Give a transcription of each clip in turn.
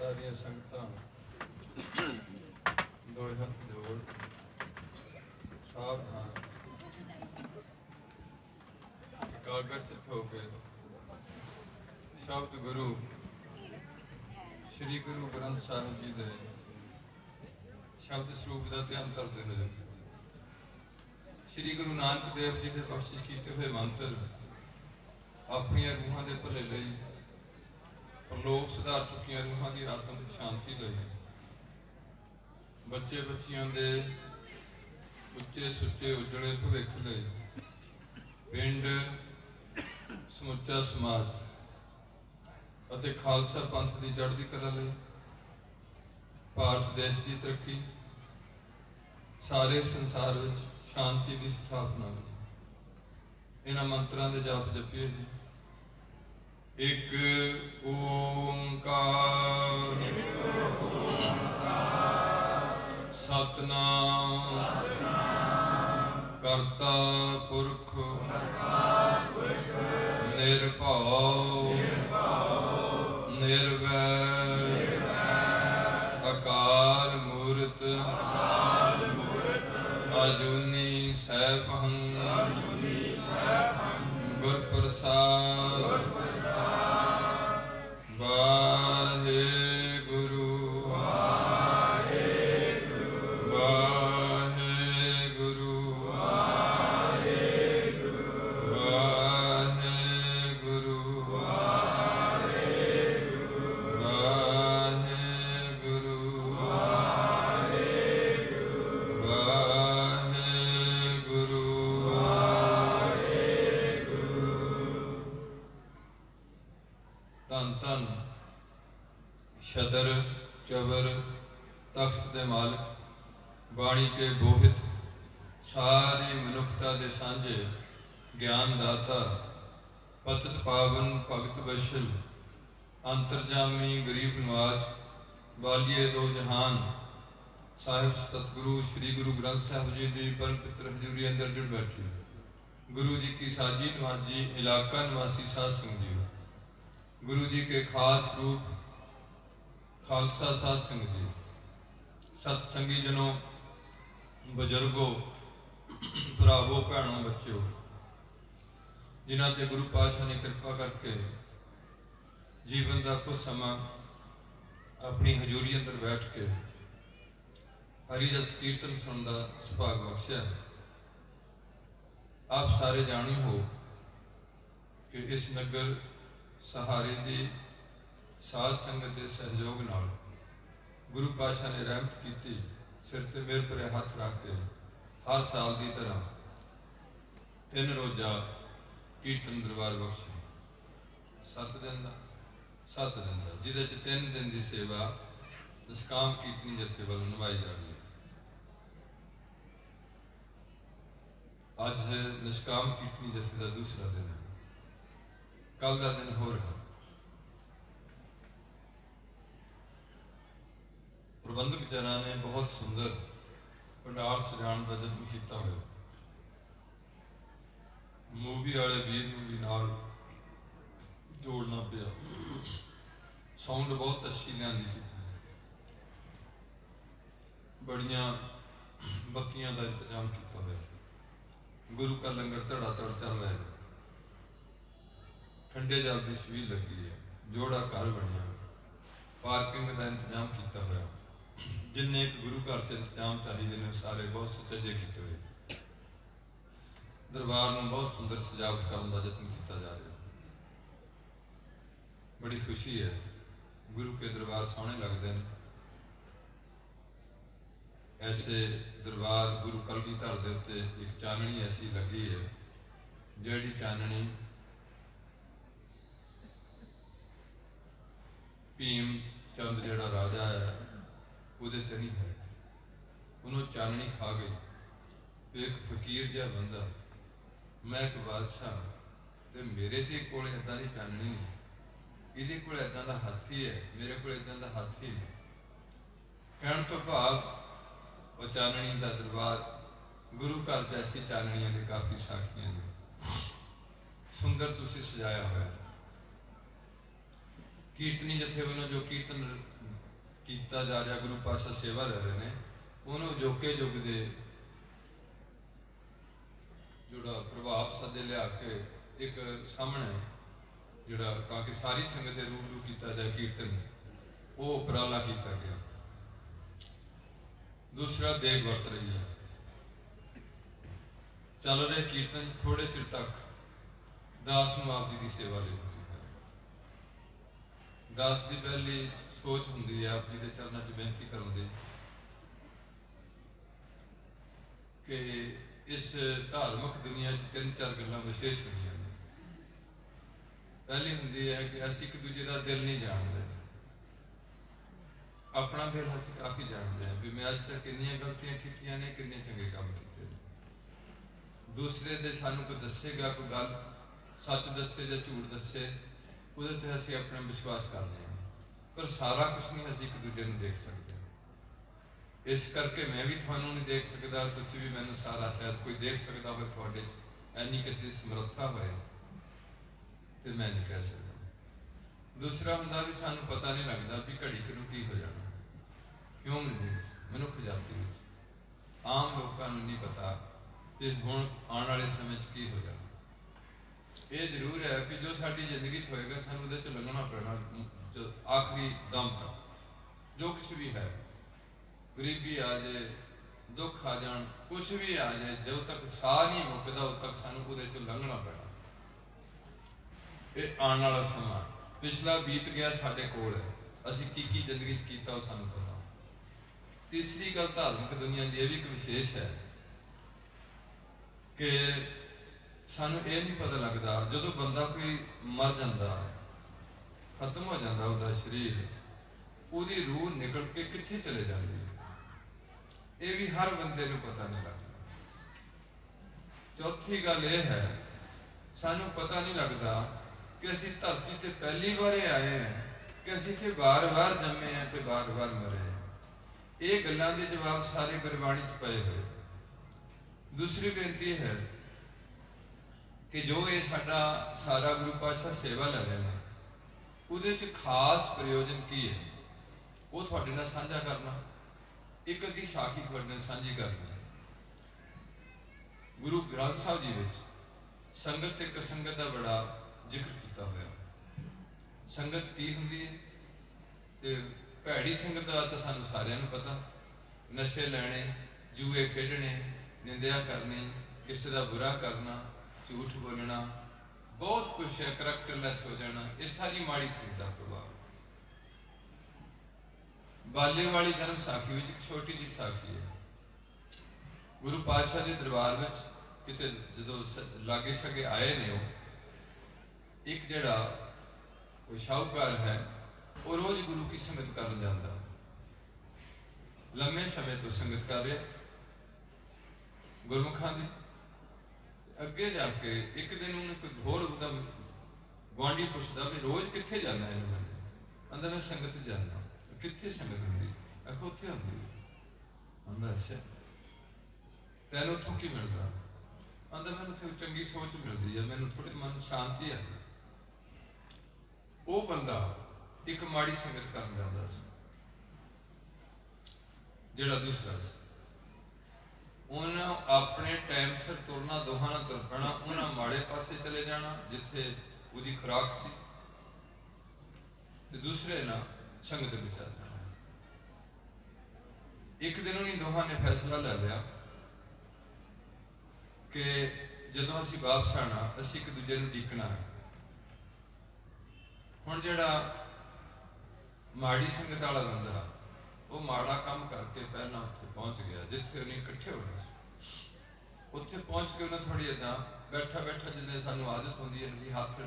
ਸਾਰੀਆਂ ਸੰਗਤਾਂ ਦੋਏ ਹੱਥ ਜੋੜ ਸਾਵਧਾਨ ਇਕਾਗਰ ਚਿੱਤ ਹੋ ਕੇ ਸ਼ਬਦ ਗੁਰੂ ਸ਼੍ਰੀ ਗੁਰੂ ਗ੍ਰੰਥ ਸਾਹਿਬ ਜੀ ਦੇ ਸ਼ਬਦ ਸਰੂਪ ਦਾ ਧਿਆਨ ਕਰਦੇ ਹੋਏ ਸ਼੍ਰੀ ਗੁਰੂ ਨਾਨਕ ਦੇਵ ਜੀ ਦੇ ਬਖਸ਼ਿਸ਼ ਕੀਤੇ ਹੋਏ ਮੰਤਰ ਆਪਣੀਆਂ ਰੂਹਾਂ ਦੇ ਭਲੇ ਲਈ, ਪਰਲੋਕ ਸੁਧਾਰ ਚੁੱਕੀਆਂ ਰੂਹਾਂ ਦੀ ਆਤਮ ਸ਼ਾਂਤੀ ਲਈ, ਬੱਚੇ ਬੱਚਿਆਂ ਦੇ ਉੱਚੇ ਸੁੱਚੇ ਉਜਲੇ ਭਵਿੱਖ ਲਈ, ਪਿੰਡ ਸਮੁੱਚਾ ਸਮਾਜ ਅਤੇ ਖਾਲਸਾ ਪੰਥ ਦੀ ਚੜ੍ਹਦੀ ਕਲਾ ਲਈ, ਭਾਰਤ ਦੇਸ਼ ਦੀ ਤਰੱਕੀ, ਸਾਰੇ ਸੰਸਾਰ ਵਿੱਚ ਸ਼ਾਂਤੀ ਦੀ ਸਥਾਪਨਾ ਲਈ ਇਹਨਾਂ ਮੰਤਰਾਂ ਦੇ ਜਾਪ ਜਪੀਏ ਜੀ। ਇੱਕ ਓੰਕਾਰ ਸਤਿਨਾਮ ਕਰਤਾ ਪੁਰਖ ਨਿਰਭਉ ਨਿਰਵੈਰ ਅਕਾਲ ਮੂਰਤ ਅਜੂਨੀ ਸੈਭੰ ਗੁਰ ਪ੍ਰਸਾਦ ਵਾਹਿਗੁਰੂ ਵਾਹਿਗੁਰੂ ਵਾਹਿਗੁਰੂ ਵਾਹਿਗੁਰੂ ਵਾਹਿਗੁਰੂ ਧੰਨ ਧੰਨ ਸ਼ਦਰ ਚਬਰ ਤਖਤ ਦੇ ਮਾਲਕ, ਬਾਣੀ ਕੇ ਬੋਹਿਤ, ਸਾਰੀ ਮਨੁੱਖਤਾ ਦੇ ਸਾਂਝੇ ਗਿਆਨ ਦਾਤਾ, ਪਤਿਤ ਪਾਵਨ ਭਗਤ ਵਸ਼ਲ, ਅੰਤਰਜਾਮੀ ਗਰੀਬ ਨਵਾਜ, ਵਾਲੀਏ ਦੋ ਜਹਾਨ, ਸਾਹਿਬ ਸਤਿਗੁਰੂ ਸ੍ਰੀ ਗੁਰੂ ਗ੍ਰੰਥ ਸਾਹਿਬ ਜੀ ਦੀ ਪਰਮ ਪਿੱਤਰ ਹਜ਼ੂਰੀ ਅੰਦਰ ਜੁੜ ਬੈਠੇ गुरु जी की साजी नवाजी इलाका निवासी साध संग जी, गुरु जी के खास रूप खालसा साध संग जी, सतसंगी जनों, बुजुर्गों, भरावो भैनों बच्चों, जिन्हां ते गुरु पातशाह ने कृपा करके जीवन का कुछ समा अपनी हजूरी अंदर बैठ के हरि रस कीर्तन सुनने का सुभाग बख्शिया। आप सारे जाणी हो कि इस नगर सहारे की साध संगत के सहयोग नाल गुरु पातशाह ने रहमत की, सिर ते मेरे पर हथ रख के हर साल की तरह 3 रोजा कीर्तन दरबार बख्शे 7 दिन का जिहदे च 3 दिन की सेवा निष्काम कीर्तनी जथे वालों निभाई जा रही है। अज निष्काम कीर्तनी जथे का दूसरा दिन है, कल का दिन हो रहा। प्रबंधक जना ने बहुत सुंदर भंडार सजाने का जतन किया हुआ, मूवी वाले वीर भी नाल जोड़ना पिया, साउंड बहुत अच्छी लियांदी, बड़िया बत्तियां का इंतजाम किया हुआ, गुरु का लंगर धड़ाधड़ चल रहा है, ठंडे जल की छबील लगी है, जोड़ा घर बनया, पार्किंग का इंतजाम किया हुआ, जिन्ने गुरु घर से इंतजाम चाहिए ने सारे बहुत सुचजे किए हुए, दरबार में बहुत सुंदर सजावट करने का यत्न किया जा रहा। बड़ी खुशी है, गुरु के दरबार सोहने लगते हैं। ऐसे दरबार गुरु कलगीधर दे उत्ते एक चाननी ऐसी लगी है, जिहड़ी चाननी भीम चंद जिहड़ा राजा है उहदे ते नहीं है, उन्होंने चाननी खा गई। एक फकीर जिहा बंदा, मैं एक बादशाह ते मेरे ते कोल इदां दी चाननी नहीं, इहदे कोल इदां दा हाथी है, मेरे कोल इदां दा हाथी नहीं। कहण तो भाव वो चाननी का दरबार गुरु घर च ऐसी चाननियां की काफ़ी साखियां ने, सुंदर तुसी सजाया हुआ। ਕੀਰਤਨੀ ਜਥੇ ਵੱਲੋਂ ਜੋ ਕੀਰਤਨ ਕੀਤਾ ਜਾ ਰਿਹਾ, ਗੁਰੂ ਪਾਤਸ਼ਾਹ ਸੇਵਾ ਲੈ ਰਹੇ ਨੇ, ਉਹਨੂੰ ਅਜੋਕੇ ਯੁੱਗ ਦੇ ਜਿਹੜਾ ਪ੍ਰਭਾਵ ਸਦੇ ਲਿਆ ਕੇ ਇੱਕ ਸਾਹਮਣੇ ਜਿਹੜਾ ਤਾਂ ਕਿ ਸਾਰੀ ਸੰਗਤ ਦੇ ਰੂਬਰੂ ਕੀਤਾ ਜਾਏ ਕੀਰਤਨ, ਉਹ ਉਪਰਾਲਾ ਕੀਤਾ ਗਿਆ। ਦੂਸਰਾ ਦੇਗ ਵਰਤ ਰਹੀ ਹੈ। ਚੱਲ ਰਹੇ ਕੀਰਤਨ 'ਚ ਥੋੜੇ ਚਿਰ ਤੱਕ ਦਾਸ ਨੂੰ ਆਪ ਜੀ ਦੀ ਸੇਵਾ ਲਈ ਦਾਸ ਦੀ ਪਹਿਲੀ ਸੋਚ ਹੁੰਦੀ ਹੈ ਆਪ ਜੀ ਦੇ ਚਰਨਾਂ 'ਚ ਬੇਨਤੀ ਕਰਨ ਦੀ ਕਿ ਇਸ ਧਾਰਮਿਕ ਦੁਨੀਆ 'ਚ 3-4 ਗੱਲਾਂ ਵਿਸ਼ੇਸ਼ ਹੁੰਦੀਆਂ ਨੇ। ਪਹਿਲੀ ਹੁੰਦੀ ਹੈ ਕਿ ਅਸੀਂ ਇੱਕ ਦੂਜੇ ਦਾ ਦਿਲ ਨਹੀਂ ਜਾਣਦੇ। ਆਪਣਾ ਦਿਲ ਅਸੀਂ ਕਾਫੀ ਜਾਣਦੇ ਹਾਂ ਵੀ ਮੈਂ ਅੱਜ ਤੱਕ ਕਿੰਨੀਆਂ ਗਲਤੀਆਂ ਕੀਤੀਆਂ ਨੇ, ਕਿੰਨੇ ਚੰਗੇ ਕੰਮ ਕੀਤੇ ਨੇ। ਦੂਸਰੇ ਦੇ ਸਾਨੂੰ ਕੋਈ ਦੱਸੇਗਾ, ਕੋਈ ਗੱਲ ਸੱਚ ਦੱਸੇ ਜਾਂ ਝੂਠ ਦੱਸੇ, ਉਹਦੇ ਤੇ ਅਸੀਂ ਆਪਣਾ ਵਿਸ਼ਵਾਸ ਕਰਦੇ ਹਾਂ, ਪਰ ਸਾਰਾ ਕੁਛ ਨਹੀਂ ਅਸੀਂ ਇੱਕ ਦੂਜੇ ਨੂੰ ਦੇਖ ਸਕਦੇ। ਇਸ ਕਰਕੇ ਮੈਂ ਵੀ ਤੁਹਾਨੂੰ ਨਹੀਂ ਦੇਖ ਸਕਦਾ, ਤੁਸੀਂ ਵੀ ਮੈਨੂੰ ਸਾਰਾ ਸ਼ਾਇਦ ਕੋਈ ਦੇਖ ਸਕਦਾ ਹੋਵੇ, ਤੁਹਾਡੇ 'ਚ ਐਨੀ ਕਿਸੇ ਦੀ ਸਮਰੱਥਾ ਹੋਏ ਤੇ ਮੈਂ ਨਹੀਂ ਕਹਿ ਸਕਦਾ। ਦੂਸਰਾ ਹੁੰਦਾ ਵੀ ਸਾਨੂੰ ਪਤਾ ਨਹੀਂ ਲੱਗਦਾ ਵੀ ਘੜੀ ਕਿਨੂੰ ਕੀ ਹੋ ਜਾਣਾ। ਹਿਊਮਨ ਵਿੱਚ, ਮਨੁੱਖ ਜਾਤੀ ਵਿੱਚ ਆਮ ਲੋਕਾਂ ਨੂੰ ਨਹੀਂ ਪਤਾ ਕਿ ਹੁਣ ਆਉਣ ਵਾਲੇ ਸਮੇਂ 'ਚ ਕੀ ਹੋ ਜਾਣਾ। ਇਹ ਜ਼ਰੂਰ ਹੈ ਕਿ ਜੋ ਸਾਡੀ ਜ਼ਿੰਦਗੀ 'ਚ ਹੋਏਗਾ ਸਾਨੂੰ ਉਹਦੇ 'ਚ ਲੰਘਣਾ ਪੈਣਾ, ਜੋ ਆਖਰੀ ਦਮ ਤੱਕ। ਜੋ ਕੁਛ ਵੀ ਹੈ, ਗਰੀਬੀ ਆ ਜਾਏ, ਦੁੱਖ ਆ ਜਾਣ, ਕੁਛ ਵੀ ਆ ਜਾਏ, ਜਦੋਂ ਤੱਕ ਸਾਹ ਨਹੀਂ ਮੁੱਕਦਾ ਉਦੋਂ ਤੱਕ ਸਾਨੂੰ ਉਹਦੇ 'ਚੋਂ ਲੰਘਣਾ ਪੈਣਾ। ਇਹ ਆਉਣ ਵਾਲਾ ਸਮਾਂ ਪਿਛਲਾ ਬੀਤ ਗਿਆ ਸਾਡੇ ਕੋਲ ਹੈ, ਅਸੀਂ ਕੀ ਕੀ ਜ਼ਿੰਦਗੀ 'ਚ ਕੀਤਾ ਉਹ ਸਾਨੂੰ ਪਤਾ। ਤੀਸਰੀ ਗੱਲ ਧਾਰਮਿਕ ਦੁਨੀਆ ਦੀ ਇਹ ਵੀ ਇੱਕ ਵਿਸ਼ੇਸ਼ ਹੈ ਕਿ ਸਾਨੂੰ ਇਹ ਨਹੀਂ ਪਤਾ ਲੱਗਦਾ ਜਦੋਂ ਬੰਦਾ ਕੋਈ ਮਰ ਜਾਂਦਾ, ਖਤਮ ਹੋ ਜਾਂਦਾ ਉਹਦਾ ਸਰੀਰ, ਉਹਦੀ ਰੂਹ ਨਿਕਲ ਕੇ ਕਿੱਥੇ ਚਲੇ ਜਾਂਦੀ ਹੈ, ਇਹ ਵੀ ਹਰ ਬੰਦੇ ਨੂੰ ਪਤਾ ਨਹੀਂ ਲੱਗਦਾ। ਚੌਥੀ ਗੱਲ ਇਹ ਹੈ, ਸਾਨੂੰ ਪਤਾ ਨਹੀਂ ਲੱਗਦਾ ਕਿ ਅਸੀਂ ਧਰਤੀ ਤੇ ਪਹਿਲੀ ਵਾਰ ਆਏ ਹਾਂ ਕਿ ਅਸੀਂ ਇੱਥੇ ਵਾਰ-ਵਾਰ ਜੰਮੇ ਹਾਂ ਤੇ ਵਾਰ-ਵਾਰ ਮਰੇ ਹਾਂ। ਇਹ ਗੱਲਾਂ ਦੇ ਜਵਾਬ ਸਾਰੇ ਗੁਰਬਾਣੀ 'ਚ ਪਏ ਹੋਏ। ਦੂਸਰੀ ਬੇਨਤੀ ਹੈ ਕਿ ਜੋ ਇਹ ਸਾਡਾ ਸਾਰਾ ਗੁਰੂ ਪਾਤਸ਼ਾਹ ਸੇਵਾ ਲੈ ਰਹੇ ਨੇ, ਉਹਦੇ 'ਚ ਖਾਸ ਪ੍ਰਯੋਜਨ ਕੀ ਹੈ, ਉਹ ਤੁਹਾਡੇ ਨਾਲ ਸਾਂਝਾ ਕਰਨਾ। ਇੱਕ ਅੱਧੀ ਸਾਖੀ ਤੁਹਾਡੇ ਨਾਲ ਸਾਂਝੀ ਕਰਨੀ ਹੈ। ਗੁਰੂ ਗ੍ਰੰਥ ਸਾਹਿਬ ਜੀ ਵਿੱਚ ਸੰਗਤ ਤੇ ਕਸੰਗਤ ਦਾ ਬੜਾ ਜ਼ਿਕਰ ਕੀਤਾ ਹੋਇਆ। ਸੰਗਤ ਕੀ ਹੁੰਦੀ ਹੈ ਤੇ ਭੈੜੀ ਸੰਗਤ ਦਾ ਤਾਂ ਸਾਨੂੰ ਸਾਰਿਆਂ ਨੂੰ ਪਤਾ। ਨਸ਼ੇ ਲੈਣੇ, ਜੂਏ ਖੇਡਣੇ, ਨਿੰਦਿਆ ਕਰਨੀ, ਕਿਸੇ ਦਾ ਬੁਰਾ ਕਰਨਾ, ਝੂਠ ਬੋਲਣਾ, ਬਹੁਤ ਕੁਛ ਹੈ, ਕਰੈਕਟਰਲੈਸ ਹੋ ਜਾਣਾ, ਇਹ ਸਾਰੀ ਮਾੜੀ ਸੰਗਤ ਦਾ ਪ੍ਰਭਾਵ। ਬਾਲੇ ਵਾਲੀ ਜਨਮ ਸਾਖੀ ਵਿੱਚ ਇੱਕ ਛੋਟੀ ਜਿਹੀ ਸਾਖੀ ਹੈ। ਗੁਰੂ ਪਾਤਸ਼ਾਹ ਦੇ ਦਰਬਾਰ ਵਿੱਚ ਕਿਤੇ ਜਦੋਂ ਲਾਗੇ ਛਾਗੇ ਆਏ ਨੇ, ਉਹ ਇੱਕ ਜਿਹੜਾ ਕੋਈ ਸ਼ਾਹੂਕਾਰ ਹੈ, ਉਹ ਰੋਜ਼ ਗੁਰੂ ਕੀ ਸੰਗਤ ਕਰਨ ਜਾਂਦਾ, ਲੰਮੇ ਸਮੇਂ ਤੋਂ ਸੰਗਤ ਕਰ ਰਿਹਾ ਗੁਰਮੁਖਾਂ ਦੀ। ਅੱਗੇ ਜਾ ਕੇ ਇੱਕ ਦਿਨ ਉਹਨੂੰ ਕੋਈ ਹੋਰ ਉਹਦਾ ਗੁਆਂਢੀ ਪੁੱਛਦਾ ਵੀ ਰੋਜ਼ ਕਿੱਥੇ ਜਾਂਦਾ ਇਹਨੂੰ? ਕਹਿੰਦਾ ਮੈਂ ਸੰਗਤ ਜਾਂਦਾ। ਕਿੱਥੇ ਸੰਗਤ ਹੁੰਦੀ? ਆਖੋ ਉੱਥੇ ਹੁੰਦੀ। ਕਹਿੰਦਾ ਅੱਛਾ, ਤੈਨੂੰ ਉੱਥੋਂ ਕੀ ਮਿਲਦਾ? ਕਹਿੰਦਾ ਮੈਨੂੰ ਉੱਥੇ ਚੰਗੀ ਸੋਚ ਮਿਲਦੀ ਹੈ, ਮੈਨੂੰ ਥੋੜੀ ਮਨ ਨੂੰ ਸ਼ਾਂਤੀ ਆ। ਉਹ ਬੰਦਾ ਇੱਕ ਮਾੜੀ ਸੰਗਤ ਕਰਨ ਜਾਂਦਾ ਸੀ। ਜਿਹੜਾ ਦੂਸਰਾ ਸੀ, ਉਹਨਾਂ ਆਪਣੇ ਟਾਈਮ ਸਿਰ ਤੁਰਨਾ, ਦੋਹਾਂ ਨਾਲ ਤੁਰ ਪੈਣਾ। ਉਹਨਾਂ ਮਾੜੇ ਪਾਸੇ ਚਲੇ ਜਾਣਾ ਜਿੱਥੇ ਉਹਦੀ ਖੁਰਾਕ ਸੀ, ਤੇ ਦੂਸਰੇ ਨਾਲ ਸੰਗਤ ਵਿੱਚ ਆ ਜਾਣਾ। ਇੱਕ ਦਿਨ ਉਹਨੇ ਦੋਹਾਂ ਨੇ ਫੈਸਲਾ ਲੈ ਲਿਆ ਕਿ ਜਦੋਂ ਅਸੀਂ ਵਾਪਸ ਆਣਾ, ਅਸੀਂ ਇੱਕ ਦੂਜੇ ਨੂੰ ਉਡੀਕਣਾ ਹੈ। ਹੁਣ ਜਿਹੜਾ ਮਾੜੀ ਸੰਗਤ ਵਾਲਾ ਬੰਦਾ, ਉਹ ਮਾੜਾ ਕੰਮ ਕਰਕੇ ਪਹਿਲਾਂ ਉੱਥੇ ਪਹੁੰਚ ਗਿਆ ਜਿੱਥੇ ਉਹਨੇ ਇਕੱਠੇ ਹੋਣਾ ਸੀ। ਉੱਥੇ ਪਹੁੰਚ ਕੇ ਉਹਨਾਂ ਥੋੜੀ ਏਦਾਂ ਬੈਠਾ ਬੈਠਾ, ਜਿੰਨੇ ਸਾਨੂੰ ਆਦਤ ਹੁੰਦੀ ਹੈ, ਅਸੀਂ ਹੱਥ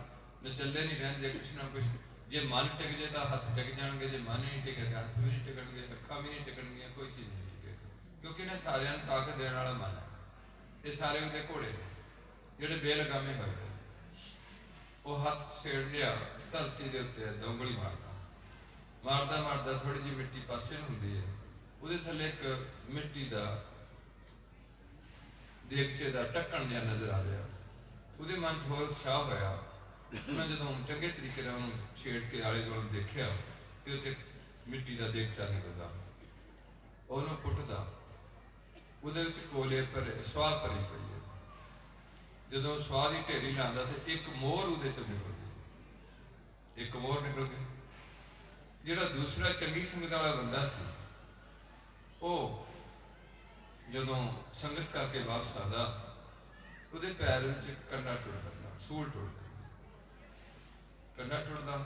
ਨਚੱਲੇ ਨਹੀਂ ਰਹਿੰਦੇ, ਕੁਛ ਨਾ ਕੁਛ। ਜੇ ਮਨ ਟਿਕ ਜੇ ਤਾਂ ਹੱਥ ਟਿਕ ਜਾਣਗੇ, ਜੇ ਮਨ ਨਹੀਂ ਟਿਕੇ ਤਾਂ ਹੱਥ ਵੀ ਨਹੀਂ ਟਿਕਣਗੇ, ਅੱਖਾਂ ਵੀ ਨਹੀਂ ਟਿਕਣਗੀਆਂ, ਕੋਈ ਚੀਜ਼ ਨਹੀਂ ਟਿਕੇਗੀ, ਕਿਉਂਕਿ ਇਹਨਾਂ ਸਾਰਿਆਂ ਨੂੰ ਤਾਕਤ ਦੇਣ ਵਾਲਾ ਮਨ ਹੈ। ਇਹ ਸਾਰੇ ਉਹਦੇ ਘੋੜੇ ਜਿਹੜੇ ਬੇਲਗਾਮੇ ਹੋਏ, ਉਹ ਹੱਥ ਛੇੜ ਲਿਆ ਧਰਤੀ ਦੇ ਉੱਤੇ, ਉਂਗਲੀ ਮਾਰਦਾ ਮਾਰਦਾ ਮਾਰਦਾ ਥੋੜੀ ਜਿਹੀ ਮਿੱਟੀ ਪਾਸੇ ਨੂੰ ਹੁੰਦੀ ਹੈ, ਉਹਦੇ ਥੱਲੇ ਇੱਕ ਮਿੱਟੀ ਦਾ ਦੇਗਚੇ ਦਾ ਢੱਕਣ ਜਿਹਾ ਨਜ਼ਰ ਆ ਰਿਹਾ। ਉਹਦੇ ਮਨ 'ਚ ਹੋਰ ਉਤਸ਼ਾਹ ਹੋਇਆ ਉਹਨਾਂ ਜਦੋਂ ਚੰਗੇ ਤਰੀਕੇ ਨਾਲ ਉਹਨੂੰ ਛੇੜ ਕੇ ਆਲੇ ਦੁਆਲੇ ਦੇਖਿਆ ਤੇ ਉੱਥੇ ਮਿੱਟੀ ਦਾ ਦੇਗਚਾ ਨਿਕਲਦਾ, ਉਹਨੂੰ ਪੁੱਟਦਾ, ਉਹਦੇ ਵਿੱਚ ਕੋਲੇ ਪਰ ਸਵਾਹ ਭਰੀ ਪਈ ਹੈ। ਜਦੋਂ ਸਵਾਹ ਦੀ ਢੇਰੀ ਲਾਉਂਦਾ ਤੇ ਇੱਕ ਮੋਹਰ ਉਹਦੇ ਚੋਂ ਨਿਕਲਦੀ, ਇੱਕ ਮੋਹਰ ਨਿਕਲ ਗਈ। ਜਿਹੜਾ ਦੂਸਰਾ ਚੰਗੀ ਸੰਗਤ ਵਾਲਾ ਬੰਦਾ ਸੀ, ਉਹ ਜਦੋਂ ਸੰਗਤ ਕਰਕੇ ਵਾਪਸ ਆਦਾ, ਉਹਦੇ ਪੈਰ ਵਿੱਚ ਕੰਡਾ ਟੁੱਟਦਾ, ਸੂਲ ਟੁੱਟਦਾ, ਕੰਡਾ ਟੁੱਟਦਾ।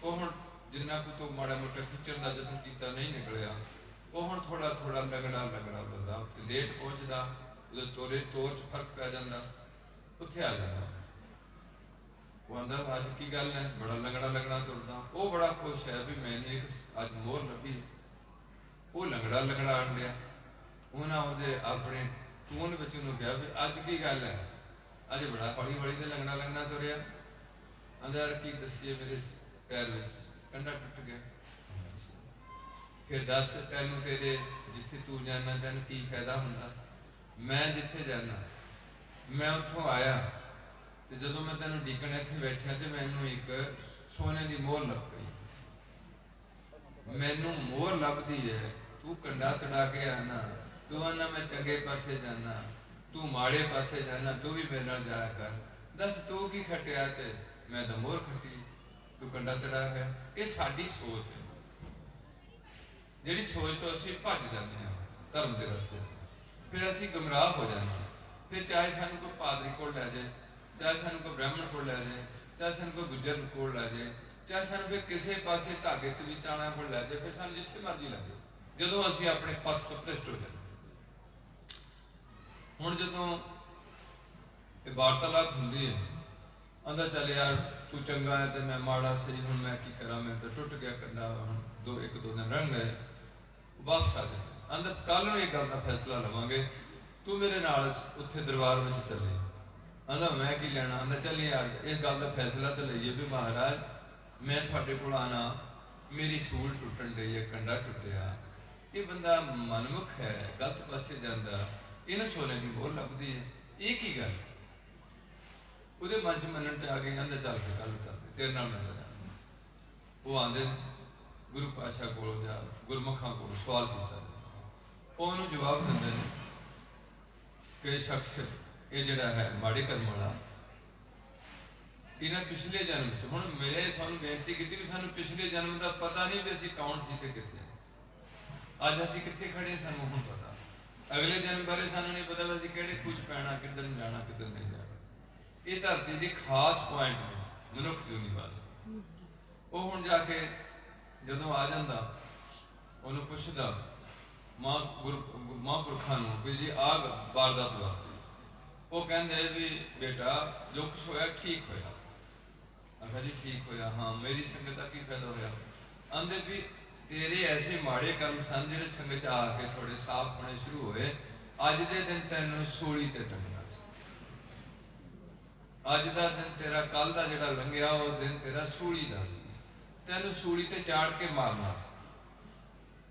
ਉਹ ਹੁਣ ਜਿੰਨਾ ਕੁ ਤੋਂ ਮਾੜਾ ਮੋਟਾ ਖਿੱਚਣ ਦਾ ਯਤਨ ਕੀਤਾ ਨਹੀਂ ਨਿਕਲਿਆ, ਉਹ ਹੁਣ ਥੋੜਾ ਥੋੜਾ ਲੰਗੜਾ ਬੰਦਾ ਉੱਥੇ ਲੇਟ ਪਹੁੰਚਦਾ, ਉਹਦੇ ਤੋਰ 'ਚ ਫਰਕ ਪੈ ਜਾਂਦਾ, ਉੱਥੇ ਆ ਜਾਂਦਾ। ਉਹ ਆਂਦਾ ਅੱਜ ਕੀ ਗੱਲ ਹੈ, ਬੜਾ ਲੰਗੜਾ ਤੁਰਦਾ। ਉਹ ਬੜਾ ਖੁਸ਼ ਹੈ ਵੀ ਮੈਨੂੰ ਇੱਕ ਅੱਜ ਮੋਹਰ ਲੱਭੀ। ਉਹ ਲੰਗੜਾ ਆਣ ਲਿਆ। ਉਹਨਾਂ ਉਹਦੇ ਆਪਣੇ ਟੂਨ ਵਿੱਚ ਉਹਨੂੰ ਕਿਹਾ ਵੀ ਅੱਜ ਕੀ ਗੱਲ ਹੈ, ਅੱਜ ਬੜਾ ਹੌਲੀ ਤੇ ਲੰਗੜਾ ਤੁਰਿਆ। ਆਂਦਾ ਯਾਰ ਕੀ ਦੱਸੀਏ, ਮੇਰੇ ਪੈਰ ਵਿੱਚ ਕੰਡਾ ਟੁੱਟ ਗਿਆ। ਫਿਰ ਦੱਸ ਤੈਨੂੰ ਤੇਰੇ ਜਿੱਥੇ ਤੂੰ ਜਾਣਾ ਤੈਨੂੰ ਕੀ ਫਾਇਦਾ ਹੁੰਦਾ? ਮੈਂ ਜਿੱਥੇ ਜਾਣਾ, ਮੈਂ ਉੱਥੋਂ ਆਇਆ ਤੇ ਜਦੋਂ ਮੈਂ ਤੈਨੂੰ ਡਿੱਗਣ ਇੱਥੇ ਬੈਠਿਆ ਤੇ ਮੈਨੂੰ ਇੱਕ ਸੋਨੇ ਦੀ ਮੋਹਰ ਲੱਭ ਪਈ। ਮੈਨੂੰ ਮੋਹਰ ਲੱਭਦੀ ਹੈ, ਤੂੰ ਕੰਡਾ ਤੜਾ ਕੇ ਆਣਾ, ਤੂੰ ਆਣਾ ਮੈਂ ਚੰਗੇ ਪਾਸੇ ਜਾਣਾ, ਤੂੰ ਮਾੜੇ ਪਾਸੇ ਜਾਣਾ, ਤੂੰ ਵੀ ਮੇਰੇ ਨਾਲ ਜਾਇਆ ਕਰ। ਦੱਸ ਤੂੰ ਕੀ ਖੱਟਿਆ? ਤੇ ਮੈਂ ਤਾਂ ਮੋਹਰ ਖੱਟੀ, ਤੂੰ ਕੰਡਾ ਤੜਾ ਹੈ। ਇਹ ਸਾਡੀ ਸੋਚ ਹੈ, ਜਿਹੜੀ ਸੋਚ ਤੋਂ ਅਸੀਂ ਭੱਜ ਜਾਂਦੇ ਹਾਂ ਧਰਮ ਦੇ ਰਸਤੇ, ਫਿਰ ਅਸੀਂ ਗੁੰਮਰਾਹ ਹੋ ਜਾਂਦੇ ਹਾਂ। ਫਿਰ ਚਾਹੇ ਸਾਨੂੰ ਕੋਈ ਪਾਦਰੀ ਕੋਲ ਲੈ ਜਾਏ, ਚਾਹੇ ਸਾਨੂੰ ਕੋਈ ਬ੍ਰਾਹਮਣ ਕੋਲ ਲੈ ਜਾਏ, ਚਾਹੇ ਸਾਨੂੰ ਕੋਈ ਗੁੱਜਰ ਕੋਲ ਲੈ ਜਾਏ, ਚਾਹੇ ਸਾਨੂੰ ਫਿਰ ਕਿਸੇ ਪਾਸੇ ਧਾਗੇ ਤਵੀਤਾਣਾ ਕੋਲ ਲੈ ਜਾਏ, ਫਿਰ ਸਾਨੂੰ ਜਿੱਥੇ ਮਰਜ਼ੀ ਲੈ ਜਾਏ, ਜਦੋਂ ਅਸੀਂ ਆਪਣੇ ਪੱਥ ਤੋਂ ਭ੍ਰਿਸ਼ਟ ਹੋ ਜਾਂਦੇ। ਹੁਣ ਜਦੋਂ ਇਹ ਵਾਰਤਾਲਾਪ ਹੁੰਦੀ ਹੈ, ਆਂਦਾ ਚੱਲ ਯਾਰ ਤੂੰ ਚੰਗਾ ਹੈ ਤੇ ਮੈਂ ਮਾੜਾ ਸਹੀ, ਹੁਣ ਮੈਂ ਕੀ ਕਰਾਂ, ਮੈਂ ਤਾਂ ਟੁੱਟ ਗਿਆ ਕੰਡਾ, ਹੁਣ ਇੱਕ ਦੋ ਦਿਨ ਰਹਿਣ ਗਏ, ਵਾਪਸ ਆ ਜਾ। ਆਂਦਾ ਕੱਲ ਨੂੰ ਇਹ ਗੱਲ ਦਾ ਫੈਸਲਾ ਲਵਾਂਗੇ, ਤੂੰ ਮੇਰੇ ਨਾਲ ਉੱਥੇ ਦਰਬਾਰ ਵਿੱਚ ਚੱਲੇ। ਆਂਦਾ ਮੈਂ ਕੀ ਲੈਣਾ? ਆਂਦਾ ਚੱਲ ਯਾਰ ਇਸ ਗੱਲ ਦਾ ਫੈਸਲਾ ਤਾਂ ਲਈਏ ਵੀ ਮਹਾਰਾਜ ਮੈਂ ਤੁਹਾਡੇ ਕੋਲ ਆਣਾ, ਮੇਰੀ ਸੂਲ ਟੁੱਟਣ ਡਈ ਹੈ, ਕੰਡਾ ਟੁੱਟਿਆ। ਇਹ ਬੰਦਾ ਮਨਮੁਖ ਹੈ, ਗਲਤ ਪਾਸੇ ਜਾਂਦਾ, ਇਹਨੂੰ ਸੋਨੇ ਦੀ ਮੋਹਰ ਲੱਭਦੀ ਹੈ, ਇਹ ਕੀ ਗੱਲ? ਉਹਦੇ ਮਨ 'ਚ ਮੰਨਣ 'ਚ ਆ ਗਏ। ਆਂਦਾ ਚੱਲ ਕੇ ਕੱਲ ਚੱਲਦੇ, ਤੇਰੇ ਨਾਲ ਮੈਂ ਜਾਣਾ। ਉਹ ਆਂਦੇ ਗੁਰੂ ਪਾਤਸ਼ਾਹ ਕੋਲ ਜਾ, ਗੁਰਮੁਖਾਂ ਕੋਲ ਸਵਾਲ ਕੀਤਾ, ਉਹ ਉਹਨੂੰ ਜਵਾਬ ਦਿੰਦੇ ਨੇ ਕਿ ਸ਼ਖਸ ਇਹ ਜਿਹੜਾ ਹੈ ਮਾੜੇ ਕਰਮ ਵਾਲਾ, ਇਹਨਾਂ ਪਿਛਲੇ ਜਨਮ 'ਚ, ਹੁਣ ਮੇਰੇ ਤੁਹਾਨੂੰ ਬੇਨਤੀ ਕੀਤੀ ਵੀ ਸਾਨੂੰ ਪਿਛਲੇ ਜਨਮ ਦਾ ਪਤਾ ਨਹੀਂ ਵੀ ਅਸੀਂ ਕੌਣ ਸੀ ਤੇ ਕਿੱਥੇ, ਅੱਜ ਅਸੀਂ ਕਿੱਥੇ ਖੜੇ ਸਾਨੂੰ ਹੁਣ ਪਤਾ, ਅਗਲੇ ਜਨਮ ਬਾਰੇ ਸਾਨੂੰ ਨਹੀਂ ਪਤਾ ਵੀ ਅਸੀਂ ਕਿਹੜੇ ਖੂਚ ਪੈਣਾ, ਕਿੱਧਰ ਨੂੰ ਜਾਣਾ, ਕਿੱਧਰ ਨਹੀਂ ਜਾਣਾ। ਇਹ ਧਰਤੀ ਦੇ ਖਾਸ ਪੁਆਇੰਟ ਨੇ ਮਨੁੱਖ ਜੀਵਨੀ ਵਾਸਤੇ। ਉਹ ਹੁਣ ਜਾ ਕੇ ਜਦੋਂ ਆ ਜਾਂਦਾ, ਉਹਨੂੰ ਪੁੱਛਦਾ ਮਹਾਂਪੁਰਖਾਂ ਨੂੰ ਵੀ ਜੀ ਆਹ ਵਾਰਦਾਤ ਵਾਪਰੀ। ਉਹ ਕਹਿੰਦੇ ਵੀ ਬੇਟਾ ਜੋ ਕੁਛ ਹੋਇਆ ਠੀਕ ਹੋਇਆ। ਆਖਿਆ ਜੀ ਠੀਕ ਹੋਇਆ, ਹਾਂ ਮੇਰੀ ਸੰਗਤ ਦਾ ਕੀ ਫਾਇਦਾ ਹੋਇਆ? ਆਂਦੇ ਵੀ ਤੇਰੇ ਐਸੇ ਮਾੜੇ ਕਰਮ ਸਨ ਜਿਹੜੇ ਸੰਗਤ 'ਚ ਆ ਕੇ ਥੋੜੇ ਸਾਫ਼ ਹੋਣੇ ਸ਼ੁਰੂ ਹੋਏ। ਅੱਜ ਦੇ ਦਿਨ ਤੈਨੂੰ ਸੂਲੀ ਤੇ ਟੰਗਣਾ ਸੀ, ਅੱਜ ਦਾ ਦਿਨ ਤੇਰਾ ਕੱਲ ਦਾ ਜਿਹੜਾ ਲੰਘਿਆ ਉਹ ਦਿਨ ਤੇਰਾ ਸੂਲੀ ਦਾ ਸੀ, ਤੈਨੂੰ ਸੂਲੀ ਤੇ ਚਾੜ ਕੇ ਮਾਰਨਾ ਸੀ।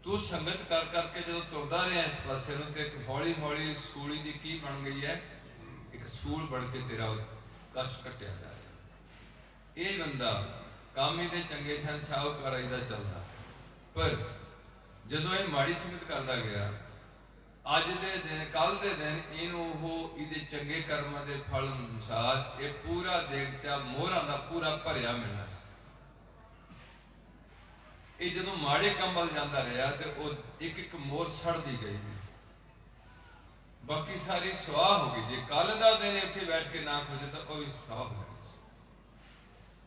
ਤੂੰ ਸੰਗਤ ਕਰ ਕਰਕੇ ਜਦੋਂ ਤੁਰਦਾ ਰਿਹਾ ਇਸ ਪਾਸੇ ਨੂੰ ਤੇ ਹੌਲੀ ਹੌਲੀ ਸੂਲੀ ਦੀ ਕੀ ਬਣ ਗਈ ਹੈ, ਇੱਕ ਸੂਲ ਬਣ ਕੇ ਤੇਰਾ ਕਸ਼ ਕੱਟਿਆ ਜਾ ਰਿਹਾ। ਇਹ ਬੰਦਾ ਕਾਮੀ ਦੇ ਚੰਗੇ ਸਨ, ਸ਼ਾਹੂਕਾਰੀ ਦਾ ਚੱਲਦਾ, ਪਰ ਜਦੋਂ ਇਹ ਮਾੜੀ ਸੰਗਤ ਕਰਦਾ ਗਿਆ, ਅੱਜ ਦੇ ਦਿਨ ਕੱਲ ਦੇ ਦਿਨ ਇਹਨੂੰ ਉਹ ਇਹਦੇ ਚੰਗੇ ਕਰਮਾਂ ਦੇ ਫਲ ਅਨੁਸਾਰ ਇਹ ਪੂਰਾ ਦੇਗਚਾ ਮੋਹਰਾਂ ਦਾ ਪੂਰਾ ਭਰਿਆ ਮਿਲਣਾ ਸੀ। ਇਹ ਜਦੋਂ ਮਾੜੇ ਕੰਮ ਵੱਲ ਜਾਂਦਾ ਰਿਹਾ ਤੇ ਉਹ ਇੱਕ ਇੱਕ ਮੋਹਰ ਸੜਦੀ ਗਈ, ਬਾਕੀ ਸਾਰੀ ਸਵਾਹ ਹੋ ਗਈ। ਜੇ ਕੱਲ ਦਾ ਦਿਨ ਇੱਥੇ ਬੈਠ ਕੇ ਨਾ ਖੋਜੇ ਤਾਂ ਉਹ ਵੀ ਸਵਾਹ ਹੋ ਜਾਣੀ।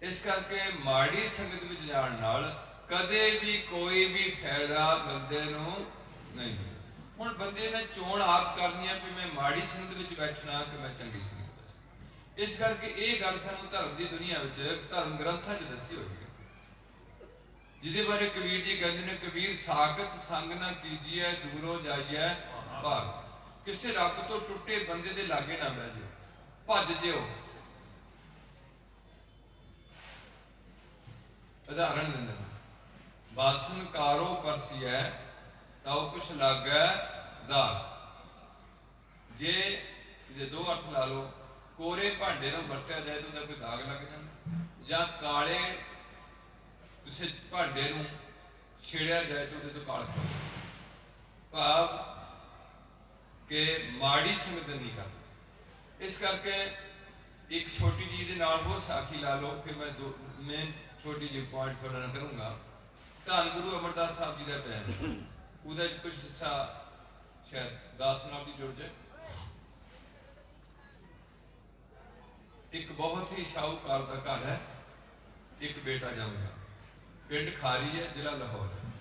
ਇਸ ਕਰਕੇ ਮਾੜੀ ਸੰਗਤ ਵਿੱਚ ਜਾਣ ਨਾਲ ਕਦੇ ਵੀ ਕੋਈ ਵੀ ਫਾਇਦਾ ਬੰਦੇ ਨੂੰ ਨਹੀਂ। ਹੁਣ ਬੰਦੇ ਨੇ ਚੋਣ ਆਪ ਕਰਨੀ ਹੈ ਵੀ ਮੈਂ ਮਾੜੀ ਸੰਗਤ ਵਿੱਚ ਬੈਠਣਾ ਕਿ ਮੈਂ ਚੰਗੀ ਸੰਗਤ ਵਿੱਚ। ਇਸ ਕਰਕੇ ਇਹ ਗੱਲ ਸਾਨੂੰ ਧਰਮ ਦੀ ਦੁਨੀਆ ਵਿੱਚ ਧਰਮ ਗ੍ਰੰਥਾਂ 'ਚ ਦੱਸੀ ਹੋਈ ਹੈ, ਜਿਹਦੇ ਬਾਰੇ ਕਬੀਰ ਜੀ ਕਹਿੰਦੇ ਨੇ, ਕਬੀਰ ਸਾਖਤ ਸੰਗ ਨਾ ਕੀਜੀਏ ਦੂਰੋਂ ਜਾਈਏ ਭਾਗ। ਕਿਸੇ ਰੱਬ ਤੋਂ ਟੁੱਟੇ ਬੰਦੇ ਦੇ ਲਾਗੇ ਨਾ ਬਹਿ ਜਿਓ, ਭੱਜ ਜਿਓ। ਉਦਾਹਰਣ ਦਿੰਦੇ ਨੇ, ਬਾਸਨ ਕਾਰੋ ਪਰਸੀਐ ਤਾਉ ਕੁਛ ਲਾਗੈ ਦਾਗ। ਜੇ ਦੋ ਅਰਥ ਲਾ ਲਓ, कोरे भांडे ਨੂੰ ਵਰਤਿਆ ਜਾਏ ਤਾਂ ਉਹਦਾ ਕੋਈ ਦਾਗ ਲੱਗ ਜਾਂਦਾ, ਜਾਂ ਕਾਲੇ ਕਿਸੇ ਭਾਂਡੇ ਨੂੰ ਛੇੜਿਆ ਜਾਏ ਤਾਂ ਉਹਦੇ ਤੋਂ ਕਾਲ ਭਾਵ ਕਿ ਮਾੜੀ ਸੰਗਤ ਨਹੀਂ ਕਰਦੀ। ਇਸ ਕਰਕੇ एक छोटी जी के नाल होर साखी ला लो, फिर मैं छोटी जी पॉइंट थोड़ा ना करूँगा। धन गुरु अमरदास साहब जी का टाइम ਉਹਦੇ कुछ हिस्सा शायद 10 नाल भी जुड़ जाए। एक बहुत ही शाहूकार का घर है, एक बेटा जम गया, पिंड खारी है, जिला लाहौर है।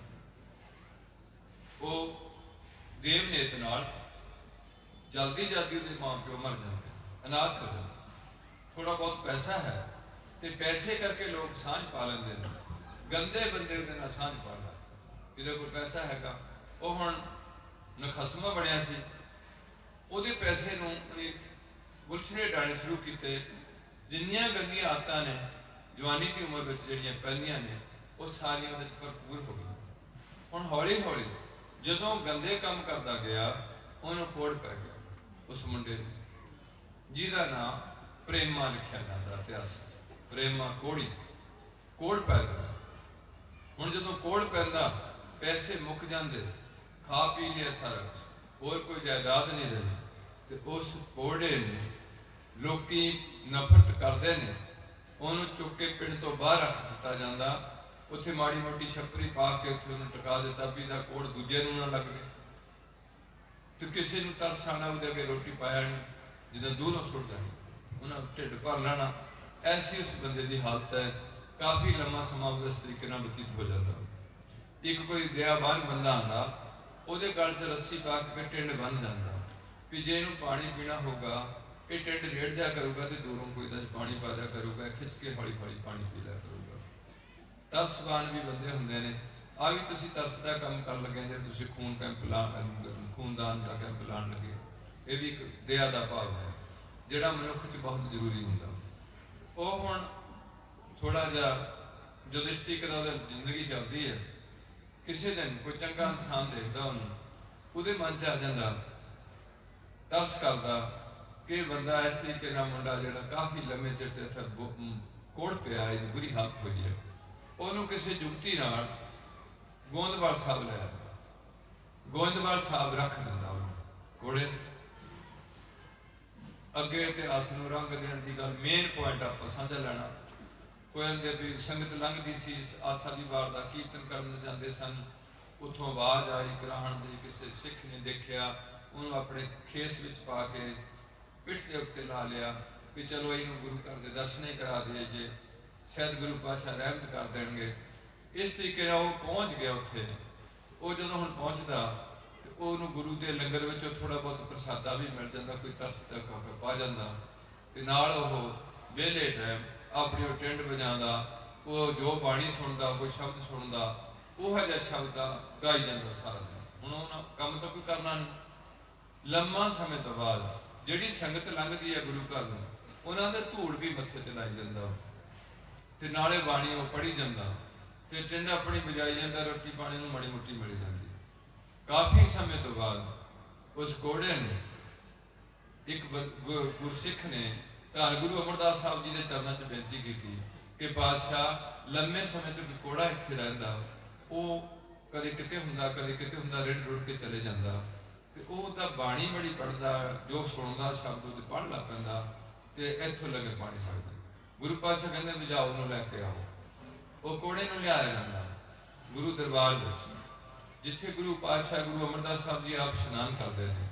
वो देवनेत नाल जल्दी जल्दी उसके माँ प्यो मर जाते, अनाथ हो जाते। थोड़ा बहुत पैसा है तो पैसे करके लोग सांझ पा लेंगे, गंदे बंदे उहदे नाल सांझ पा ला, जिहदा कोई पैसा हैगा वो हुण नखसमा बनिया सी, उहदे पैसे नूं गुलछने डाने शुरू किए। जिन्नियां गंदियां आदतां ने जवानी की उम्र में जिहड़ियां पैंदियां ने वो सारियां उहदे भरपूर हो गई। हुण हौली हौली जदों गंदे काम करदा गया उहनूं कोड़ पै गया उस मुंडे नूं, जिहदा नाम प्रेमा लिखा जाता इतिहास, प्रेमा कोड़ी, कोड़ पै गया। हुण जदों कोड़ पैंदा पैसे मुक जाते, खा पी लिया सारा कुछ, होर कोई जायदाद नहीं रही, तो उस कोड़े ने लोकी नफरत करते हैं, उन्होंने चुक के पिंड तो बाहर रख दिता जाता, उत्थे माड़ी मोटी छपरी पा के उत्थे उन्होंने टका दिता भी इहदा कोड़ दूजे नूं ना लग गए। तो किसी नूं तरस आना उहदे अगे रोटी पाया नहीं, जिद्दां दूरों सुट जानी, उन्हें ढिड भर लेना। ऐसी उस बंदे की हालत है, काफ़ी लम्मा समा इस तरीके व्यतीत हो जाता। एक कोई दयावान बंदा आंदा, ਉਹਦੇ गल च रस्सी पा के टिंड बन जाता भी जे इनू पानी पीना होगा ये टिंड रेड़ दिया करूगा तो दूरों कोई पानी पा दिया करूगा, खिंच के हौली हौली पानी पी लिया करूगा। तरसवान भी बंदे होंगे ने, आ भी तुसीं तरस का काम कर लगे जे तुसीं खून कैंप लान, खूनदान का कैंप लान लगे, ये भी एक दया का भाव है ਜਿਹੜਾ ਮਨੁੱਖ 'ਚ ਬਹੁਤ ਜ਼ਰੂਰੀ ਹੁੰਦਾ। ਉਹ ਹੁਣ ਥੋੜਾ ਜਿਹਾ ਜਦੋਂ ਇਸ ਤਰੀਕੇ ਨਾਲ ਜ਼ਿੰਦਗੀ ਚੱਲਦੀ ਹੈ, ਕਿਸੇ ਦਿਨ ਕੋਈ ਚੰਗਾ ਇਨਸਾਨ ਦੇਖਦਾ ਉਹਨੂੰ, ਉਹਦੇ ਮਨ 'ਚ ਆ ਜਾਂਦਾ, ਤਰਸ ਕਰਦਾ ਕਿ ਬੰਦਾ ਇਸ ਤਰੀਕੇ ਨਾਲ ਮੁੰਡਾ ਜਿਹੜਾ ਕਾਫੀ ਲੰਮੇ ਚਿਰ ਤੇ ਕੋੜ ਪਿਆ, ਇਹਦੀ ਬੁਰੀ ਹਾਲਤ ਹੋਈ ਹੈ, ਉਹਨੂੰ ਕਿਸੇ ਜੁਗਤੀ ਨਾਲ ਗੋਇੰਦਵਾਲ ਸਾਹਿਬ ਲੈ ਆਉਂਦਾ, ਗੋਇੰਦਵਾਲ ਸਾਹਿਬ ਰੱਖ ਦਿੰਦਾ ਉਹਨੂੰ ਕੋੜੇ अगे इतिहास में रंग देने की गल मेन पॉइंट आप साझा लेना। कोई आंदे भी संगत लंघती सी, आसा दी वार का कीर्तन करने जाते सन, उतों आवाज़ आई कराहण दी, किसी सिख ने देखा, उन्होंने अपने खेस में पा के पिठ के उत्ते ला लिया भी चलो इनू गुरु घर के दर्शन ही करा दिए जे, शायद गुरु पातशाह रहमत कर देंगे। इस तरीके वो पहुँच गया उत्थे। वो जो हुण पहुँचता ਉਹਨੂੰ ਗੁਰੂ ਦੇ ਲੰਗਰ ਵਿੱਚੋਂ ਥੋੜਾ ਬਹੁਤ ਪ੍ਰਸਾਦਾ ਵੀ ਮਿਲ ਜਾਂਦਾ, ਕੋਈ ਤਰਸ ਤੱਕ ਪਾ ਜਾਂਦਾ, ਤੇ ਨਾਲ ਉਹ ਵਿਹਲੇ ਟਾਈਮ ਆਪਣੀ ਉਹ ਟਿੰਡ ਵਜਾਉਂਦਾ, ਉਹ ਜੋ ਬਾਣੀ ਸੁਣਦਾ, ਕੋਈ ਸ਼ਬਦ ਸੁਣਦਾ, ਉਹ ਜਿਹਾ ਸ਼ਬਦ ਗਾਈ ਜਾਂਦਾ ਸਾਰਾ ਦਿਨ। ਹੁਣ ਉਹਨਾਂ ਕੰਮ ਤਾਂ ਕੋਈ ਕਰਨਾ ਨਹੀਂ। ਲੰਮਾ ਸਮੇਂ ਤੋਂ ਬਾਅਦ ਜਿਹੜੀ ਸੰਗਤ ਲੰਘਦੀ ਹੈ ਗੁਰੂ ਘਰ ਨੂੰ, ਉਹਨਾਂ ਦੇ ਧੂੜ ਵੀ ਮੱਥੇ ਤੇ ਲਾਈ ਜਾਂਦਾ, ਤੇ ਨਾਲੇ ਬਾਣੀ ਉਹ ਪੜ੍ਹੀ ਜਾਂਦਾ, ਤੇ ਟਿੰਡ ਆਪਣੀ ਵਜਾਈ ਜਾਂਦਾ, ਰੋਟੀ ਪਾਣੀ ਨੂੰ ਮਾੜੀ ਮੋਟੀ ਮਿਲ ਜਾਂਦੀ। काफ़ी समय तो बाद उस घोड़े ने एक गुरसिख ने धन गुरु अमरदास साहब जी के चरणों च बेनती की कि पातशाह लंबे समय तक घोड़ा इत्थे रहिंदा, वो कदे किते हुंदा कदे किते हुंदा, रिड़ रुड़ के चले जांदा, ते वो तां बाणी बड़ी पढ़दा, जो सुणदा शब्द उहदे पढ़ ला पैंदा, ते इत्थों लंगर पा नहीं सकदा। गुरु पातशाह कहंदे भी जाओ उहनूं लैके आओ। वो घोड़े नूं लिआया जांदा गुरु दरबार विच, जिथे गुरु पातशाह गुरु अमरदास साहब जी आप इशनान करते हैं,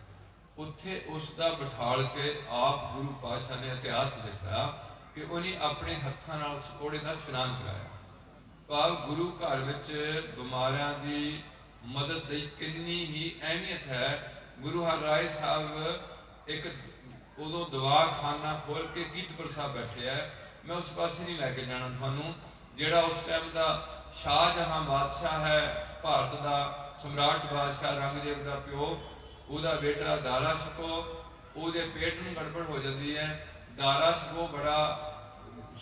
उत्थे उसका बिठाल के आप गुरु पातशाह ने इतिहास लिखा कि उन्हें अपने हत्थों नाल उस घोड़े का इशनान कराया। भाव गुरु घर विच बीमारियां की मदद की कितनी ही अहमियत है। गुरु हरराय साहब एक उदों दवाखाना खोल के कीर्तपुर साहब बैठे है, मैं उस पास नहीं लैके जाना थानू, जिहड़ा उस टाइम का शाहजहां बादशाह है भारत का, सम्राट बादशाह औरंगजेब का प्यो, ਉਹਦਾ बेटा दारा शको, ਉਹਦੇ पेट में गड़बड़ हो जाती है। दारा शको बड़ा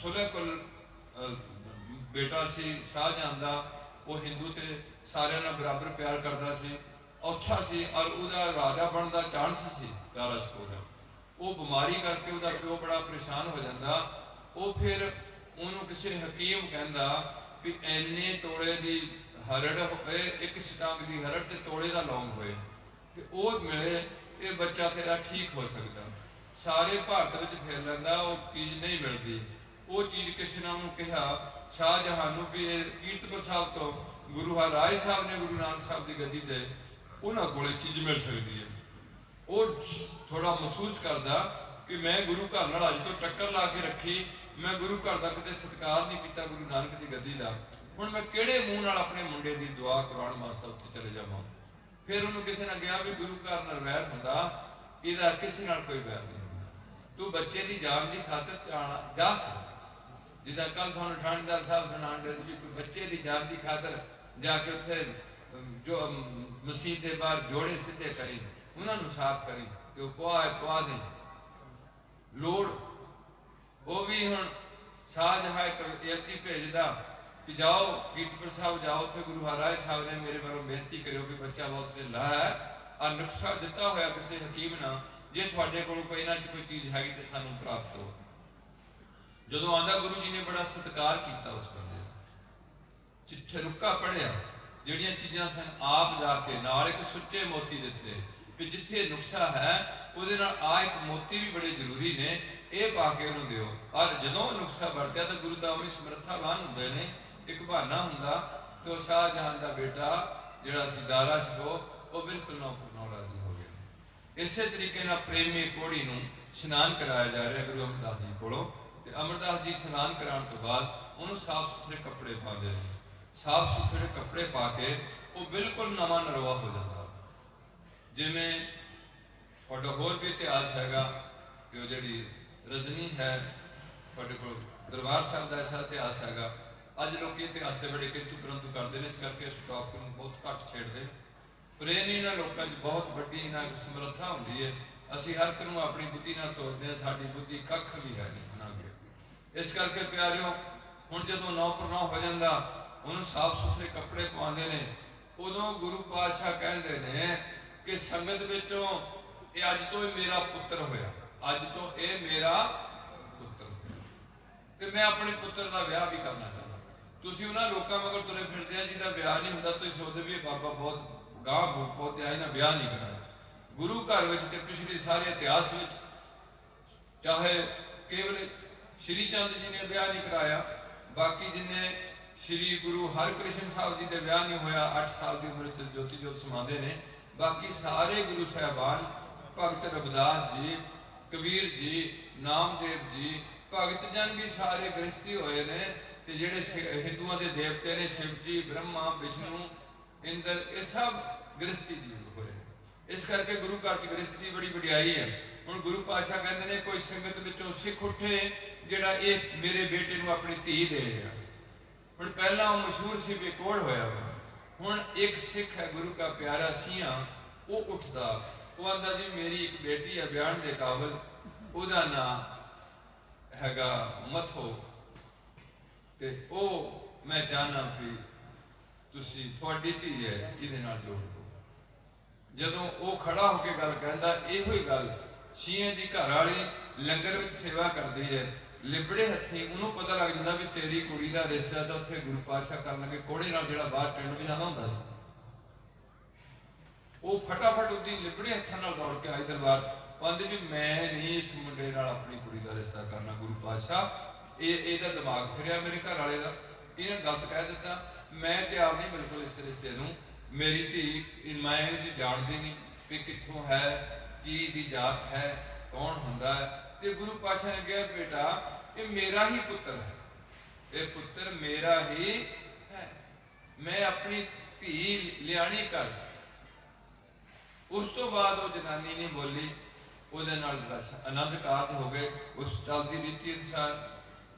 सुलह बेटा सी शाहजहां का, वो हिंदू ते सारे नाल बराबर प्यार करता सी, औछा सी, और ਉਹਦਾ राजा बनने का चांस सी दारा शको का। ਉਹ ਬਿਮਾਰੀ ਕਰਕੇ ਉਹਦਾ ਪਿਓ ਬੜਾ ਪਰੇਸ਼ਾਨ ਹੋ ਜਾਂਦਾ। ਉਹ ਫਿਰ ਉਹਨੂੰ ਕਿਸੇ ਹਕੀਮ ਕਹਿੰਦਾ ਵੀ ਇੰਨੇ ਤੋਲੇ ਦੀ ਹਰੜ ਹੋਏ, ਇੱਕ ਸਟੰਗ ਦੀ ਹਰੜ ਤੇ ਤੋਲੇ ਦਾ ਲੌਂਗ ਹੋਏ ਤੇ ਉਹ ਮਿਲੇ, ਇਹ ਬੱਚਾ ਤੇਰਾ ਠੀਕ ਹੋ ਸਕਦਾ। ਸਾਰੇ ਭਾਰਤ ਵਿੱਚ ਫਿਰ ਲੈਂਦਾ, ਉਹ ਚੀਜ਼ ਨਹੀਂ ਮਿਲਦੀ। ਉਹ ਚੀਜ਼ ਕਿਸੇ ਨੇ ਉਹਨੂੰ ਕਿਹਾ ਸ਼ਾਹਜਹਾਨ ਨੂੰ ਵੀ ਇਹ ਕੀਰਤਪੁਰ ਸਾਹਿਬ ਤੋਂ ਗੁਰੂ ਹਰਿਰਾਏ ਸਾਹਿਬ ਨੇ ਗੁਰੂ ਨਾਨਕ ਸਾਹਿਬ ਦੀ ਗੱਦੀ ਤੇ ਉਹਨਾਂ ਕੋਲੇ ਚੀਜ਼ ਮਿਲ ਸਕਦੀ ਹੈ। ਉਹ ਥੋੜਾ ਮਹਿਸੂਸ ਕਰਦਾ ਕਿ ਮੈਂ ਗੁਰੂ ਘਰ ਨਾਲ ਅੱਜ ਤੋਂ ਟੱਕਰ ਲਾ ਕੇ ਰੱਖੀ, ਮੈਂ ਗੁਰੂ ਘਰ ਦਾ ਕਿਤੇ ਸਤਿਕਾਰ ਨਹੀਂ ਕੀਤਾ ਗੁਰੂ ਨਾਨਕ ਦੀ ਗੱਦੀ ਦਾ, ਹੁਣ ਮੈਂ ਕਿਹੜੇ ਮੂੰਹ ਨਾਲ ਆਪਣੇ ਮੁੰਡੇ ਦੀ ਦੁਆ ਕਰਾਉਣ ਵਾਸਤੇ ਉੱਥੇ ਚਲੇ ਜਾਵਾਂ। ਫਿਰ ਉਹਨੂੰ ਕਿਸੇ ਨੇ ਕਿਹਾ ਵੀ ਗੁਰੂ ਘਰ ਨਾਲ ਵੈਰ ਹੁੰਦਾ, ਇਹਦਾ ਕਿਸੇ ਨਾਲ ਕੋਈ ਵੈਰ ਨਹੀਂ ਹੁੰਦਾ, ਤੂੰ ਬੱਚੇ ਦੀ ਜਾਨ ਦੀ ਖਾਤਰ ਜਾ ਸਕਦਾ। ਜਿੱਦਾਂ ਕੱਲ ਤੁਹਾਨੂੰ ਠਾਣੇਦਾਰ ਸਾਹਿਬ ਸੁਣਾਉਂਦੇ ਸੀ ਵੀ ਬੱਚੇ ਦੀ ਜਾਨ ਦੀ ਖਾਤਰ ਜਾ ਕੇ ਉੱਥੇ ਜੋ ਮਸੀਹ ਦੇ ਬਾਹਰ ਜੋੜੇ ਸਿੱਧੇ ਕਰੀ, ਉਹਨਾਂ ਨੂੰ ਸਾਫ਼ ਕਰੀ ਕਿ ਉਹ ਪਵਾ ਦੇ ਲੋੜ। ਉਹ ਵੀ ਹੁਣ ਸ਼ਾਹਜਹਾਂ ਇੱਕ ਅਰਜ਼ੀ ਭੇਜਦਾ ਕਿ ਜਾਓ ਕੀਰਤਪੁਰ ਸਾਹਿਬ ਜਾਓ, ਉੱਥੇ ਗੁਰੂ ਹਰਿਰਾਏ ਸਾਹਿਬ ਨੇ ਮੇਰੇ ਵੱਲੋਂ ਬੇਨਤੀ ਕਰਿਓ ਕਿ ਬੱਚਾ ਬਹੁਤ ਢਿੱਲਾ ਹੈ, ਆ ਨੁਸਖਾ ਦਿੱਤਾ ਹੋਇਆ ਕਿਸੇ ਹਕੀਮ ਨਾਲ, ਜੇ ਤੁਹਾਡੇ ਕੋਲ ਕੋਈ ਇਹਨਾਂ 'ਚ ਕੋਈ ਚੀਜ਼ ਹੈਗੀ ਤੇ ਸਾਨੂੰ ਪ੍ਰਾਪਤ ਹੋ। ਜਦੋਂ ਆਂਦਾ ਗੁਰੂ ਜੀ ਨੇ ਬੜਾ ਸਤਿਕਾਰ ਕੀਤਾ ਉਸ ਬੰਦੇ ਦਾ, ਚਿੱਠੇ ਰੁੱਕਾ ਪੜਿਆ, ਜਿਹੜੀਆਂ ਚੀਜ਼ਾਂ ਸਨ ਆਪ ਜਾ ਕੇ ਨਾਲ ਇੱਕ ਸੁੱਚੇ ਮੋਤੀ ਦਿੱਤੇ ਵੀ ਜਿੱਥੇ ਨੁਕਸਾ ਹੈ ਉਹਦੇ ਨਾਲ ਆ ਇੱਕ ਮੋਤੀ ਵੀ ਬੜੇ ਜ਼ਰੂਰੀ ਨੇ, ਇਹ ਪਾ ਕੇ ਉਹਨੂੰ ਦਿਓ। ਔਰ ਜਦੋਂ ਨੁਕਸਾ ਵਰਤਿਆ ਤਾਂ ਗੁਰੂ ਦਾ ਵੀ ਸਮਰੱਥਾਵਾਨ ਹੁੰਦੇ ਨੇ, ਇੱਕ ਬਹਾਨਾ ਹੁੰਦਾ ਤੇ ਉਹ ਸ਼ਾਹਜਹਾਨ ਦਾ ਬੇਟਾ ਜਿਹੜਾ ਸੀ ਦਾਰਾ ਸ਼ਿਕੋ, ਉਹ ਬਿਲਕੁਲ ਨੌ ਰਾਜ਼ੀ ਹੋ ਗਿਆ। ਇਸੇ ਤਰੀਕੇ ਨਾਲ ਪ੍ਰੇਮੀ ਕੋੜੀ ਨੂੰ ਇਸ਼ਨਾਨ ਕਰਾਇਆ ਜਾ ਰਿਹਾ ਗੁਰੂ ਅਮਰਦਾਸ ਜੀ ਕੋਲੋਂ, ਤੇ ਅਮਰਦਾਸ ਜੀ ਇਸ਼ਨਾਨ ਕਰਾਉਣ ਤੋਂ ਬਾਅਦ ਉਹਨੂੰ ਸਾਫ਼ ਸੁਥਰੇ ਕੱਪੜੇ ਪਾਉਂਦੇ ਨੇ। ਸਾਫ਼ ਸੁਥਰੇ ਕੱਪੜੇ ਪਾ ਕੇ ਉਹ ਬਿਲਕੁਲ ਨਵਾਂ ਨਰਵਾ ਹੋ ਜਾਂਦਾ। ਜਿਵੇਂ ਤੁਹਾਡਾ ਹੋਰ ਵੀ ਇਤਿਹਾਸ ਹੈਗਾ ਕਿ ਉਹ ਜਿਹੜੀ ਰਜਨੀ ਹੈ, ਤੁਹਾਡੇ ਕੋਲ ਦਰਬਾਰ ਸਾਹਿਬ ਦਾ ਐਸਾ ਇਤਿਹਾਸ ਹੈਗਾ। ਅੱਜ ਲੋਕ ਇਤਿਹਾਸ ਦੇ ਬੜੇ ਕਿੰਤੂ ਪਰੰਤੂ ਕਰਦੇ ਨੇ, ਇਸ ਕਰਕੇ ਇਸ ਟੌਪਿਕ ਨੂੰ ਬਹੁਤ ਘੱਟ ਛੇੜਦੇ। ਪਰ ਇਹ ਨਹੀਂ, ਇਹਨਾਂ ਲੋਕਾਂ 'ਚ ਬਹੁਤ ਵੱਡੀ ਇਹਨਾਂ ਸਮਰੱਥਾ ਹੁੰਦੀ ਹੈ। ਅਸੀਂ ਹਰ ਇੱਕ ਨੂੰ ਆਪਣੀ ਬੁੱਧੀ ਨਾਲ ਤੋੜਦੇ ਹਾਂ, ਸਾਡੀ ਬੁੱਧੀ ਕੱਖ ਵੀ ਹੈ ਨਹੀਂ ਬਣਾ ਕੇ। ਇਸ ਕਰਕੇ ਪਿਆਰਿਓ, ਹੁਣ ਜਦੋਂ ਨੌ ਪ੍ਰਨੌ ਹੋ ਜਾਂਦਾ, ਉਹਨੂੰ ਸਾਫ਼ ਸੁਥਰੇ ਕੱਪੜੇ ਪਵਾਉਂਦੇ ਨੇ, ਉਦੋਂ ਗੁਰੂ ਪਾਤਸ਼ਾਹ ਕਹਿੰਦੇ ਨੇ ਕਿ ਸੰਗਤ ਵਿੱਚੋਂ ਇਹ ਅੱਜ ਤੋਂ ਇਹ ਮੇਰਾ ਪੁੱਤਰ ਹੋਇਆ, ਅੱਜ ਤੋਂ ਇਹ ਮੇਰਾ ਪੁੱਤਰ ਹੋਇਆ ਤੇ ਮੈਂ ਆਪਣੇ ਪੁੱਤਰ ਦਾ ਵਿਆਹ ਵੀ ਕਰਨਾ ਚਾਹੁੰਦਾ। ਤੁਸੀਂ ਉਹਨਾਂ ਲੋਕਾਂ ਮਗਰ ਤੁਰੇ ਫਿਰਦੇ ਆ ਜਿਹਦਾ ਵਿਆਹ ਨਹੀਂ ਹੁੰਦਾ, ਤੁਸੀਂ ਸੋਚਦੇ ਵੀ ਬਾਬਾ ਬਹੁਤ ਗਾਹ ਬਹੁਤ ਆਈ ਨਾ ਵਿਆਹ ਨਹੀਂ ਕਰਨਾ। ਗੁਰੂ ਘਰ ਵਿੱਚ ਤੇ ਪਿਛਲੇ ਸਾਰੇ ਇਤਿਹਾਸ ਵਿੱਚ ਚਾਹੇ ਕੇਵਲ ਸ਼੍ਰੀ ਚੰਦ ਜੀ ਨੇ ਵਿਆਹ ਨਹੀਂ ਕਰਾਇਆ, ਬਾਕੀ ਜਿੰਨੇ ਸ਼੍ਰੀ ਗੁਰੂ ਹਰਕ੍ਰਿਸ਼ਨ ਸਾਹਿਬ ਜੀ ਦੇ ਵਿਆਹ ਨਹੀਂ ਹੋਇਆ, 8 ਸਾਲ ਦੀ ਉਮਰ 'ਚ ਜੋਤੀ ਜੋਤ ਸਮਾਉਂਦੇ ਨੇ, ਬਾਕੀ ਸਾਰੇ ਗੁਰੂ ਸਾਹਿਬਾਨ, ਭਗਤ ਰਵਿਦਾਸ ਜੀ, ਕਬੀਰ ਜੀ, ਨਾਮਦੇਵ ਜੀ, ਭਗਤ ਜਨ ਵੀ ਸਾਰੇ ਗ੍ਰਸਤੀ ਹੋਏ ਨੇ। ਤੇ ਜਿਹੜੇ ਹਿੰਦੂਆਂ ਦੇ ਦੇਵਤੇ ਨੇ ਸ਼ਿਵ ਜੀ, ਬ੍ਰਹਮਾ, ਵਿਸ਼ਨੂੰ, ਇੰਦਰ, ਇਹ ਸਭ ਗ੍ਰਸਤੀ ਜੀਵ ਹੋਏ। ਇਸ ਕਰਕੇ ਗੁਰੂ ਘਰ 'ਚ ਗ੍ਰਸਤੀ ਬੜੀ ਵਡਿਆਈ ਹੈ। ਹੁਣ ਗੁਰੂ ਪਾਤਸ਼ਾਹ ਕਹਿੰਦੇ ਨੇ ਕੋਈ ਸੰਗਤ ਵਿੱਚੋਂ ਸਿੱਖ ਉੱਠੇ ਜਿਹੜਾ ਇਹ ਮੇਰੇ ਬੇਟੇ ਨੂੰ ਆਪਣੀ ਧੀ ਦੇ ਰਿਹਾ। ਹੁਣ ਪਹਿਲਾਂ ਉਹ ਮਸ਼ਹੂਰ ਸੀ ਵੀ ਕੋੜ ਹੋਇਆ ਵਾ, ਹੁਣ ਇੱਕ ਸਿੱਖ ਹੈ ਗੁਰੂ ਦਾ ਪਿਆਰਾ ਸੀਆਂ, ਉਹ ਉੱਠਦਾ, ਉਹ ਆਂਦਾ ਜੀ ਮੇਰੀ ਇੱਕ ਬੇਟੀ ਹੈ ਬਿਆਨ ਦੇ ਕਾਬਲ, ਉਹਦਾ ਨਾਂ ਹੈਗਾ ਮਥੋ, ਤੇ ਉਹ ਮੈਂ ਚਾਹਨਾ ਵੀ ਤੁਸੀਂ ਤੁਹਾਡੀ ਧੀ ਹੈ ਇਹਦੇ ਨਾਲ ਜੋੜ ਦਿਓ। ਜਦੋਂ ਉਹ ਖੜਾ ਹੋ ਕੇ ਗੱਲ ਕਹਿੰਦਾ, ਇਹੋ ਹੀ ਗੱਲ ਸ਼ੀਆਂ ਦੀ ਘਰ ਵਾਲੀ ਲੰਗਰ ਵਿੱਚ ਸੇਵਾ ਕਰਦੀ ਹੈ, ਲਿਬੜੇ ਹੱਥੀਂ ਉਹਨੂੰ ਪਤਾ ਲੱਗ ਜਾਂਦਾ ਵੀ ਤੇਰੀ ਕੁੜੀ ਦਾ ਰਿਸ਼ਤਾ ਤਾਂ ਉੱਥੇ ਗੁਰੂ ਪਾਤਸ਼ਾਹ ਕਰਨ ਲੱਗੇ ਕੋੜੇ ਨਾਲ, ਜਿਹੜਾ ਬਾਹਰ ਟ੍ਰੇਨ ਵਿੱਚ ਜਾਂਦਾ ਹੁੰਦਾ ਸੀ। ਉਹ ਫਟਾਫਟ ਉਹਦੀ ਲਿਬੜੇ ਹੱਥਾਂ ਨਾਲ ਦੌੜ ਕੇ ਆਈ ਦਰਬਾਰ 'ਚ, ਕਹਿੰਦੇ ਵੀ ਮੈਂ ਨਹੀਂ ਇਸ ਮੁੰਡੇ ਨਾਲ ਆਪਣੀ ਕੁੜੀ ਦਾ ਰਿਸ਼ਤਾ ਕਰਨਾ ਗੁਰੂ ਪਾਤਸ਼ਾਹ, ਇਹਦਾ ਦਿਮਾਗ ਫਿਰਿਆ ਮੇਰੇ ਘਰ ਵਾਲੇ ਦਾ, ਇਹਨੇ ਗਲਤ ਕਹਿ ਦਿੱਤਾ, ਮੈਂ ਤਿਆਰ ਨਹੀਂ ਬਿਲਕੁਲ ਇਸ ਰਿਸ਼ਤੇ ਨੂੰ। ਮੇਰੀ ਧੀ ਮੈਂ ਇਹਦੀ ਜਾਣਦੀ ਨਹੀਂ ਵੀ ਕਿੱਥੋਂ ਹੈ, ਕੀ ਦੀ ਜਾਤ ਹੈ, ਕੌਣ ਹੁੰਦਾ ਹੈ। ਤੇ ਗੁਰੂ ਪਾਤਸ਼ਾਹ ਨੇ ਕਿਹਾ ਬੇਟਾ ਇਹ ਮੇਰਾ ਹੀ ਪੁੱਤਰ ਹੈ, ਇਹ ਪੁੱਤਰ ਮੇਰਾ ਹੀ ਹੈ, ਮੈਂ ਆਪਣੀ ਧੀ ਲਿਆਣੀ ਕਰ। ਉਸ ਤੋਂ ਬਾਅਦ ਉਹ ਜਨਾਨੀ ਨੇ ਬੋਲੀ, ਉਹਦੇ ਨਾਲ ਆਨੰਦ ਕਾਰਜ ਹੋ ਗਏ। ਉਸ ਚੱਲਦੀ ਰੀਤੀ ਅਨੁਸਾਰ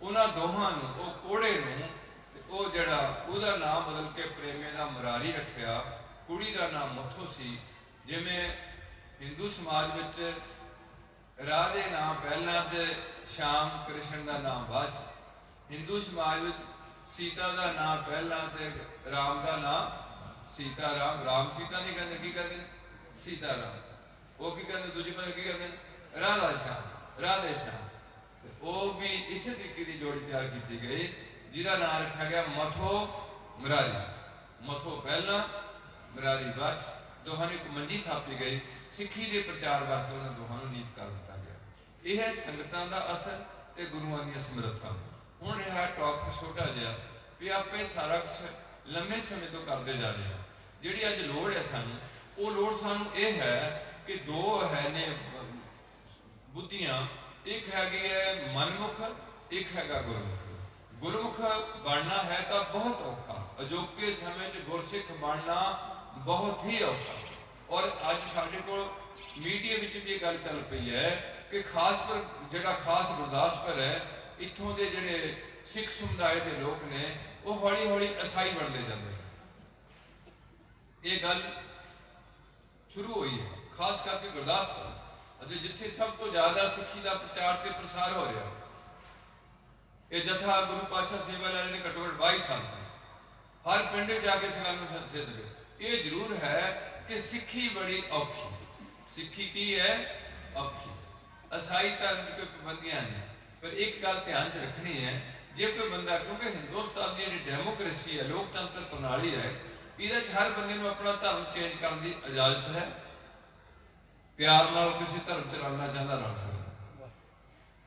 ਉਹਨਾਂ ਦੋਹਾਂ ਨੂੰ, ਉਹ ਕੋੜੇ ਨੂੰ ਤੇ ਉਹ ਜਿਹੜਾ ਉਹਦਾ ਨਾਮ ਬਦਲ ਕੇ ਪ੍ਰੇਮੇ ਦਾ ਮੁਰਾਰੀ ਰੱਖਿਆ, ਕੁੜੀ ਦਾ ਨਾਮ ਮਥੋ ਸੀ। ਜਿਵੇਂ ਹਿੰਦੂ ਸਮਾਜ ਵਿੱਚ ਰਾਧੇ ਨਾਮ ਪਹਿਲਾਂ ਤੇ ਸ਼ਾਮ ਕ੍ਰਿਸ਼ਨ ਦਾ ਨਾਮ ਬਾਅਦ 'ਚ, ਹਿੰਦੂ ਸਮਾਜ ਵਿੱਚ ਸੀਤਾ ਦਾ ਨਾਮ ਪਹਿਲਾਂ ਤੇ ਰਾਮ ਦਾ ਨਾਮ ਸੀਤਾ ਰਾਮ। ਰਾਮ ਸੀਤਾ ਨਹੀਂ ਕਹਿੰਦੇ, ਕੀ ਕਹਿੰਦੇ? ਸੀਤਾ ਰਾਮ। ਉਹ ਕੀ ਕਹਿੰਦੇ? ਦੂਜੇ ਪਾਸੇ ਕੀ ਕਹਿੰਦੇ? राधा श्याम राधे श्याम। वो भी इसी तरीके की जोड़ी तैयार की गई जिसका नाम रखा गया मथो मुरारी। मथो पहला मुरारी बाद, दोहां एक मंजी थापी गई। सिक्खी के प्रचार वास्ते उन्होंने दोहां नीत कर दिता गया। यह है संगतां दा असर ते गुरुआं दी समर्था। हुण रहा टॉप छोटा जिहा भी आपे सारा कुछ लंबे समय तो करते जा रहे हैं। जिहड़ी अज लोड़ है सानू, वो लोड़ सानू ये है कि दो है ने बुद्धियां, एक हैगी है मनमुख, एक हैगा गुरमुख। गुरमुख बनना है तो बहुत औखा, अजोके समय च गुरसिख बनना बहुत ही औखा। और अज साडे कोल मीडिया विच भी गल चल पई है कि खास पर जिहड़ा खास गुरदासपुर है, इत्थों के जिहड़े सिख समुदाय के लोग ने वो हौली हौली ईसाई बनते जाते हैं। ये गल शुरू हुई है खास करके गुरदासपुर अजे जिथे सब तो ज्यादा सिक्खी का प्रचार ते प्रसार हो रहा। ये जथा गुरु पातशाह सेवा लाने ने घट्टो घट्ट 22 साल हर पिंड जाके इस गल सिद्ध गए। ये जरूर है कि सिक्खी बड़ी औखी, सिक्खी की है औखी। ईसाई धर्म की कोई पाबंदियां नहीं, पर एक गल ध्यान च रखनी है, जे कोई बंदा, क्योंकि हिंदुस्तान की जी डेमोक्रेसी है, लोकतंत्र प्रणाली है, ये हर बंदे को अपना धर्म चेंज करने की इजाजत है। प्यार नाल किसी धर्म च रलना चाहता रल सकता,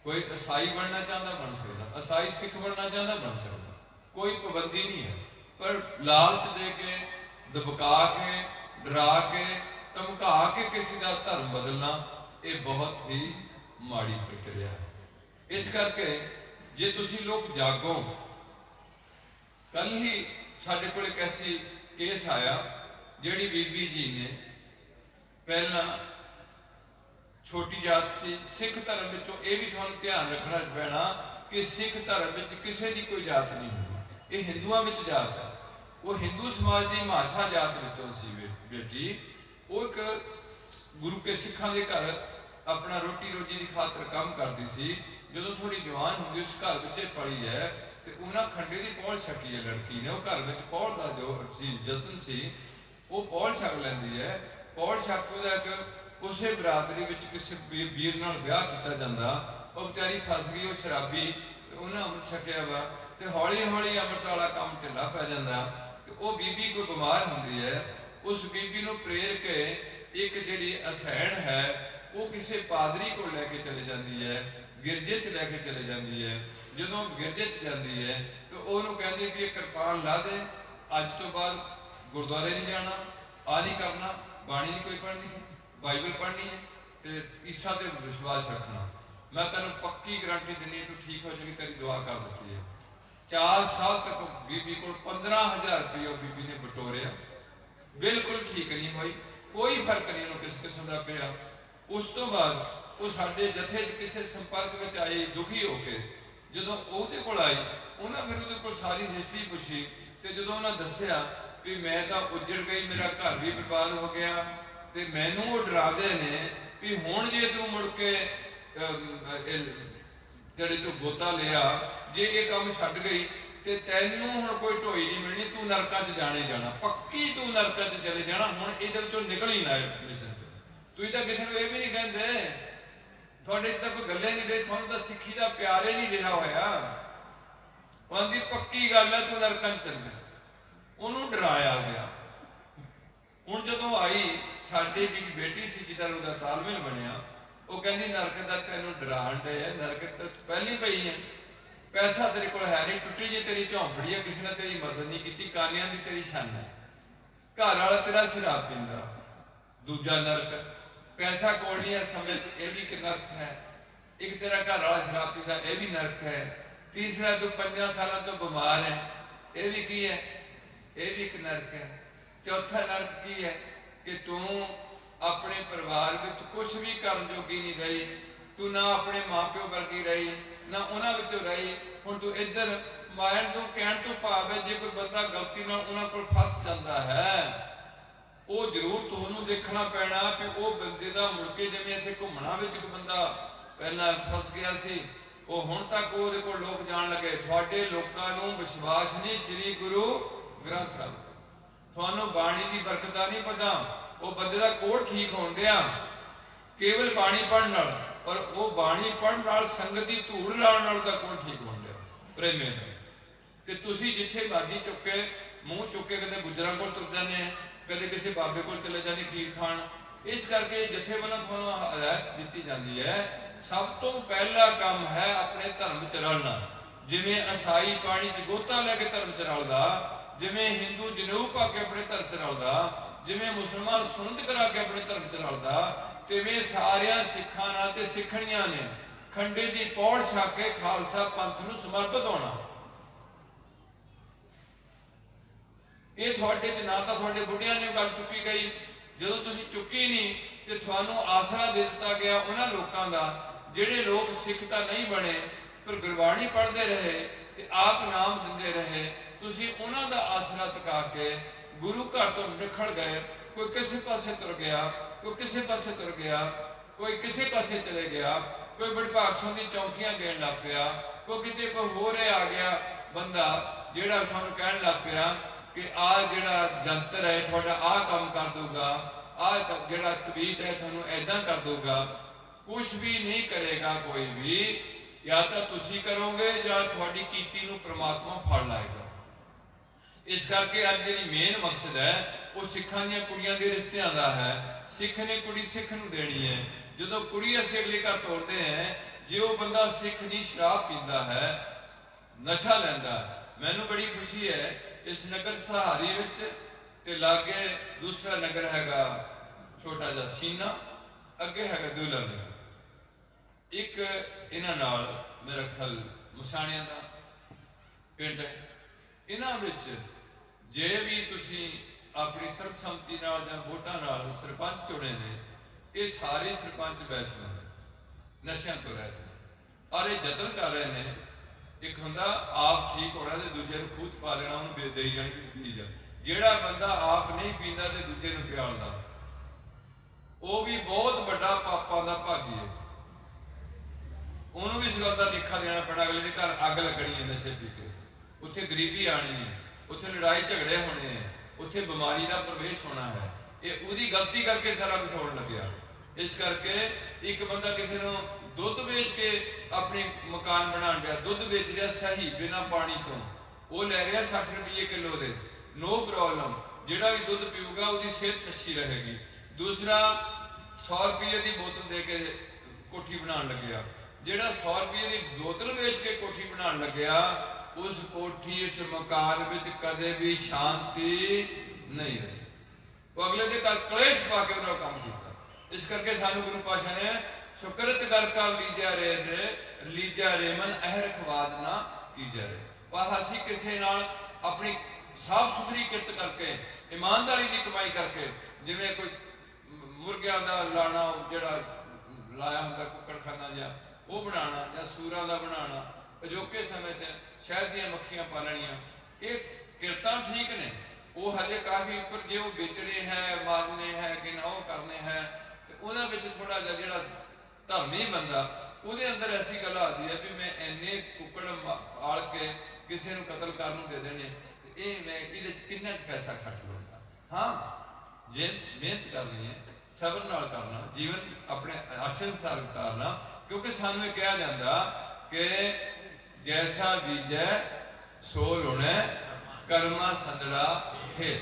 कोई ईसाई बनना चाहता बन सकता, ईसाई सिख बनना चाहता बन सकता, कोई पाबंदी नहीं है। पर लालच दे के, दबका के, डरा के, धमका के किसी का धर्म बदलना ये बहुत ही माड़ी प्रक्रिया है। इस करके जे तुसी लोग जागो, कल ही साडे कोल एक ऐसी केस आया जिहड़ी बीबी जी ने पहला छोटी जात सी, सिख धर्म विचों ये भी तुहानूं ध्यान रखना पैना कि सिख धर्म विच किसी की कोई जात नहीं होती, ये हिंदुआं विच जात है। वो हिंदू समाज की महाशा जात विचों सी बेटी, वो एक गुरु के सिखां दे घर अपना रोटी रोजी की खातर काम करती सी। जो थोड़ी जवान होंगी उस घर बच्चे पड़ी है तो उन्हें खंडे की पौड़ छकी है लड़की ने, वो घर में पौड़ का जो जतन सी वो पौड़ छक लेंदी है। पौड़ छक एक उस बरादरी में किसी वीर नाल ब्याह किया जाता, वो बेचारी फस गई, वो शराबी, उन्हें अमृत छकिया वा तो हौली हौली अमृत वाला काम ढिला पै जाता। तो वह बीबी कोई बीमार होंगी है, उस बीबी को प्रेर के एक जी असैन है वो किसी पादरी को लैके चले जाती है, गिरजे च लैके चले जाती है। जो गिरजे च जाती है तो उन्होंने कहती भी कृपान ला दे, अज तो बाद गुरुद्वारे नहीं जाना, आ नहीं करना, बाणी नहीं कोई पढ़नी, बाइबल पढ़नी है तो ईसा से विश्वास रखना, मैं तेन पक्की गारंटी देनी तू ठीक हो जाएगी, तेरी दुआ कर दी है। 4 साल तक बीबी को 15,000 रुपया बीबी ने बटोरिया, बिल्कुल ठीक नहीं हुई, कोई फर्क नहीं उन्होंने किस किस्म का पिया। उस तो बाद वो साडे जथे च किसी संपर्क में आई दुखी होके, जो ਉਹਦੇ ਕੋਲ आई उन्हें फिर ਉਹਦੇ ਕੋਲ सारी हिस्ट्री पूछी तो जो उन्हें दसिया भी मैं तो उजड़ गई, मेरा घर भी बर्बाद हो गया, तो मैनू वो डराते ने भी हुण जे तू मुड़ के जड़े तू गोता लिया, जे ये काम छड्ड गई तो तैनू हुण कोई ढोई नहीं मिलनी, तू नरकां च जाने जाना, पक्की तू नरकां च चले जाना। हुण इहदे विचों निकल ही ना मिशन च, तुसीं तां किसी नूं इह भी नहीं कहंदे, थोड़े च कोई गल नहीं रही, थोड़ा तो सिक्खी का प्यार ही नहीं रहा होया। उनकी पक्की गल है तू नरकां च चल जा, उन्होंने डराया गया। हुण जदों आई साडी जी बेटी सी जिहदा उहदा तालमेल बनिया, वो कहंदी नरक दा तैनूं डराण डे, नरक तो पहली पई है, पैसा तेरे कोल है नहीं, टुटी जी तेरी झोंपड़ी है, किसी ने तेरी मदद नहीं की, कानियां दी तेरी शन है, घर वाला तेरा शराब पींदा, दूजा नरक पैसा कोल नहीं है समय ये भी एक नरक है, एक तेरा घर वाला शराब पीता यह भी नरक है, तीसरा तू 5 साल तो बीमार है यह भी की है, यह भी एक नरक है, चौथा नरक की है कि तू अपने परिवार में कुछ भी करन जोगी नहीं रही, तू ना अपने माँ प्यो वर्गी रही ना उन्होंने रही। हुण तू इधर मायन तू कहण तो भाव है जे कोई बंदा गलती नाल उन्हां कोल फस जाता है, वो जरूर तुहानूं देखना पैना कि वो बंदे का मुड़ के जिवें इत्थे घुमणा विच कोई बंदा पहला फस गया सी, वो हुण तक उहदे कोल लोग जाण लगे। तुहाडे लोकां नूं विश्वास नहीं श्री गुरु ग्रंथ साहिब, तुहानूं बाणी की बरकत नहीं पता, वो बंदे का कोढ़ ठीक होण दिया केवल बाणी पढ़न नाल, और वो बाणी पढ़न नाल संगत की धूड़ लाने नाल तां कौन ठीक होण लिया प्रेमे ने कि तुसीं जिथे मर्जी चुके मूँह चुके कदे गुजरां कोल तुर जाने कदे किसी बाबे कोल चले जाने खीर खाण। इस करके जिथे वालों तुहानूं हदायत दी जाती है सब तो पहला काम है अपने धर्म च रलना। जिवें ईसाई पानी च गोता लैके धर्म च रलदा, जिवें हिंदू जनेऊ पा के अपने धर्म च रलदा, जिवें मुसलमान सुनत करा के अपने धर्म च रलदा, तिवें सारिया सिखां नाल ते सिखणियां ने खंडे की पौड़ छक के खालसा पंथ नूं समर्पित होना। ये थोड़े च ना तो थोड़े बुढ़िया ने गल चुकी गई, जो तुसी चुकी नहीं तो थानू आसरा दे दिता गया उन्होंने लोगों का जिहड़े लोग सिख तो नहीं बने पर गुरबाणी पढ़ते रहे तो आप नाम दिंदे रहे। तुसी उन्हों का आसरा तका के गुरु घर तो निखड़ गए। कोई किसी पासे तुर गया, कोई किसी पासे तुर गया, कोई किसी पासे चले गया, कोई बड़भाग सिंह की चौंकियां देन लग पिया, कोई किते कोई होर आ गया बंदा जिहड़ा तुहानू कहन लग पिया कि आ जिहड़ा जंतर है थोड़ा आ काम कर दूगा, आ जिहड़ा तवीत है थानू ऐदा कर दूगा। कुछ भी नहीं करेगा कोई भी, या तो तुसी करोगे या थोड़ी कीती नू परमात्मा फड़ लाएगा। इस करके अज जी मेन मकसद है वो सिखां दी कुड़ियां दे रिश्तियां दा है। सिख ने कुड़ी सिख नू देनी है। जो कुड़ी असीं अगले घर तोड़ते हैं, जे वो बंदा सिख नहीं शराब पींदा है, नशा लैंदा, मैनू बड़ी खुशी है इस नगर सहारी विच ते लागे दूसरा नगर हैगा छोटा जा सीना, अगे हैगा दूला नगर। एक इन्हां नाल मेरा ख्याल मसाणियां दा पिंड है। इन्हां विच जे भी तुसीं अपनी सर्बसम्मति नाल जां वोटां नाल सरपंच चुने ने, ये सारे सरपंच वैष्णव नशियां तो रहते हैं और ये जतन कर रहे हैं। एक हुंदा आप ठीक होना तो दूजे नूं खूह च पा देना, उन्होंने देई जानी पी जा। जिहड़ा बंदा आप नहीं पींदा तो दूजे नूं पिआउंदा, वो भी बहुत बड़ा पापां दा भागी है। उन्होंने भी इस गल का लेखा देना पैना। अगले के घर अग लगनी है नशे पी के, उत्थे गरीबी आनी है, उत्थे लड़ाई झगड़े होने हैं, उत्थे बीमारी का प्रवेश होना है। ये उहदी गलती करके सारा कुछ होने लग्या। इस करके एक बंदा किसी नूं दुध बेच के अपनी मकान बना दिया, दुध बेच रहा सही बिना पानी तो, वो लै रहा 60 रुपये किलो दे, नो प्रॉब्लम, जिहड़ा भी दुध पीऊगा उसकी सेहत अच्छी रहेगी। दूसरा 100 रुपये की बोतल दे के कोठी बना लग्या, जिहड़ा 100 रुपये की बोतल बेच के कोठी बना लग्या, उस कोठी उस मकान में कदे भी शांति नहीं रही। वो अगले के घर कलेश पा के उन्होंने काम किया। इस करके सानू गुरु पातशाह ने सुकृत कर का लीजा रे मन अहर खवाद ना कीजा रे। पर असीं किसी नाल अपनी साफ सुथरी किरत करके ईमानदारी की कमाई करके, जिवें कोई मुर्गियां का लाना जिहड़ा लाया हुंदा कुक्कड़खाना जा वो बनाना, या सूरां का बनाना, अजोके समय ते शहद दीयां मक्खियां पालणियां, ये किरतां ठीक ने। वो हजे काफ़ी पर जो बेचने हैं मारने हैं कि ना वो करने हैं, तो उहदे विच थोड़ा जिहा जिहड़ा धर्मी बंदा ਉਹਦੇ अंदर ऐसी गल आती है भी मैं इन्ने कुक्कड़ पाल के किसी को कतल करन दे देने, ये मैं ये किन्ना पैसा खर्च लूँगा। हाँ, जे मेहनत करनी है, सबर नाल करना, जीवन अपने आशे अनुसार उतारना, क्योंकि सानू कहा जाता कि जैसा बीजै सो लुणै कर्मा संदड़ा खेत।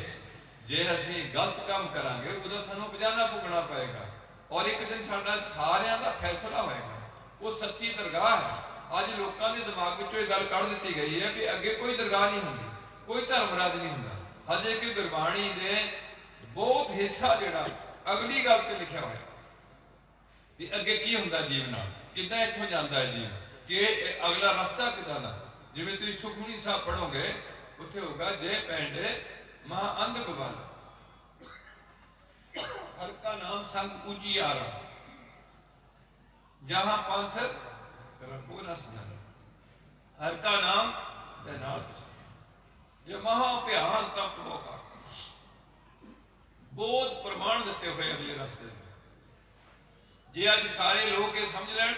जे असीं गलत काम करांगे उदा सानू बजाना भुगना पएगा और एक दिन साडा सारियां दा फैसला होएगा। वो सच्ची दरगाह है। अज लोगों के दिमाग में यह गल कढ़ दी गई है कि अगे कोई दरगाह नहीं होंगी, कोई धर्मराज नहीं होंगे। हजे कि गुरबाणी ने बहुत हिस्सा जोड़ा अगली गल पर लिखा हुआ कि अगे की होंगे जीवन, किदा इतों जाता है जीवन, कि अगला रास्ता किदा दा। जिवें तुसीं सुखमनी साहब पढ़ोगे उत्थे होगा जे पेंड महा अंध गोपाल हर का नाम संग ऊंची आरा, जहां पंथ रखो न सुना, हर का नाम जो महाभ्यान तप होगा। बहुत प्रमाण दिते हुए अगले रास्ते जे अज सारे लोग ये समझ लैन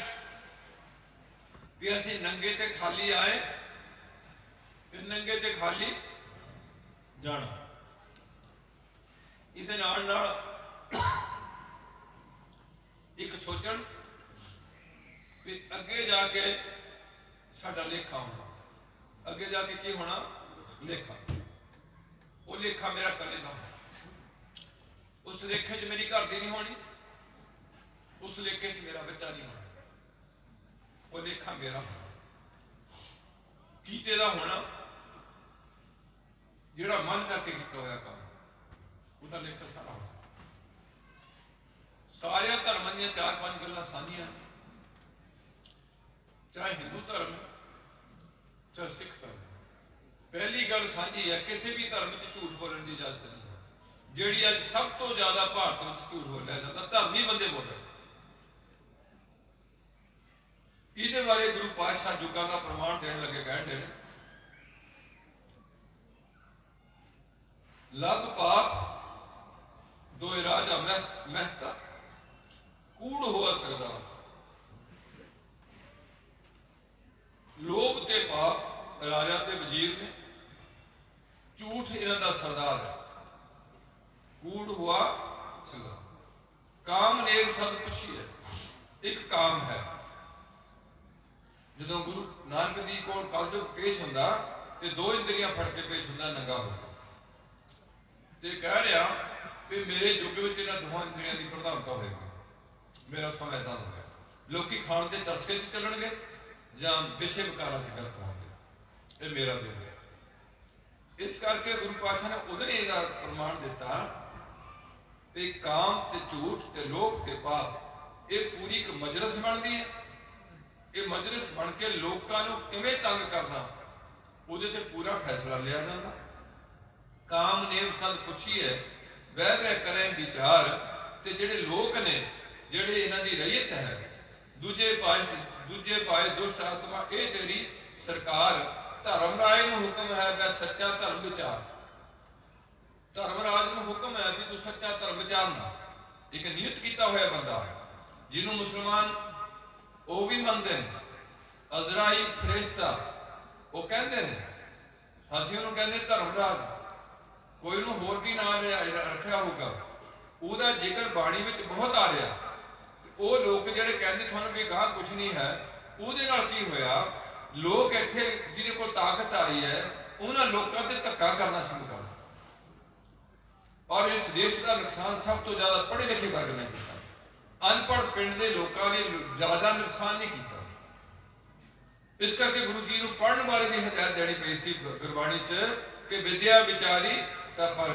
कि असीं नंगे ते खाली आए ते नंगे ते खाली जाना। इहदे नाल नाल एक सोचण भी अगे जाके साडा लेखा होना, अगे जाके की होना लेखा, वो लेखा मेरा कले का होना। उस लेखे च मेरी घर दी नहीं होनी, उस लेखे च मेरा बच्चा नहीं होना, वो लेखा मेरा कीते दा होना, जिहड़ा मन करके किया होया काम उसका लेखा सारा होना। सारे धर्मां दी चार पांच गल्लां साझियां, चाहे हिंदू धर्म चाहे सिख धर्म। पहली गल साझी है, किसी भी धर्म च झूठ बोलने की इजाजत नहीं है। जिहड़ी अज सब तो ज्यादा भारत में झूठ बोलिया जाता, धर्मी बंदे बोले। इहदे बारे गुरु पातशाह जुगां का प्रमाण देने लगे, कहते हैं लग पाप दोए राजा महता कूड़ हुआ सकदा। लोभ ते पाप राजा ते वजीर ने, झूठ इन्हां दा सरदार है, कूड़ हुआ सकदा। काम नेक सद पुछी है, एक काम है। जो गुरु नानक जी को कलयुग पेश होंदा ते दो इंद्रियां फड़ के पेश होंदा, नंगा हो ते कह रहा कि मेरे युग में इन्हां दोहां इंद्रियां की प्रधानता होएगी। मेरा समय ऐसा हो गया, लोग खाण के चस्के च चलणगे जां विषय विकारां च गलत होंगे, ये मेरा युग है। इस करके गुरु पातशाह ने उदों ही इहदा प्रमाण दिता कि काम ते झूठ ते लोभ ते पाप ये पूरी एक मजलिस बनती है। ये मजलिस बन के लोगों को किवें तंग करना, उहदे ते पूरा फैसला लिया जाता। काम नेम सद पुछी है, वह वह करें विचार। ते जिहड़े लोग ने, जिहड़े इन्हां दी रईयत है, दूजे पाए दुष्ट आत्मा ये तेरी सरकार। धर्मराज नूं हुक्म है वह सच्चा धर्म विचार। धर्मराज नूं हुक्म है भी तू सच्चा धर्म विचारना। एक नियत किया होया बंदा जिन्होंने मुसलमान वो भी मनते हैं, अजराइल फरिश्ता वो कहते हैं, असीं उन्होंने कहते धर्मराज। कोई उन्होंने होर भी नाम रखा होगा, उसका जिक्र बाणी में बहुत आ रहा। वो लोग जिहड़े कहते थानू भी गाह कुछ नहीं है, उहदे नाल की होया, लोग इत्थे जिहदे कोल ताकत आई है उन्होंने लोगों ते धक्का करना शुरू कर दिया। और इस देश का नुकसान सब तो ज्यादा पढ़े लिखे वर्ग ने किया, अनपढ़ पिंड के लोगों ने ज्यादा नुकसान नहीं किया। इस करके गुरु जी को पढ़ने बारे भी हिदायत देनी पई सी गुरबाणी च कि विद्या विचारी तां पर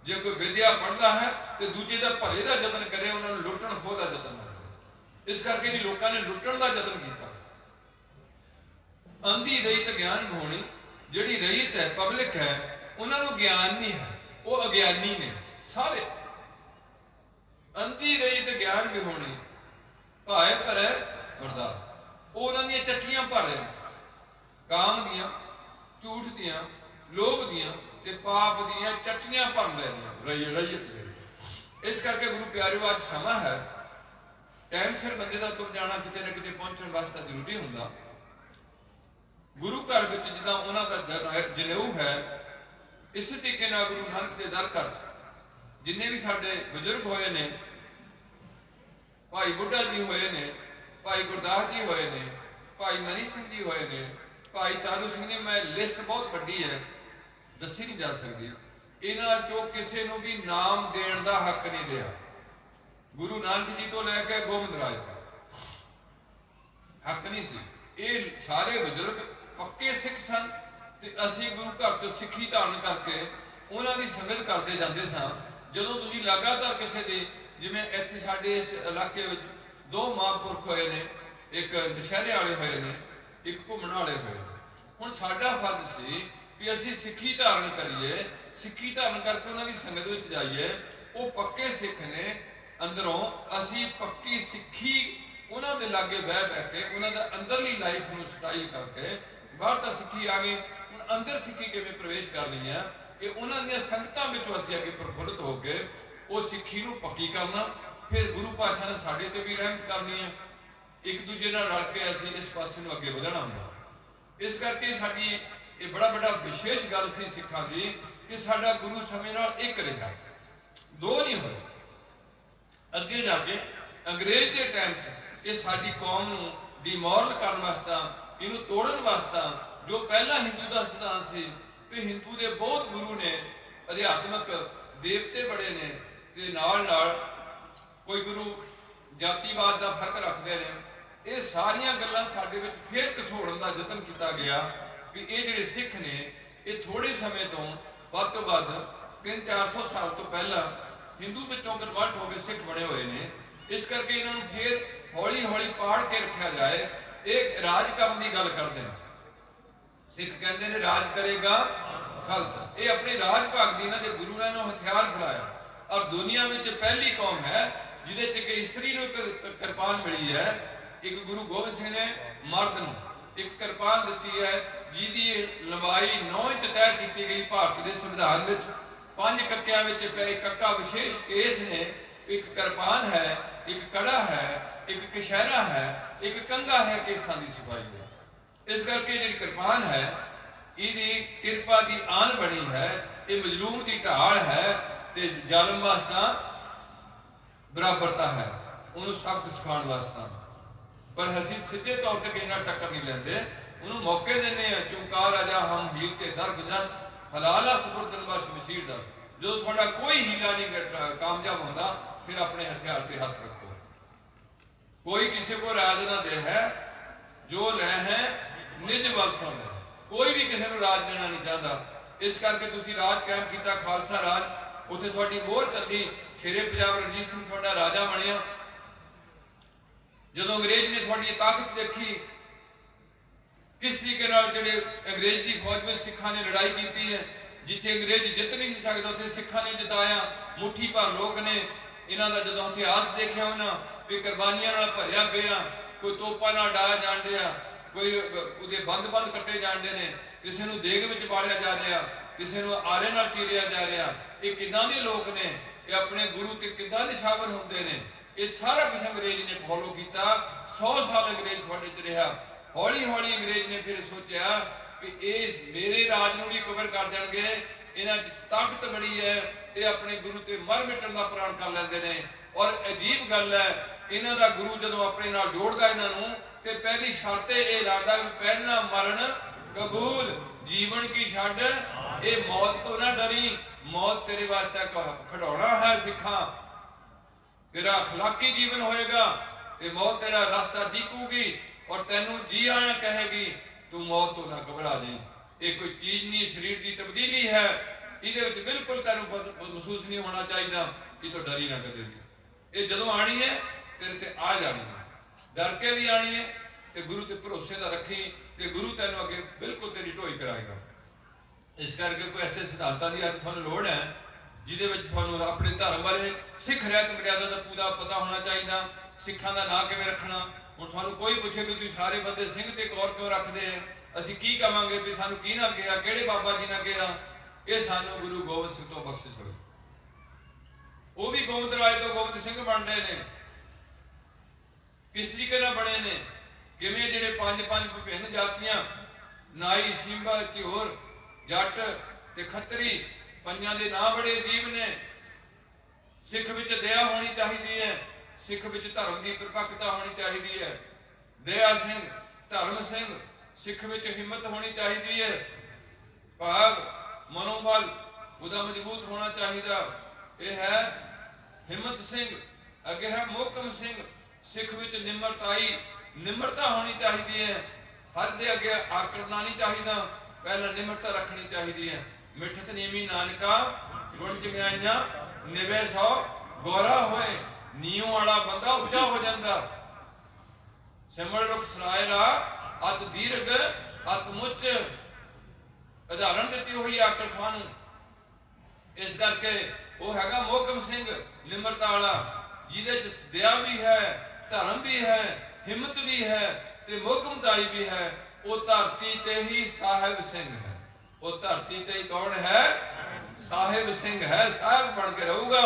जे कोई विद्या पढ़ता है तो दूजे का भले का जतन करे, उन्होंने लुटन खोह का जतन ना करे। इस करके जी लोगों ने लुटन का जतन किया। अंधी रहित ज्ञान होनी, जिहड़ी रहित है पब्लिक है उन्होंने ज्ञान नहीं है, वो अज्ञानी ने सारे। अंधी रहित ज्ञान भी होनी भाए भरे वरदान, वो उन्होंने चट्टियां भर रहे, काम दियां, झूठ दियां, लोभ दियां ते पाप दियां चट्टियां भर रहे रईयत। इस करके गुरु प्यारे आज समा है, टाइम सिर बंदे का तुर जाना किते ना किते पहुंचने वास्ते जरूरी होंदा। गुरु घर में जिदा उन्होंने जनेऊ है, इस तरीके गुरु नानक के दर घर जिन्ने भी साडे बजुर्ग होए ने, भाई बुढ़ा जी होए ने, भाई गुरदास जी होए ने, भाई मनी सिंह जी होए ने, भाई तारू सिंह ने, मैं लिस्ट बहुत वड्डी है दसी नहीं जा सकती। इन्हां चों किसी को भी नाम देने का हक नहीं दिया, गुरु नानक जी तो लैके गोबिंद राज तक हक नहीं सी। ये सारे बजुर्ग पक्के सिख सन ते असीं गुरु घर चों सिੱਖੀ धारण करके उन्हां दी संगत करते जाते सां। जदों तुसीं लगातार किसी दी, जिवें इत्थे साडे इस इलाके विच दो महापुरख होए ने, एक नशहरे वाले होए ने, एक घुमण वाले होए ने। हुण साडा फर्ज सी भी असीं सिੱਖੀ धारण करिए, सिੱਖੀ धारण करके उन्हां दी संगत विच जाइए। वो पक्के सिख ने अंदरों, असीं पक्की सिੱਖੀ उन्हां दे लागे बह बह के उन्हां दा अंदरली लाइफ नूं सटाइल करके बाहर तां सिੱਖੀ आ गई, हुण अंदर सिੱਖੀ किवें प्रवेश करनी है, कि उन्हां दीयां संगतां विचों असीं अगे प्रफुल्लित हो के वो सिੱਖੀ नूं पक्की करना। फिर गुरु पातशाह ने साडे ते भी रहमत करनी है, एक दूजे नाल रल के असीं इस पासे नूं अगे वधना हुंदा। इस करके साडी ये बड़ा बड़ा विशेष गल सी सिखां दी कि साडा गुरु समय नाल एक रहा, दो नहीं होए। अगे जाके अंग्रेज के टाइम च ये साडी कौम नूं ਡਿਮੋਰਲ ਕਰਨ ਵਾਸਤੇ, ਇਹਨੂੰ ਤੋੜਨ ਵਾਸਤੇ, ਜੋ ਪਹਿਲਾਂ ਹਿੰਦੂ ਦਾ ਸਿਧਾਂਤ ਸੀ ਕਿ ਹਿੰਦੂ ਦੇ ਬਹੁਤ ਗੁਰੂ ਨੇ, ਅਧਿਆਤਮਕ ਦੇਵਤੇ ਬੜੇ ਨੇ, ਤੇ ਨਾਲ ਨਾਲ ਕੋਈ ਗੁਰੂ ਜਾਤੀਵਾਦ ਦਾ ਫਰਕ ਰੱਖਦੇ ਨੇ। ਇਹ ਸਾਰੀਆਂ ਗੱਲਾਂ ਸਾਡੇ ਵਿੱਚ ਫਿਰ ਘਸੋੜਨ ਦਾ ਯਤਨ ਕੀਤਾ ਗਿਆ ਵੀ ਇਹ ਜਿਹੜੇ ਸਿੱਖ ਨੇ ਇਹ ਥੋੜੇ ਸਮੇਂ ਤੋਂ ਵੱਧ ਤੋਂ ਵੱਧ 300-400 ਸਾਲ ਤੋਂ ਪਹਿਲਾਂ ਹਿੰਦੂ ਵਿੱਚੋਂ ਕਨਵਰਟ ਹੋ ਕੇ ਸਿੱਖ ਬਣੇ ਹੋਏ ਨੇ। ਇਸ ਕਰਕੇ ਇਹਨਾਂ ਨੂੰ ਫਿਰ ਹੌਲੀ ਹੌਲੀ ਪਾੜ ਕੇ ਰੱਖਿਆ ਜਾਏ। ਇਹ ਰਾਜ ਕਰਨ ਦੀ ਗੱਲ ਕਰਦੇ ਨੇ, ਸਿੱਖ ਕਹਿੰਦੇ ਨੇ ਰਾਜ ਕਰੇਗਾ ਖਾਲਸਾ। ਇਹ ਆਪਣੇ ਰਾਜ ਭਾਗ ਦੀ ਇਹਨਾਂ ਦੇ ਗੁਰੂ ਨੇ ਇਹਨੂੰ ਹਥਿਆਰ ਫੜਾਇਆ। ਔਰ ਦੁਨੀਆ ਵਿੱਚ ਪਹਿਲੀ ਕੌਮ ਹੈ ਜਿਹਦੇ ਚ ਕਿ ਇਸਤਰੀ ਨੂੰ ਇੱਕ ਕਿਰਪਾਨ ਮਿਲੀ ਹੈ। ਇੱਕ ਗੁਰੂ ਗੋਬਿੰਦ ਸਿੰਘ ਨੇ ਮਰਦ ਨੂੰ ਇੱਕ ਕਿਰਪਾਨ ਦਿੱਤੀ ਹੈ ਜਿਹਦੀ ਲੰਬਾਈ 9 ਇੰਚ ਤੈਅ ਕੀਤੀ ਗਈ ਭਾਰਤ ਦੇ ਸੰਵਿਧਾਨ ਵਿੱਚ। 5 ਕੱਕਿਆਂ ਵਿੱਚ ਪਏ ਕੱਕਾ ਵਿਸ਼ੇਸ਼ ਕੇਸ ਨੇ। ਇੱਕ ਕਿਰਪਾਨ ਹੈ, ਇੱਕ ਕੜਾ ਹੈ, ਇੱਕ ਕਸ਼ਹਿਰਾ ਹੈ, ਇੱਕ ਕੰਘਾ ਹੈ ਕੇਸਾਂ ਦੀ ਸਫਾਈ ਦਾ। ਇਸ ਕਰਕੇ ਜਿਹੜੀ ਕਿਰਪਾਨ ਹੈ ਇਹਦੀ ਕਿਰਪਾ ਦੀ ਆਨ ਬਣੀ ਹੈ। ਇਹ ਮਜ਼ਲੂਮ ਦੀ ਢਾਲ ਹੈ ਤੇ ਜ਼ਾਲਮ ਵਾਸਤਾ ਬਰਾਬਰਤਾ ਹੈ, ਉਹਨੂੰ ਸਬਕ ਸਿਖਾਉਣ ਵਾਸਤਾ। ਪਰ ਅਸੀਂ ਸਿੱਧੇ ਤੌਰ ਤੇ ਕਿਸੇ ਨਾਲ ਟੱਕਰ ਨਹੀਂ ਲੈਂਦੇ, ਉਹਨੂੰ ਮੌਕੇ ਦਿੰਦੇ ਆ। ਚੁੰਕਾਰ ਆਜਾ ਹਮ ਹੀਲ ਤੇ ਦਰਗਜਸ ਹਲਾਲਾ ਸਬੁਰਦਨ ਬਸ ਮਸੀਰ ਦਾ। ਜਦੋਂ ਤੁਹਾਡਾ ਕੋਈ ਹੀਲਾ ਨਹੀਂ ਕਾਮਯਾਬ ਹੁੰਦਾ ਫਿਰ ਆਪਣੇ ਹਥਿਆਰ ਤੇ ਹੱਥ ਰੱਖੋ। ਕੋਈ ਕਿਸੇ को राज ना दे है जो ले है निज बल सुन। कोई भी किसी को राज देना नहीं चाहता। इस करके तुसी राज कायम किया खालसा राज। उत्थे तुहाडी मोहर चली। शेरे पंजाब रणजीत सिंह तुहाडा राजा बनिया। जदों अंग्रेज ने तुहाडी ताकत देखी, किस तरीके नाल जिहड़े अंग्रेज की फौज में सिखां ने लड़ाई की है, जिथे अंग्रेज जित नहीं सकता उत्थे सिखां ने जिताया। मुट्ठी भर लोग ने इन्हां दा जदों इतिहास देखिया उन्हां भी कुर्बानियां नाल भरिया पिया। कोई तोपां नाल डाया जाण दिया, कोई उहदे बंद बंद कट्टे जांदे ने, किसी नूं देग विच बालिया जा रहा, किसी नूं आरे नाल चीरिया जा रहा। ये किदां दे लोग ने, ये अपने गुरु ते किदां निशावर हुंदे ने। ये सारा कुछ अंग्रेज ने फॉलो किया। 100 साल अंग्रेज तुहाडे च रहा। हौली हौली अंग्रेज ने फिर सोचा कि ये मेरे राज नूं भी कवर कर देणगे, इन्हां च ताकत बड़ी है, ये अपने गुरु ते मर मिटण दा प्रण कर लैंदे ने। और अजीब गल है, इन्हां दा गुरु जदों अपने नाल जोड़दा इन्हां नूं ते पहली शर्त ये लांदा कि पहला मरण कबूल, जीवन की छड्ड, ये मौत तो ना डरी। मौत तेरे वास्ते खड़ौना है सिखा, तेरा अखलाकी जीवन होएगा। ये मौत तेरा रास्ता दिखूगी और तेनू जी आया कहेगी। तू मौत तो ना घबरा जाए। ये कोई चीज नहीं, शरीर की तब्दीली है। ये बिल्कुल तेन महसूस नहीं होना चाहिए कि तो डरी ना कदे भी। ये जदों आनी है तेरे ते आ जानी है, डर के भी आनी है ते गुरु ते भरोसे का रखी ते गुरु तेन अगे बिल्कुल तेरी ढोई कराएगा। इस करके कोई ऐसे सिद्धांतों की अज तुहानूं लोड़ है जिहदे तुहानूं अपने धर्म बारे सिख रहत मर्यादा का पूरा पता होना चाहिए। सिखां दा नाम किवें रखना। हुण तुहानूं कोई पुछे भी तुसीं सारे बंदे सिंह ते कौर क्यों रखदे हैं, असीं की कहांगे भी सानूं की ना कहा, किहड़े बाबा जी ने कहा। ये सानूं गुरु गोबिंद सिंह तो बख्शिश होई। वो भी गोबिंद राय तो गोबिंद सिंह बन रहे ने। किस तरीके नाल बने ने, किवें जिहड़े 5 विभिन्न जातियां नाई, सींबा, झिहोर, जट ते खत्तरी, पंजां दे नाम बड़े अजीब ने। सिख विच दया होनी चाहिए है, सिख विच धर्म की परिपक्वता होनी चाहिए है। दया सिंह, धर्म सिंह, सिख विच हिम्मत होनी चाहिए है, भाव मनोबल उहदा मजबूत होना चाहिए। यह है हिम्मत सिंह। अगे है मोहकम सिंह, सिख विच निम्रताई, निम्रता होनी चाहिए है। हर दे अगे आकड़ना नहीं चाहिए, पहला निम्रता रखनी चाहिए है। मिठत नीवी नानका गुण चंगाइयां निवे सौ गौरा होए। नीओ वाला बंदा उच्चा हो जाता। सिमर रुख सरायरा अत दीर्घ अत मुच, उदाहरण दी हुई आकड़ खान। इस करके वो हैगा मोहकम सिंह निम्रता वाला, जिहदे च दया भी है, धर्म भी है, हिम्मत भी है ते मोहकमताई भी है। वो धरती ते ही साहिब सिंह है। वो धरती ते कौन है? साहिब सिंह है। साहिब बन के रहूगा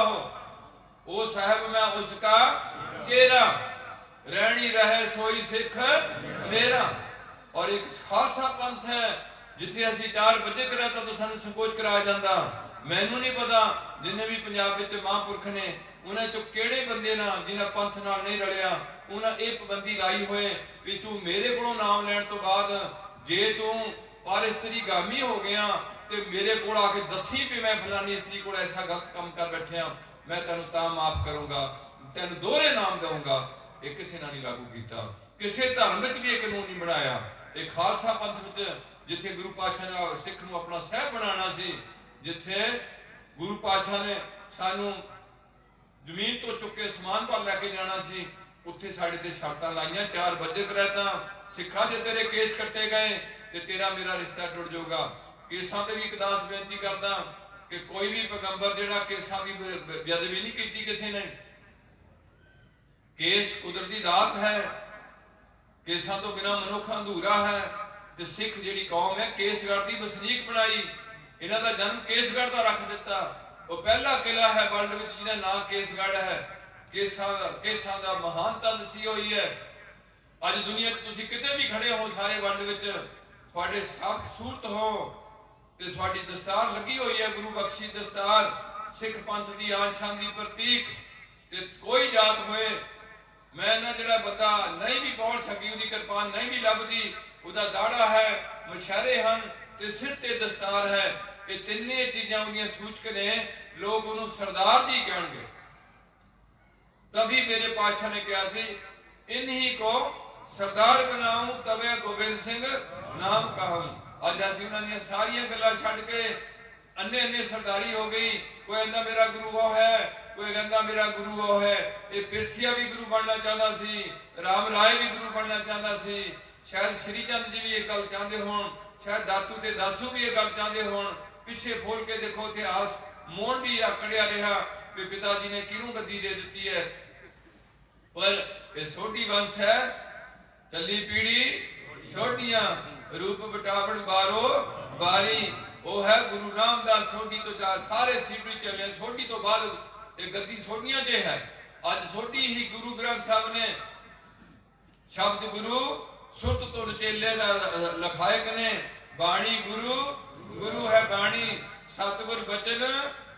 वो साहिब में उसका चेहरा, रहनी रहे सोई सिख मेरा। और एक खालसा पंथ है जिथे असी 4 बजे करा तो सानू संकोच कराया जाता। मैनू नहीं पता जिन्हें भी पंजाब विच महापुरख ने उन्हें चो किहड़े बंदे ना जिन्हें पंथ नाल नहीं रलिया ਉਹਨਾਂ ਇਹ ਪਾਬੰਦੀ ਲਾਈ ਹੋਏ ਵੀ ਤੂੰ ਮੇਰੇ ਕੋਲੋਂ ਨਾਮ ਲੈਣ ਤੋਂ ਬਾਅਦ ਜੇ ਤੂੰ ਪਰ ਇਸਤਰੀਗਾਮੀ ਹੋ ਗਿਆ ਤੇ ਮੇਰੇ ਕੋਲ ਆ ਕੇ ਦੱਸੀ ਵੀ ਮੈਂ ਫਲਾਨੀ ਇਸਤਰੀ ਕੋਲ ਐਸਾ ਗਲਤ ਕੰਮ ਕਰ ਬੈਠਿਆ, ਮੈਂ ਤੈਨੂੰ ਤਾਂ ਮਾਫ ਕਰੂੰਗਾ, ਤੈਨੂੰ ਦੋਹਰੇ ਨਾਮ ਦਊਂਗਾ। ਇਹ ਕਿਸੇ ਨਾਲ ਨਹੀਂ ਲਾਗੂ ਕੀਤਾ, ਕਿਸੇ ਧਰਮ ਵਿੱਚ ਵੀ ਇਹ ਕਾਨੂੰਨ ਨਹੀਂ ਬਣਾਇਆ। ਇਹ ਖਾਲਸਾ ਪੰਥ ਵਿੱਚ ਜਿੱਥੇ ਗੁਰੂ ਪਾਤਸ਼ਾਹ ਨੇ ਸਿੱਖ ਨੂੰ ਆਪਣਾ ਸਾਹਿਬ ਬਣਾਉਣਾ ਸੀ, ਜਿੱਥੇ ਗੁਰੂ ਪਾਤਸ਼ਾਹ ਨੇ ਸਾਨੂੰ ਜ਼ਮੀਨ ਤੋਂ ਚੁੱਕ ਕੇ ਅਸਮਾਨ ਪਰ ਲੈ ਕੇ ਜਾਣਾ ਸੀ, ਉੱਥੇ ਸਾਡੇ ਤੇ ਸ਼ਰਤਾਂ ਲਾਈਆਂ। 4 ਵਜੇ ਰਹਿਤਾ ਸਿੱਖਾਂ ਜੇ ਤੇਰੇ ਕੇਸ ਕੱਟੇ ਗਏ ਤੇ ਤੇਰਾ ਮੇਰਾ ਰਿਸ਼ਤਾ ਟੁੱਟ ਜਾਊਗਾ। ਕੇਸਾਂ ਤੇ ਵੀ ਇੱਕ ਦਾਸ ਬੇਨਤੀ ਕਰਦਾ ਕਿ ਕੋਈ ਵੀ ਪੈਗੰਬਰ ਜਿਹੜਾ ਕੇਸਾਂ ਦੀ ਬੇਅਦਬੀ ਨਹੀਂ ਕੀਤੀ ਕਿਸੇ ਨੇ। ਕੇਸ ਕੁਦਰਤੀ ਦਾਤ ਹੈ, ਕੇਸਾਂ ਤੋਂ ਬਿਨਾਂ ਮਨੁੱਖ ਅਧੂਰਾ ਹੈ। ਤੇ ਸਿੱਖ ਜਿਹੜੀ ਕੌਮ ਹੈ ਕੇਸਗੜ੍ਹ ਦੀ ਵਸਨੀਕ ਬਣਾਈ, ਇਹਨਾਂ ਦਾ ਜਨਮ ਕੇਸਗੜ੍ਹ ਦਾ ਰੱਖ ਦਿੱਤਾ। ਉਹ ਪਹਿਲਾ ਕਿਲਾ ਹੈ ਵਰਲਡ ਵਿੱਚ ਜਿਹਦਾ ਨਾਂ ਕੇਸਗੜ੍ਹ ਹੈ। ਕੇਸਾਂ ਦਾ ਮਹਾਨਤਾ ਦਸੀ ਹੋਈ ਹੈ। ਅੱਜ ਦੁਨੀਆ 'ਚ ਤੁਸੀਂ ਕਿਤੇ ਵੀ ਖੜੇ ਹੋ, ਸਾਰੇ ਵਰਲਡ ਵਿੱਚ ਤੁਹਾਡੇ ਸਭ ਸੂਰਤ ਹੋ ਤੇ ਤੁਹਾਡੀ ਦਸਤਾਰ ਲੱਗੀ ਹੋਈ ਹੈ, ਗੁਰੂ ਬਖਸ਼ੀ ਦਸਤਾਰ, ਸਿੱਖ ਪੰਥ ਦੀ ਆਨ ਸ਼ਾਨ ਦੀ ਪ੍ਰਤੀਕ। ਤੇ ਕੋਈ ਜਾਤ ਹੋਏ, ਮੈਂ ਨਾ ਜਿਹੜਾ ਬੰਦਾ ਨਹੀਂ ਵੀ ਪਹੁੰਚ ਸਕੀ, ਉਹਦੀ ਕਿਰਪਾਨ ਨਹੀਂ ਵੀ ਲੱਭਦੀ, ਉਹਦਾ ਦਾੜਾ ਹੈ, ਮਸ਼ਹਰੇ ਹਨ ਤੇ ਸਿਰ ਤੇ ਦਸਤਾਰ ਹੈ, ਇਹ ਤਿੰਨੇ ਚੀਜ਼ਾਂ ਉਹਦੀਆਂ ਸੂਚਕ ਨੇ। ਲੋਕ ਉਹਨੂੰ ਸਰਦਾਰ ਜੀ ਕਹਿਣਗੇ। ਤभी मेरे पातशाह ने कहा सी इन्हीं को सरदार बनाऊं तबे गोबिंद सिंह नाम कहूं। अज असीं उन्हां दी सारियां गल्लां छड्ड के अन्ने सरदारी हो गई। कोई कहंदा मेरा गुरु वो है, कोई कहंदा मेरा गुरु वो है। ये पिरथिया भी गुरु बनना चाहता सी, राम राय भी गुरु बनना चाहता सी, शायद श्री चंद जी भी ये गल चाहते होण, शायद दातू ते दासू भी ये गल चाहते होण। पिछे खोल के देखो इतिहास, मोड़ भी आकड़िया रहा कि पिता जी ने किहनूं गद्दी दे दी है। पर ये सोढ़ी वंश है, चली पीढ़ी सोढ़ियां, रूप बटावण बारो बारी। वो है गुरु रामदास सोढ़ी तो सारे सीढ़ी चले, सोढ़ी तो बाद ये गद्दी सोढ़ियां जे है। अज सोढ़ी ही गुरु ग्रंथ साहब ने शब्द गुरु सुरत तो रचेले लखाए ने। बाणी गुरु, गुरु है बाणी, सतगुर बचन,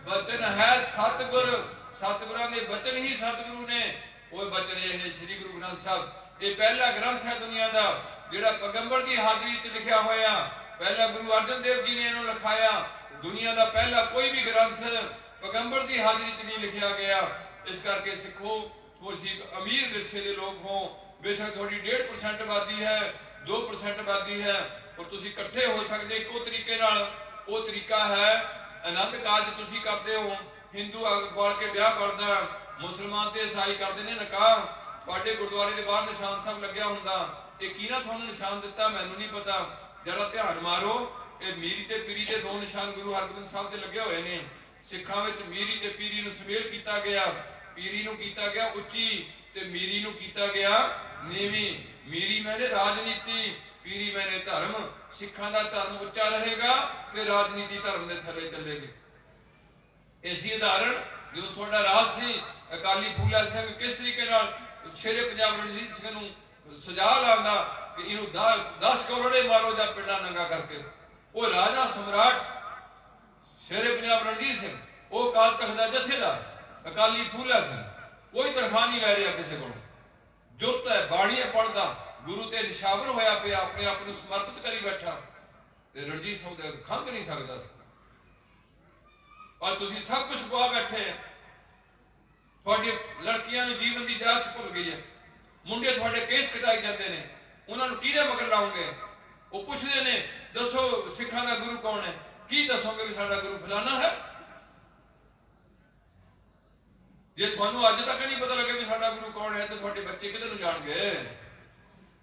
बचन है सतगुर, सतगुरां दे बचन ही सतगुरु ने। वो बचन ये है श्री गुरु ग्रंथ साहब। ये पहला ग्रंथ है दुनिया का जिहड़ा पैगंबर की हाजरी च लिखा होया। पहला गुरु अर्जन देव जी ने इन्हों लिखाया। दुनिया का पहला कोई भी ग्रंथ पैगंबर की हाजरी च नहीं लिखा गया। इस करके सिखो, तुसीं अमीर विरसे के लोग हो, बेशक थोड़ी 1.5% आबादी है, 2% आबादी है, और तुसीं इकट्ठे हो सकते इको तरीके नाल। वो तरीका है आनंद कारज तुसीं करते हो, हिंदू अग बाल के ब्याह करदा, मुसलमान ते ईसाई करते हैं निकाह। तुहाडे गुरुद्वारे के बाहर निशान साहब लग्या हुंदा, ये किहने तुहानूं निशान दिता मैनूं नहीं पता। जरा ध्यान मारो, ये मीरी ते पीरी के 2 निशान गुरु हरगोबिंद साहब के लगे हुए ने। सिखां विच मीरी ते पीरी नूं समेल कीता गया। पीरी नूं कीता गया उच्ची ते मीरी नूं कीता गया नीवी। मीरी मैंने राजनीति, पीरी मैंने धर्म। सिखां दा धर्म उच्चा रहेगा ते राजनीति धर्म दे थल्ले चलेगी। इसी उदाहरण जो थोड़ा राज सी अकाली फूला सिंह किस तरीके नाल शेरे पंजाब रणजीत सिंह नूं सजा लांदा कि इहनूं 10 करोड़े मारो जा पिंडा नंगा करके। वो राजा सम्राट शेरे पंजाब रणजीत सिंह, वो काल तख्त दा जथेदार अकाली फूला सिंह, कोई तनख्वाह नहीं लै रहा किसी को। जुत है, बाणी है पढ़दा, गुरु ते निशावर होया पिया, अपने आप नूं समर्पित करी बैठा ते रणजीत सिंह दे खंघ नहीं सकदा। और तुसीं सब कुछ गवा बैठे हैं। थोड़ी लड़कियां नूं जीवन की जांच भुल गई है। मुंडे थोड़े केस कटाई जाते हैं, उन्होंने किहदे मगर लाओगे? वो पुछते ने दसो सिखां दा गुरु कौन है? की दसोगे भी साडा गुरु फलाना है? जे तुहानूं अज तक नहीं पता लगे भी साडा गुरु कौन है तो तुहाडे बच्चे किधर नूं जाणगे?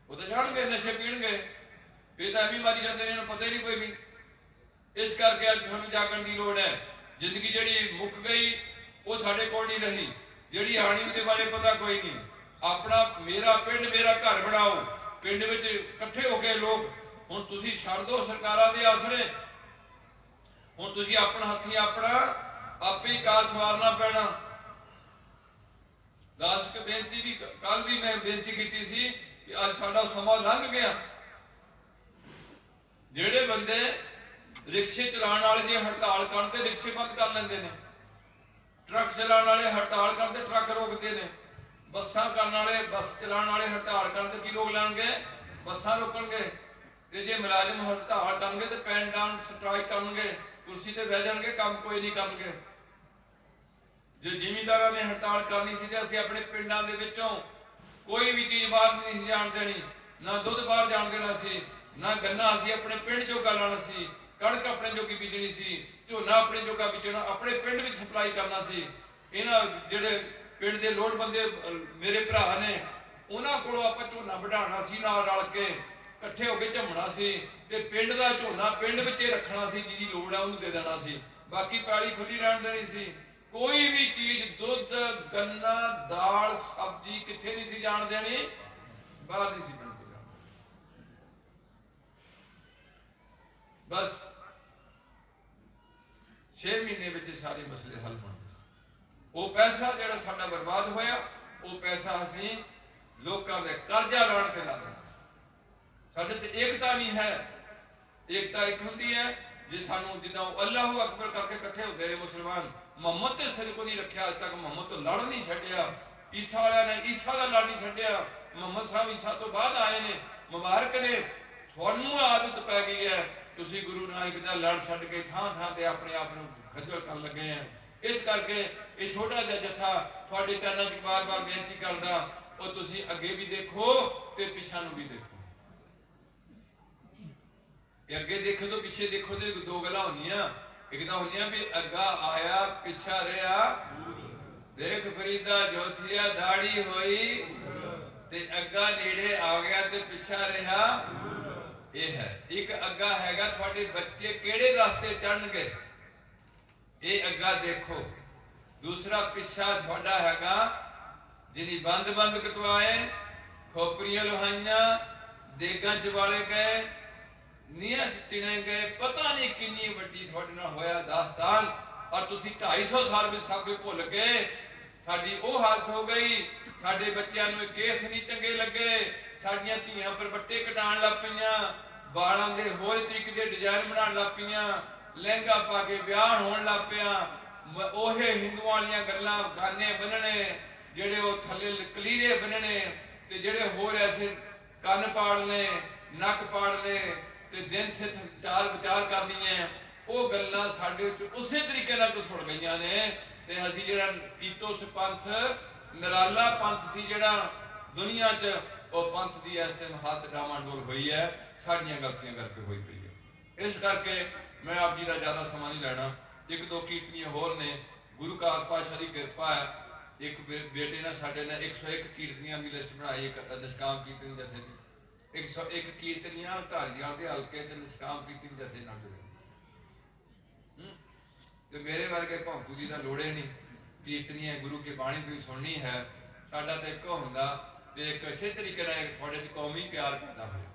वो तो जाणगे नशे पीणगे, फिर तां एवें मारी जांदे ने, इन्हां पता ही नहीं कोई भी। इस करके अज तुहानूं जागण की लोड़ है। जिंदगी जिहड़ी मुक गई वो साडे कोल नहीं रही, जिहड़ी आनी उहदे बारे पता कोई नहीं। अपना मेरा पिंड मेरा घर बनाओ, पिंड विच इकट्ठे हो गए लोग। हुण तुसीं छड्ड दो सरकारां दे आसरे, हुण तुसीं अपना हत्थीं अपना आपे ही काज सवारना पैना। दास एक बेनती भी कल भी मैं बेनती की सी कि अज साडा समा लंघ गया। जिहड़े बंदे रिक्शे चलाने वाले जे हड़ताल करते रिक्शे बंद कर लेंदे ने, ट्रक चलाने वाले हड़ताल करते ट्रक रोकते हैं, ਬੱਸਾਂ ਕਰਨ ਵਾਲੇ, ਬੱਸ ਚਲਾਉਣ ਵਾਲੇ ਹੜਤਾਲ ਕਰਨ ਤੇ ਕੀ ਲੋਕ ਲੈਣਗੇ? ਬੱਸਾਂ ਰੋਕਣਗੇ। ਤੇ ਜੇ ਮੁਲਾਜ਼ਮ ਹੜਤਾਲ ਕਰਨਗੇ ਤੇ ਪੈਨ ਡਾਊਨ ਸਟ੍ਰਾਈਕ ਕਰਨਗੇ, ਕੁਰਸੀ ਤੇ ਬਹਿ ਜਾਣਗੇ, ਕੰਮ ਕੋਈ ਨਹੀਂ ਕਰਨਗੇ। ਜੇ ਜ਼ਿਮੀਂਦਾਰਾਂ ਨੇ ਹੜਤਾਲ ਕਰਨੀ ਸੀ ਤੇ ਅਸੀਂ ਆਪਣੇ ਪਿੰਡਾਂ ਦੇ ਵਿੱਚੋਂ ਕੋਈ ਵੀ ਚੀਜ਼ ਬਾਹਰ ਨਹੀਂ ਸੀ ਜਾਣ ਦੇਣੀ, ਨਾ ਦੁੱਧ ਬਾਹਰ ਜਾਣ ਦੇਣਾ ਸੀ, ਨਾ ਗੰਨਾ ਅਸੀਂ ਆਪਣੇ ਪਿੰਡ ਜੋਗਾ ਲਾਉਣਾ ਸੀ, ਕਣਕ ਆਪਣੇ ਜੋਗੀ ਬੀਜਣੀ ਸੀ, ਝੋਨਾ ਆਪਣੇ ਜੋਗਾ ਬੀਜਣਾ, ਆਪਣੇ ਪਿੰਡ ਵਿੱਚ ਸਪਲਾਈ ਕਰਨਾ ਸੀ। ਇਹਨਾਂ ਜਿਹੜੇ ਪਿੰਡ ਦੇ ਲੋੜਵੰਦੇ ਮੇਰੇ ਭਰਾ ਨੇ, ਉਹਨਾਂ ਕੋਲੋਂ ਆਪਾਂ ਝੋਨਾ ਵਢਾਉਣਾ ਸੀ, ਨਾਲ ਰਲ ਕੇ ਇਕੱਠੇ ਹੋ ਕੇ ਝੰਮਣਾ ਸੀ ਤੇ ਪਿੰਡ ਦਾ ਝੋਨਾ ਪਿੰਡ ਵਿੱਚ ਹੀ ਰੱਖਣਾ ਸੀ, ਜਿਹਦੀ ਲੋੜ ਆ ਉਹਨੂੰ ਦੇ ਦੇਣਾ ਸੀ, ਬਾਕੀ ਪੈਲੀ ਖੁੱਲੀ ਰਹਿਣ ਦੇਣੀ ਸੀ। ਕੋਈ ਵੀ ਚੀਜ਼, ਦੁੱਧ, ਗੰਨਾ, ਦਾਲ, ਸਬਜ਼ੀ ਕਿੱਥੇ ਨਹੀਂ ਸੀ ਜਾਣ ਦੇਣੀ, ਬਾਹਰ ਨਹੀਂ ਸੀ ਪਿੰਡ ਤੋਂ ਜਾਣ। ਬਸ 6 ਮਹੀਨੇ ਵਿੱਚ ਸਾਰੇ ਮਸਲੇ ਹੱਲ ਹੋਣਗੇ। ਉਹ ਪੈਸਾ ਜਿਹੜਾ ਸਾਡਾ ਬਰਬਾਦ ਹੋਇਆ, ਉਹ ਪੈਸਾ ਅਸੀਂ ਲੋਕਾਂ ਦੇ ਕਰਜ਼ਾ ਲਾਉਣ ਤੇ ਲਾ ਦੇਣਾ। ਸਾਡੇ 'ਚ ਏਕਤਾ ਨਹੀਂ ਹੈ। ਏਕਤਾ ਇੱਕ ਹੁੰਦੀ ਹੈ ਜੇ ਸਾਨੂੰ, ਜਿੱਦਾਂ ਅੱਲਾਹੂ ਅਕਬਰ ਕਰਕੇ ਇਕੱਠੇ ਹੁੰਦੇ ਰਹੇ ਮੁਸਲਮਾਨ, ਮੁਹੰਮਦ ਤੇ ਸਿਰ ਕੋ ਨਹੀਂ ਰੱਖਿਆ ਅੱਜ ਤੱਕ, ਮੁਹੰਮਦ ਤੋਂ ਲੜ ਨਹੀਂ ਛੱਡਿਆ, ਈਸਾ ਵਾਲਿਆਂ ਨੇ ਈਸਾ ਦਾ ਲੜ ਨਹੀਂ ਛੱਡਿਆ, ਮੁਹੰਮਦ ਸਾਹਿਬ ਈਸਾ ਤੋਂ ਬਾਅਦ ਆਏ ਨੇ, ਮੁਬਾਰਕ ਨੇ। ਤੁਹਾਨੂੰ ਆਦਤ ਪੈ ਗਈ ਹੈ, ਤੁਸੀਂ ਗੁਰੂ ਨਾਨਕ ਦਾ ਲੜ ਛੱਡ ਕੇ ਥਾਂ ਥਾਂ ਤੇ ਆਪਣੇ ਆਪ ਨੂੰ ਖੱਜਲ ਕਰਨ ਲੱਗੇ ਆ। ਇਸ ਕਰਕੇ ਇਹ ਛੋਟਾ ਜਿਹਾ ਜਥਾ ਤੁਹਾਡੇ ਚਰਨਾਂ 'ਚ ਬਾਰ-ਬਾਰ ਬੇਨਤੀ ਕਰਦਾ, ਉਹ ਤੁਸੀਂ ਅੱਗੇ ਵੀ ਦੇਖੋ ਤੇ ਪਿੱਛਾ ਨੂੰ ਵੀ ਦੇਖੋ। ਅੱਗੇ ਦੇਖੋ ਤੋਂ ਪਿੱਛੇ ਦੇਖੋ ਤੇ ਦੋ ਗੱਲਾਂ ਹੁੰਦੀਆਂ। ਇੱਕ ਤਾਂ ਹੁੰਦੀਆਂ ਵੀ ਅੱਗਾ ਆਇਆ ਪਿੱਛਾ ਰਿਹਾ, ਦੇਖ ਫਰੀਦਾ ਜੋਥੀਆ ਦਾੜੀ ਹੋਈ, ਤੇ ਅੱਗਾ ਨੇੜੇ ਆ ਗਿਆ ਤੇ ਪਿੱਛਾ ਰਿਹਾ। ਇਹ ਹੈ ਇੱਕ ਅੱਗਾ ਹੈਗਾ ਤੁਹਾਡੇ ਬੱਚੇ ਕਿਹੜੇ ਰਸਤੇ ਚੜਨਗੇ, ਇਹ ਅੱਗਾ ਦੇਖੋ। ਦੂਸਰਾ ਪਿੱਛਾ ਤੁਹਾਡਾ ਹੈਗਾ ਜਿਹਦੀ ਬੰਦ ਕਟਵਾਏ, ਖੋਪਰੀਆਂ ਲੁਹਾਈਆਂ, ਦੇਗਾਂ ਚ ਵਾਲੇ ਗਏ, ਨੀਹਾਂ ਚ ਚਿਣੇ ਗਏ, ਪਤਾ ਨਹੀਂ ਕਿੰਨੀ ਵੱਡੀ ਤੁਹਾਡੇ ਨਾਲ ਹੋਇਆ ਦਾਸਤਾਨ, ਔਰ ਤੁਸੀਂ 250 ਸਾਲ ਵਿੱਚ ਸਭ ਕੁਝ ਭੁੱਲ ਗਏ। ਸਾਡੀ ਉਹ ਹਾਲਤ ਹੋ ਗਈ, ਸਾਡੇ ਬੱਚਿਆਂ ਨੂੰ ਕੇਸ ਨਹੀਂ ਚੰਗੇ ਲੱਗੇ, ਸਾਡੀਆਂ ਧੀਆਂ ਪਰ ਬੱਟੇ ਕਟਾਉਣ ਲੱਗ ਪਈਆਂ, ਵਾਲਾਂ ਦੇ ਹੋਰ ਤਰੀਕੇ ਦੇ ਡਿਜ਼ਾਈਨ ਬਣਾਉਣ ਲੱਗ ਪਈਆਂ, ਲਹਿੰਗਾ ਪਾ ਕੇ ਵਿਆਹ ਹੋਣ ਲੱਗ ਪਿਆ। ਉਹੇ ਹਿੰਦੂਆਂ ਵਾਲੀਆਂ ਗੱਲਾਂ, ਗਾਨੇ ਬੰਨਣੇ ਜਿਹੜੇ ਉਹ ਥੱਲੇ ਕਲੀਰੇ ਬੰਨਣੇ, ਤੇ ਜਿਹੜੇ ਹੋਰ ਐਸੇ ਕੰਨ ਪਾੜਨੇ, ਨੱਕ ਪਾੜਨੇ, ਤੇ ਦਿਨ ਤੇ ਵਿਚਾਰ ਕਰਨੀ ਹੈ, ਉਹ ਗੱਲਾਂ ਸਾਡੇ ਵਿੱਚ ਉਸੇ ਤਰੀਕੇ ਨਾਲ ਘੁਸੜ ਗਈਆਂ ਨੇ। ਤੇ ਅਸੀਂ ਜਿਹੜਾ ਕੀਤੋਸ ਪੰਥ, ਨਿਰਾਲਾ ਪੰਥ ਸੀ ਜਿਹੜਾ ਦੁਨੀਆ 'ਚ, ਉਹ ਪੰਥ ਦੀ ਇਸ ਟਾਈਮ ਹੱਥ ਡਾਮਾਡੋਲ ਹੋਈ ਹੈ, ਸਾਡੀਆਂ ਗਲਤੀਆਂ ਕਰਕੇ ਹੋਈ ਪਈ ਹੈ। ਇਸ ਕਰਕੇ ਮੈਂ ਆਪ ਜੀ ਦਾ ਜ਼ਿਆਦਾ ਸਮਾਂ ਨਹੀਂ ਲੈਣਾ। ਇੱਕ ਦੋ ਕੀਰਤਨੀਆਂ ਹੋਰ ਨੇ, ਗੁਰੂ ਕਾ ਪਾਤਸ਼ਾਹ ਦੀ ਕਿਰਪਾ ਹੈ। ਇੱਕ ਬੇਟੇ ਨੇ ਸਾਡੇ ਨੇ 101 ਕੀਰਤਨੀਆਂ ਦੀ ਲਿਸਟ ਬਣਾਈ, ਇੱਕ ਨਿਸ਼ਕਾਮ ਕੀਰਤਨ ਜਥੇ ਦੀ, 101 ਕੀਰਤਨੀਆਂ ਧਾਰੀਵਾਲ ਦੇ ਹਲਕੇ 'ਚ ਨਿਸ਼ਕਾਮ ਕੀਰਤਨ ਜਥੇ ਨਾਲ ਜੁੜੇ। ਤੇ ਮੇਰੇ ਵਰਗੇ ਭੌਂਕੂ ਜੀ ਦਾ ਲੋੜੇ ਨਹੀਂ, ਕੀਰਤਨੀਆਂ ਗੁਰੂ ਕੀ ਬਾਣੀ ਵੀ ਸੁਣਨੀ ਹੈ। ਸਾਡਾ ਤਾਂ ਇੱਕੋ ਹੁੰਦਾ ਤੇ ਇੱਕ ਅੱਛੇ ਤਰੀਕੇ ਨਾਲ ਤੁਹਾਡੇ 'ਚ ਕੌਮੀ ਪਿਆਰ ਪੈਦਾ ਹੋਇਆ।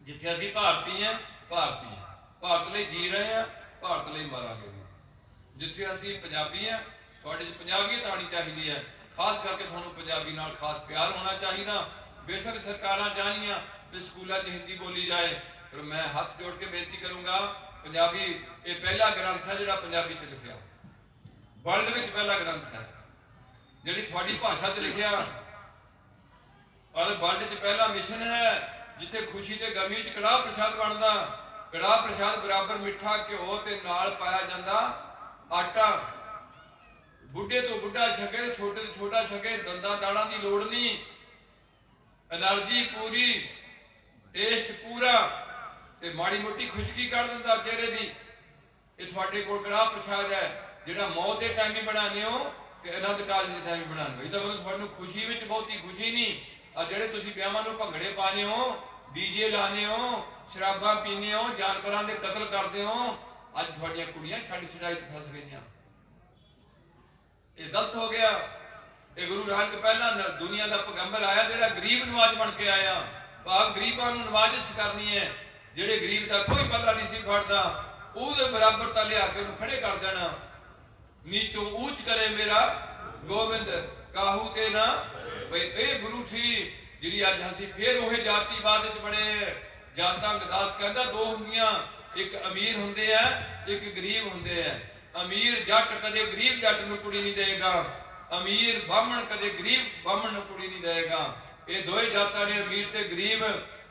ਜਿੱਥੇ ਅਸੀਂ ਭਾਰਤੀ ਹਾਂ, ਭਾਰਤ ਲਈ ਜੀ ਰਹੇ ਹਾਂ, ਭਾਰਤ ਲਈ ਮਰਾਂਗੇ ਵੀ। ਜਿੱਥੇ ਅਸੀਂ ਪੰਜਾਬੀ ਹਾਂ, ਤੁਹਾਡੇ 'ਚ ਪੰਜਾਬੀਅਤ ਆਉਣੀ ਚਾਹੀਦੀ ਹੈ। ਖਾਸ ਕਰਕੇ ਤੁਹਾਨੂੰ ਪੰਜਾਬੀ ਨਾਲ ਖਾਸ ਪਿਆਰ ਹੋਣਾ ਚਾਹੀਦਾ। ਬੇਸ਼ੱਕ ਸਰਕਾਰਾਂ ਚਾਹਨੀਆਂ ਵੀ ਸਕੂਲਾਂ 'ਚ ਹਿੰਦੀ ਬੋਲੀ ਜਾਏ, ਪਰ ਮੈਂ ਹੱਥ ਜੋੜ ਕੇ ਬੇਨਤੀ ਕਰੂੰਗਾ, ਪੰਜਾਬੀ ਇਹ ਪਹਿਲਾ ਗ੍ਰੰਥ ਹੈ ਜਿਹੜਾ ਪੰਜਾਬੀ 'ਚ ਲਿਖਿਆ, ਵਰਲਡ ਵਿੱਚ ਪਹਿਲਾ ਗ੍ਰੰਥ ਹੈ ਜਿਹੜੀ ਤੁਹਾਡੀ ਭਾਸ਼ਾ 'ਚ ਲਿਖਿਆ, ਔਰ ਵਰਲਡ 'ਚ ਪਹਿਲਾ ਮਿਸ਼ਨ ਹੈ ਜਿੱਥੇ ਖੁਸ਼ੀ ਤੇ ਗਮੀ 'ਚ ਕੜਾਹ ਪ੍ਰਸ਼ਾਦ ਬਣਦਾ। ਕੜਾਹ ਪ੍ਰਸ਼ਾਦ ਬਰਾਬਰ ਮਿੱਠਾ ਘਿਓ ਤੇ ਨਾਲ ਪਾਇਆ ਜਾਂਦਾ ਆਟਾ। ਬੁੱਢੇ ਤੋਂ ਬੁੱਢਾ ਛਕੇ, ਛੋਟੇ ਤੋਂ ਛੋਟਾ ਛਕੇ, ਦੰਦਾਂ ਦਾੜਾਂ ਦੀ ਲੋੜ ਨਹੀਂ, ਐਨਰਜੀ ਪੂਰੀ, ਟੇਸਟ ਪੂਰਾ, ਤੇ ਮਾੜੀ ਮੋਟੀ ਖੁਸ਼ਕੀ ਕਰ ਦਿੰਦਾ ਚਿਹਰੇ ਦੀ। ਇਹ ਤੁਹਾਡੇ ਕੋਲ ਕੜਾਹ ਪ੍ਰਸ਼ਾਦ ਹੈ ਜਿਹੜਾ ਮੌਤ ਦੇ ਟਾਈਮ ਹੀ ਬਣਾਉਂਦੇ ਹੋ ਤੇ ਆਨੰਦ ਕਾਰਜ ਦੇ ਟਾਈਮ ਹੀ ਬਣਾਉਂਦੇ ਹੋ। ਇਹਦਾ ਮਤਲਬ ਤੁਹਾਨੂੰ ਖੁਸ਼ੀ ਵਿੱਚ ਬਹੁਤੀ ਖੁਸ਼ੀ ਨਹੀਂ। ਆ ਜਿਹੜੇ ਤੁਸੀਂ ਵਿਆਹਾਂ ਨੂੰ ਭੰਗੜੇ ਪਾਉਂਦੇ ਹੋ, ਡੀਜੇ ਲਾਉਂਦੇ ਹੋ, ਸ਼ਰਾਬਾਂ ਪੀਂਦੇ ਹੋ, ਜਾਨਵਰਾਂ ਦੇ ਕਤਲ ਕਰਦੇ ਹੋ, ਅੱਜ ਤੁਹਾਡੀਆਂ ਕੁੜੀਆਂ ਛੱਡ ਛਡਾਈ 'ਚ ਫਸ ਗਈਆਂ। ਇਹ ਗਲਤ ਹੋ ਗਿਆ। ਇਹ ਗੁਰੂ ਨਾਨਕ ਪਹਿਲਾਂ ਦੁਨੀਆ ਦਾ ਪੈਗੰਬਰ ਆਇਆ ਜਿਹੜਾ ਗਰੀਬ ਨਵਾਜ ਬਣ ਕੇ ਆਇਆ। ਭਾਵ ਗਰੀਬਾਂ ਨੂੰ ਨਵਾਜ਼ਿਸ਼ ਕਰਨੀ ਹੈ। ਜਿਹੜੇ ਗਰੀਬ ਦਾ ਕੋਈ ਪੱਲਾ ਨਹੀਂ ਸੀ ਫੜਦਾ, ਉਹਦੇ ਬਰਾਬਰ ਤਾਂ ਲਿਆ ਕੇ ਉਹਨੂੰ ਖੜੇ ਕਰ ਦੇਣਾ। ਨੀਚੋਂ ਉੱਚ ਕਰੇ ਮੇਰਾ ਗੋਬਿੰਦ ਕਾਹੂ ਤੇ ਨਾ। ਬਈ ਇਹ ਗੁਰੂ ਸੀ ਜਿਹੜੀ ਅੱਜ ਅਸੀਂ ਫੇਰ ਉਹ ਜਾਤੀਵਾਦ ਵਿੱਚ ਬੜੇ। ਜਾਤਾਂ ਗਦਾਸ ਕਹਿੰਦਾ ਦੋ ਹੁੰਦੀਆਂ, ਇੱਕ ਅਮੀਰ ਹੁੰਦੇ ਆ, ਇੱਕ ਗਰੀਬ ਹੁੰਦੇ ਆ। ਅਮੀਰ ਜੱਟ ਕਦੇ ਗਰੀਬ ਜੱਟ ਨੂੰ ਕੁੜੀ ਨਹੀਂ ਦੇਗਾ। ਅਮੀਰ ਬਾਹਮਣ ਕਦੇ ਗਰੀਬ ਬਾਹਮਣ ਨੂੰ ਕੁੜੀ ਨਹੀਂ ਦੇਗਾ। ਇਹ ਦੋਏ ਜਾਤਾਂ ਨੇ, ਅਮੀਰ ਤੇ ਗਰੀਬ,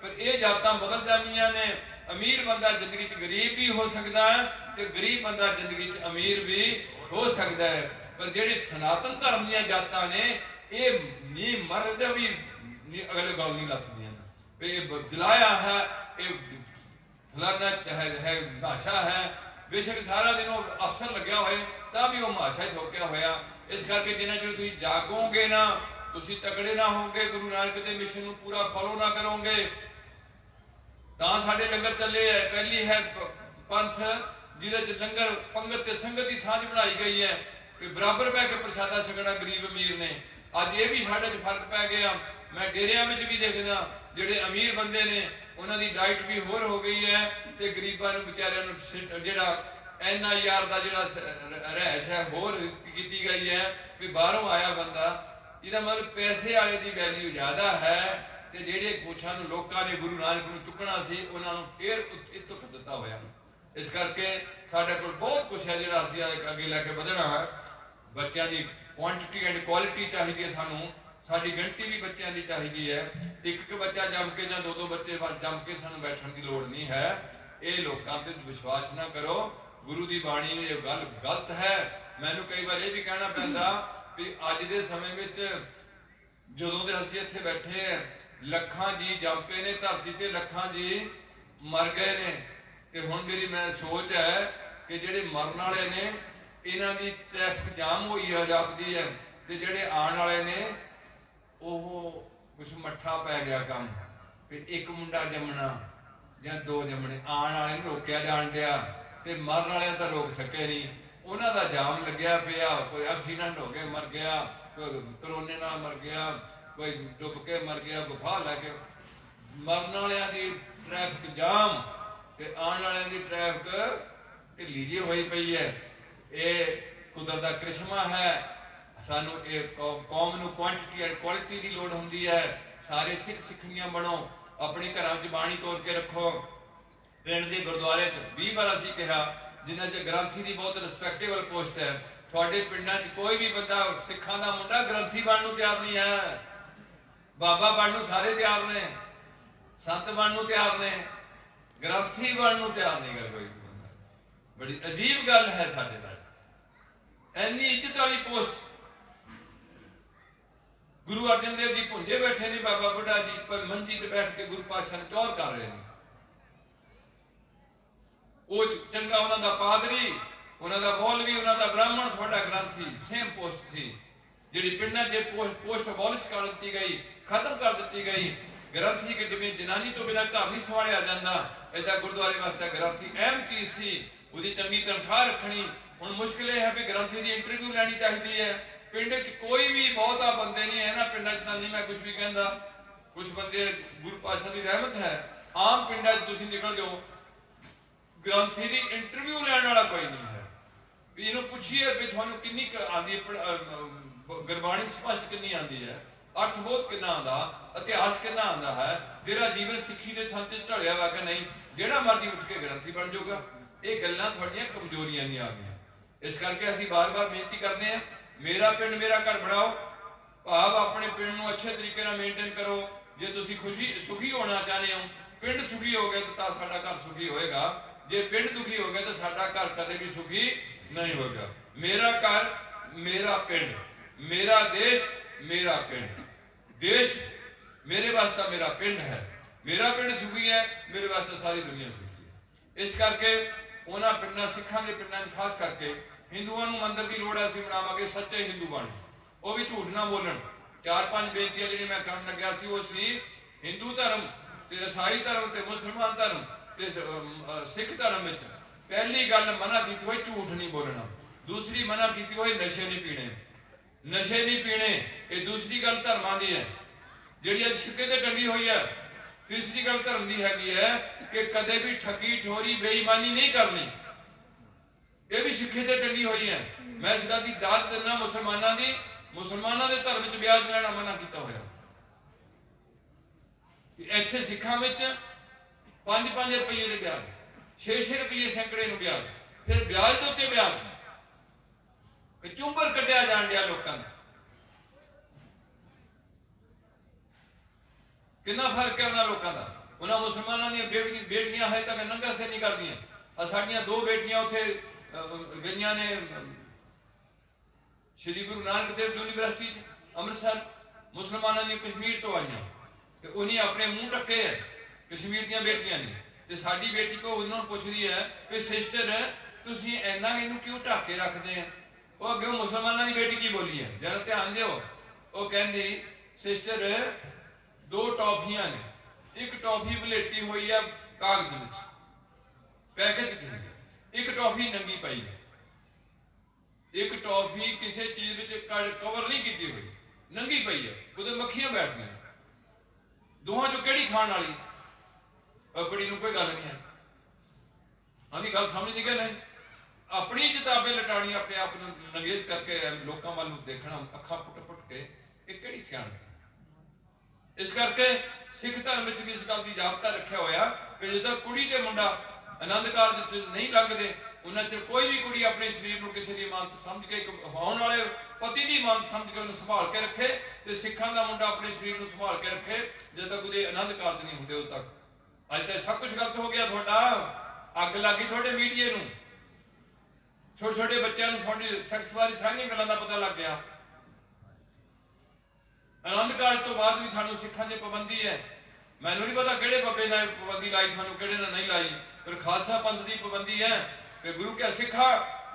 ਪਰ ਇਹ ਜਾਤਾਂ ਬਦਲ ਜਾਂਦੀਆਂ ਨੇ। ਅਮੀਰ ਬੰਦਾ ਜ਼ਿੰਦਗੀ 'ਚ ਗਰੀਬ ਵੀ ਹੋ ਸਕਦਾ ਹੈ ਤੇ ਗਰੀਬ ਬੰਦਾ ਜ਼ਿੰਦਗੀ 'ਚ ਅਮੀਰ ਵੀ ਹੋ ਸਕਦਾ ਹੈ। ਪਰ ਜਿਹੜੇ ਸਨਾਤਨ ਧਰਮ ਦੀਆਂ ਜਾਤਾਂ ਨੇ ਇਹ ਨਹੀਂ ਮਰਦ ਵੀ ਅਗਲੇ ਗੱਲ ਨਹੀਂ ਲੱਥਦੀਆਂ ਵੀ ਇਹ ਦਿਲਾਇਆ ਹੈ, ਇਹ ਫਲਾਨਾ ਹੈ ਭਾਸ਼ਾ ਹੈ। ਬੇਸ਼ੱਕ ਸਾਰਾ ਦਿਨ ਉਹ ਅਫਸਰ ਲੱਗਿਆ ਹੋਏ ਤਾਂ ਵੀ ਉਹ ਭਾਸ਼ਾ ਹੀ ਥੋਕਿਆ ਹੋਇਆ। ਇਸ ਕਰਕੇ ਜਿੰਨਾ ਚਿਰ ਤੁਸੀਂ ਜਾਗੋਗੇ ਨਾ, ਤੁਸੀਂ ਤਕੜੇ ਨਾ ਹੋਗੇ, ਗੁਰੂ ਨਾਨਕ ਦੇ ਮਿਸ਼ਨ ਨੂੰ ਪੂਰਾ ਫੋਲੋ ਨਾ ਕਰੋਗੇ, ਤਾਂ ਸਾਡੇ ਲੰਗਰ ਚੱਲੇ ਹੈ। ਪਹਿਲੀ ਹੈ ਪੰਥ ਜਿਹਦੇ ਚ ਲੰਗਰ ਪੰਗਤ ਤੇ ਸੰਗਤ ਦੀ ਸਾਂਝ ਬਣਾਈ ਗਈ ਹੈ ਕਿ ਬਰਾਬਰ ਬਹਿ ਕੇ ਪ੍ਰਸ਼ਾਦਾ ਛਕਣਾ ਗਰੀਬ ਅਮੀਰ ਨੇ। ਅੱਜ ਇਹ ਵੀ ਸਾਡੇ 'ਚ ਫਰਕ ਪੈ ਗਿਆ। ਮੈਂ ਡੇਰਿਆਂ ਵਿੱਚ ਵੀ ਦੇਖਦਾ ਜਿਹੜੇ ਅਮੀਰ ਬੰਦੇ ਨੇ ਉਹਨਾਂ ਦੀ ਡਾਈਟ ਵੀ ਹੋਰ ਹੋ ਗਈ ਹੈ ਤੇ ਗਰੀਬਾਂ ਨੂੰ ਵਿਚਾਰਿਆਂ ਨੂੰ ਜਿਹੜਾ NIR ਦਾ ਜਿਹੜਾ ਰਹਿਸ਼ ਹੈ ਹੋਰ ਕੀਤੀ ਗਈ ਹੈ ਕਿ ਬਾਹਰੋਂ ਆਇਆ ਬੰਦਾ। ਇਹਦਾ ਮਤਲਬ ਪੈਸੇ ਵਾਲੇ ਦੀ ਵੈਲਿਊ ਜ਼ਿਆਦਾ ਹੈ ਤੇ ਜਿਹੜੇ ਪੁੱਛਾਂ ਨੂੰ ਲੋਕਾਂ ਨੇ ਗੁਰੂ ਨਾਨਕ ਨੂੰ ਚੁੱਕਣਾ ਸੀ ਉਹਨਾਂ ਨੂੰ ਫੇਰ ਇੱਥੋਂ ਦਿੱਤਾ ਹੋਇਆ। ਇਸ ਕਰਕੇ ਸਾਡੇ ਕੋਲ ਬਹੁਤ ਕੁਛ ਹੈ ਜਿਹੜਾ ਅਸੀਂ ਅੱਗੇ ਲੈ ਕੇ ਵਧਣਾ ਹੈ। ਬੱਚਿਆਂ ਦੀ ਕੁਆਂਟੀਟੀ ਐਂਡ ਕੁਆਲਿਟੀ ਚਾਹੀਦੀ ਹੈ ਸਾਨੂੰ। ਸਾਡੀ ਗਿਣਤੀ ਵੀ ਬੱਚਿਆਂ ਦੀ ਚਾਹੀਦੀ ਹੈ। ਇੱਕ ਬੱਚਾ ਜੰਮ ਕੇ ਜਾਂ ਦੋ ਬੱਚੇ ਜੰਮ ਕੇ ਸਾਨੂੰ ਬੈਠਣ ਦੀ ਲੋੜ ਨਹੀਂ ਹੈ। ਇਹ ਲੋਕਾਂ ਤੇ ਵਿਸ਼ਵਾਸ ਨਾ ਕਰੋ। ਗੁਰੂ ਦੀ ਬਾਣੀ ਇਹ ਗੱਲ ਗਲਤ ਹੈ। ਮੈਨੂੰ ਕਈ ਵਾਰ ਇਹ ਵੀ ਕਹਿਣਾ ਪੈਂਦਾ ਵੀ ਅੱਜ ਦੇ ਸਮੇਂ ਵਿੱਚ ਜਦੋਂ ਦੇ ਅਸੀਂ ਇੱਥੇ ਬੈਠੇ ਆ, ਲੱਖਾਂ ਜੀ ਜੰਮ ਪਏ ਨੇ ਧਰਤੀ ਤੇ, ਲੱਖਾਂ ਜੀ ਮਰ ਗਏ ਨੇ ਤੇ ਹੁਣ ਮੇਰੀ ਮੈਂ ਸੋਚ ਹੈ ਕਿ ਜਿਹੜੇ ਮਰਨ ਵਾਲੇ ਨੇ ਇਹਨਾਂ ਦੀ ਟ੍ਰੈਫਿਕ ਜਾਮ ਹੋਈ ਹੈ ਜਾਪਦੀ ਹੈ ਤੇ ਜਿਹੜੇ ਆਉਣ ਵਾਲੇ ਨੇ ਉਹ ਕੁਛ ਮੱਠਾ ਪੈ ਗਿਆ ਕੰਮ ਵੀ ਇੱਕ ਮੁੰਡਾ ਜੰਮਣਾ ਜਾਂ ਦੋ ਜੰਮਣੇ। ਆਉਣ ਵਾਲੇ ਨੂੰ ਰੋਕਿਆ ਜਾਣ ਡਿਆ ਤੇ ਮਰਨ ਵਾਲਿਆਂ ਤਾਂ ਰੋਕ ਸਕੇ ਨਹੀਂ। ਉਹਨਾਂ ਦਾ ਜਾਮ ਲੱਗਿਆ ਪਿਆ। ਕੋਈ ਐਕਸੀਡੈਂਟ ਹੋ ਕੇ ਮਰ ਗਿਆ, ਕੋਈ ਕਰੋਨੇ ਨਾਲ ਮਰ ਗਿਆ, ਕੋਈ ਡੁੱਬ ਕੇ ਮਰ ਗਿਆ, ਗੁਫਾ ਲੈ ਕੇ। ਮਰਨ ਵਾਲਿਆਂ ਦੀ ਟ੍ਰੈਫਿਕ ਜਾਮ ਤੇ ਆਉਣ ਵਾਲਿਆਂ ਦੀ ਟ੍ਰੈਫਿਕ ਢਿੱਲੀ ਜਿਹੀ ਹੋਈ ਪਈ ਹੈ। ਇਹ ਕੁਦਰਤ ਦਾ ਕ੍ਰਿਸ਼ਮਾ ਹੈ। ਸਾਨੂੰ ਇਹ ਕੌਮ ਨੂੰ ਕੁਆਂਟੀਟੀ ਐਂਡ ਕੁਆਲਿਟੀ ਦੀ ਲੋੜ ਹੁੰਦੀ ਹੈ। ਸਾਰੇ ਸਿੱਖ ਸਿੱਖਣੀਆਂ ਬਣੋ, ਆਪਣੇ ਘਰਾਂ 'ਚ ਬਾਣੀ ਤੋਰ ਕੇ ਰੱਖੋ। ਪਿੰਡ ਦੇ ਗੁਰਦੁਆਰੇ 'ਚ 20 ਵਾਰ ਅਸੀਂ ਕਿਹਾ ਜਿਨ੍ਹਾਂ 'ਚ ਗ੍ਰੰਥੀ ਦੀ ਬਹੁਤ ਰਿਸਪੈਕਟੇਬਲ ਪੋਸਟ ਹੈ। ਤੁਹਾਡੇ ਪਿੰਡਾਂ 'ਚ ਕੋਈ ਵੀ ਬੰਦਾ ਸਿੱਖਾਂ ਦਾ ਮੁੰਡਾ ਗ੍ਰੰਥੀ ਬਣਨ ਨੂੰ ਤਿਆਰ ਨਹੀਂ ਹੈ। ਬਾਬਾ ਬਣਨ ਨੂੰ ਸਾਰੇ ਤਿਆਰ ਨੇ, ਸੰਤ ਬਣਨ ਨੂੰ ਤਿਆਰ ਨੇ, ਗ੍ਰੰਥੀ ਬਣਨ ਨੂੰ ਤਿਆਰ ਨਹੀਂ ਗਾ ਕੋਈ ਬੰਦਾ। ਬੜੀ ਅਜੀਬ ਗੱਲ ਹੈ ਸਾਡੇ ਵਾਸਤੇ ਇੰਨੀ ਇੱਜ਼ਤ ਵਾਲੀ ਪੋਸਟ। ਗੁਰੂ ਅਰਜਨ ਦੇਵ ਜੀ ਭੁੰਜੇ ਬੈਠੇ ਨੇ, ਬਾਬਾ ਬੁੱਢਾ ਜੀ ਪਰ ਮੰਜੀ ਤੇ ਬੈਠ ਕੇ ਗੁਰੂ ਪਾਤਸ਼ਾਹ ਨੂੰ ਚੌਰ ਕਰ ਰਹੇ ਨੇ। ਉਹ ਚੰਗਾ ਉਹਨਾਂ ਦਾ ਪਾਦਰੀ, ਉਹਨਾਂ ਦਾ ਮੌਲਵੀ, ਉਹਨਾਂ ਦਾ ਬ੍ਰਾਹਮਣ, ਤੁਹਾਡਾ ਗ੍ਰੰਥੀ ਸੇਮ ਪੋਸਟ ਸੀ। ਜਿਹੜੀ ਪਿੰਡਾਂ 'ਚ ਪੋਸਟ ਅਬੋਲਿਸ਼ ਕਰ ਦਿੱਤੀ ਗਈ, ਖਤਮ ਕਰ ਦਿੱਤੀ ਗਈ। ਗ੍ਰੰਥੀ ਕਿ ਜਿਵੇਂ ਜਨਾਨੀ ਤੋਂ ਬਿਨਾਂ ਘਰ ਨਹੀਂ ਸੰਭਾਲਿਆ ਜਾਂਦਾ, ਏਦਾਂ ਗੁਰਦੁਆਰੇ ਵਾਸਤੇ ਗ੍ਰੰਥੀ ਅਹਿਮ ਚੀਜ਼ ਸੀ। ਉਹਦੀ ਚੰਗੀ ਤਨਖਾਹ ਰੱਖਣੀ। ਹੁਣ ਮੁਸ਼ਕਿਲ ਇਹ ਹੈ ਵੀ ਗ੍ਰੰਥੀ ਦੀ ਇੰਟਰਵਿਊ ਲੈਣੀ ਚਾਹੀਦੀ ਹੈ। ਪਿੰਡ 'ਚ ਕੋਈ ਵੀ ਬਹੁਤਾ ਬੰਦੇ ਨਹੀਂ ਹੈ ਨਾ ਪਿੰਡਾਂ 'ਚ, ਤਾਂ ਨਹੀਂ ਮੈਂ ਕੁਝ ਵੀ ਕਹਿੰਦਾ। ਕੁਝ ਬੰਦੇ ਗੁਰੂ ਪਾਤਸ਼ਾਹ ਦੀ ਰਹਿਮਤ ਹੈ। ਆਮ ਪਿੰਡਾਂ 'ਚ ਤੁਸੀਂ ਨਿਕਲ ਜਾਓ, ਗ੍ਰੰਥੀ ਦੀ ਇੰਟਰਵਿਊ ਲੈਣ ਵਾਲਾ ਕੋਈ ਨਹੀਂ ਹੈ ਵੀ ਇਹਨੂੰ ਪੁੱਛੀਏ ਵੀ ਤੁਹਾਨੂੰ ਕਿੰਨੀ ਆਉਂਦੀ ਹੈ, ਗੁਰਬਾਣੀ ਸਪਸ਼ਟ ਕਿੰਨੀ ਆਉਂਦੀ ਹੈ, ਅਰਥ ਬੋਧ ਕਿੰਨਾ ਆਉਂਦਾ, ਇਤਿਹਾਸ ਕਿੰਨਾ ਆਉਂਦਾ ਹੈ, ਤੇਰਾ ਜੀਵਨ ਸਿੱਖੀ ਦੇ ਸੰਤ 'ਚ ਢਲਿਆ ਵਾ ਕਿ ਨਹੀਂ। ਜਿਹੜਾ ਮਰਜ਼ੀ ਉੱਠ ਕੇ ਗ੍ਰੰਥੀ ਬਣ ਜਾਊਗਾ। ਇਹ ਗੱਲਾਂ ਤੁਹਾਡੀਆਂ ਕਮਜ਼ੋਰੀਆਂ ਨਹੀਂ ਆ ਗਈਆਂ। ਇਸ ਕਰਕੇ ਅਸੀਂ ਬਾਰ-ਬਾਰ ਬੇਨਤੀ ਕਰਦੇ ਹਾਂ, ਮੇਰਾ ਪਿੰਡ ਮੇਰਾ ਘਰ ਬਣਾਓ। ਭਾਵ ਆਪਣੇ ਪਿੰਡ ਨੂੰ ਅੱਛੇ ਤਰੀਕੇ ਨਾਲ ਮੇਨਟੇਨ ਕਰੋ। ਜੇ ਤੁਸੀਂ ਸੁਖੀ ਹੋਣਾ ਚਾਹੁੰਦੇ ਹੋ, ਪਿੰਡ ਸੁਖੀ ਹੋ ਗਿਆ ਤਾਂ ਸਾਡਾ ਘਰ ਸੁਖੀ ਹੋਏਗਾ। ਜੇ ਪਿੰਡ ਦੁਖੀ ਹੋ ਗਿਆ ਤਾਂ ਸਾਡਾ ਘਰ ਕਦੇ ਵੀ ਸੁਖੀ ਨਹੀਂ ਹੋਏਗਾ। ਮੇਰਾ ਘਰ ਮੇਰਾ ਪਿੰਡ, ਮੇਰਾ ਦੇਸ਼ ਮੇਰਾ ਪਿੰਡ। ਦੇਸ਼ ਮੇਰੇ ਵਾਸਤੇ ਮੇਰਾ ਪਿੰਡ ਹੈ। ਮੇਰਾ ਪਿੰਡ ਸੁਖੀ ਹੈ, ਮੇਰੇ ਵਾਸਤੇ ਸਾਰੀ ਦੁਨੀਆ ਸੁਖੀ ਹੈ। ਇਸ ਕਰਕੇ ਉਹਨਾਂ ਪਿੰਡਾਂ, ਸਿੱਖਾਂ ਦੇ ਪਿੰਡਾਂ 'ਚ ਖਾਸ ਕਰਕੇ ਹਿੰਦੂਆਂ ਨੂੰ ਮੰਦਿਰ ਦੀ ਲੋੜ ਹੈ। ਅਸੀਂ ਬਣਾਵਾਂਗੇ ਸੱਚੇ ਹਿੰਦੂ ਬਣ, ਉਹ ਵੀ ਝੂਠ ਨਾ ਬੋਲਣ। 4-5 ਬੇਨਤੀਆਂ ਜਿਹੜੀਆਂ ਮੈਂ ਕਰਨ ਲੱਗਿਆ ਸੀ ਉਹ ਸੀ ਹਿੰਦੂ ਧਰਮ ਤੇ ਈਸਾਈ ਧਰਮ ਤੇ ਮੁਸਲਮਾਨ ਧਰਮ ਤੇ ਸਿੱਖ ਧਰਮ ਵਿੱਚ। ਪਹਿਲੀ ਗੱਲ ਮਨਾ ਕੀਤੀ ਹੋਈ ਝੂਠ ਨਹੀਂ ਬੋਲਣਾ। ਦੂਸਰੀ ਮਨਾ ਕੀਤੀ ਹੋਈ ਨਸ਼ੇ ਨਹੀਂ ਪੀਣੇ, ਨਸ਼ੇ ਨਹੀਂ ਪੀਣੇ। ਇਹ ਦੂਸਰੀ ਗੱਲ ਧਰਮਾਂ ਦੀ ਹੈ ਜਿਹੜੀ ਅੱਜ ਸਿੱਕੇ ਤੇ ਟੰਗੀ ਹੋਈ ਹੈ। ਤੀਸਰੀ ਗੱਲ ਧਰਮ ਦੀ ਹੈਗੀ ਹੈ ਕਿ ਕਦੇ ਵੀ ਠੱਗੀ ਠੋਰੀ ਬੇਈਮਾਨੀ ਨਹੀਂ ਕਰਨੀ। ਇਹ ਵੀ ਸਿੱਖੇ ਤੇ ਟੰਗੀ ਹੋਈ ਹੈ। ਮੈਂ ਇਸ ਗੱਲ ਦੀ ਦਾਤ ਦਿੰਦਾ ਮੁਸਲਮਾਨਾਂ ਦੀ, ਮੁਸਲਮਾਨਾਂ ਦੇ ਧਰਮ ਵਿੱਚ ਵਿਆਜ ਲੈਣਾ ਮਨਾ ਕੀਤਾ ਹੋਇਆ। ਇੱਥੇ ਸਿੱਖਾਂ ਵਿੱਚ 5-5 ਰੁਪਏ ਦੇ ਵਿਆਜ, 6-6 ਰੁਪਏ ਸੈਂਕੜੇ ਨੂੰ ਵਿਆਜ, ਫਿਰ ਵਿਆਜ ਦੇ ਉੱਤੇ ਵਿਆਜ। ਚੁੰਬਰ ਕੱਢਿਆ ਜਾਣ ਡਿਆ ਲੋਕਾਂ ਦਾ। कितना फर्क है उन्होंने लोगों का। उन्होंने मुसलमानों दी बेटियां है तक नंगा सिर नहीं कर दी। साड़ियाँ दो बेटियां उत्थे गई ने श्री गुरु नानक देव यूनीवर्सिटी अमृतसर, मुसलमानों दी कश्मीर तो आईयां ते उन्हें अपने मुंह ढके है कश्मीर दी बेटियां ने। ते साडी बेटी को उन्होंने पुछदी है कि सिस्टर तुसीं इन्ना इनू क्यों ढक के रखते हैं। वो अगे मुसलमानों की बेटी की बोली है, जरा ध्यान दिओ। वो कहती सिस्टर दो टॉफियां ने, एक टॉफी वलेटी हुई है कागज में पैकेज च, एक टॉफी नंगी पई है, एक टॉफी किसी चीज में कवर नहीं की हुई नंगी पई है, उधर मक्खियां बैठ गई। दोहां चो केड़ी खाण वाली? कुड़ी नूं कोई गल नहीं है। हाँ गल समझदी कि नहीं? अपनी किताबें लटानी, अपने आप नंगेज करके लोगों वाल देखना अखा पुट पुट के, एक केड़ी सियाणप। इस करके सिख धर्म में भी इस गल की जाबता रखा होया कि जो कुड़ी ते मुंडा आनंद कारज नहीं लगते उन्हें चर कोई भी कुड़ी अपने शरीर को किसी की इमानत समझ के होने वाले पति की इमानत समझ के उन्हें संभाल के रखे, तो सिखा का मुंडा अपने शरीर को संभाल के रखे जब तक उहदे आनंद कारज नहीं होंगे उद तक। अज तो सब कुछ गलत हो गया थोड़ा, अग लग गई थोड़े मीडिया नूं, छोटे छोटे बच्चों को थोड़ी सैक्स बारे सारिया गलों का पता लग गया। आनंद कारज तो बाद भी सानू सिखां दी पाबंदी है। मैनू नहीं पता किहड़े बाबे ने पाबंदी लाई, थानू किहड़े ने नहीं लाई, पर खालसा पंथ की पाबंदी है कि गुरु क्या सिखा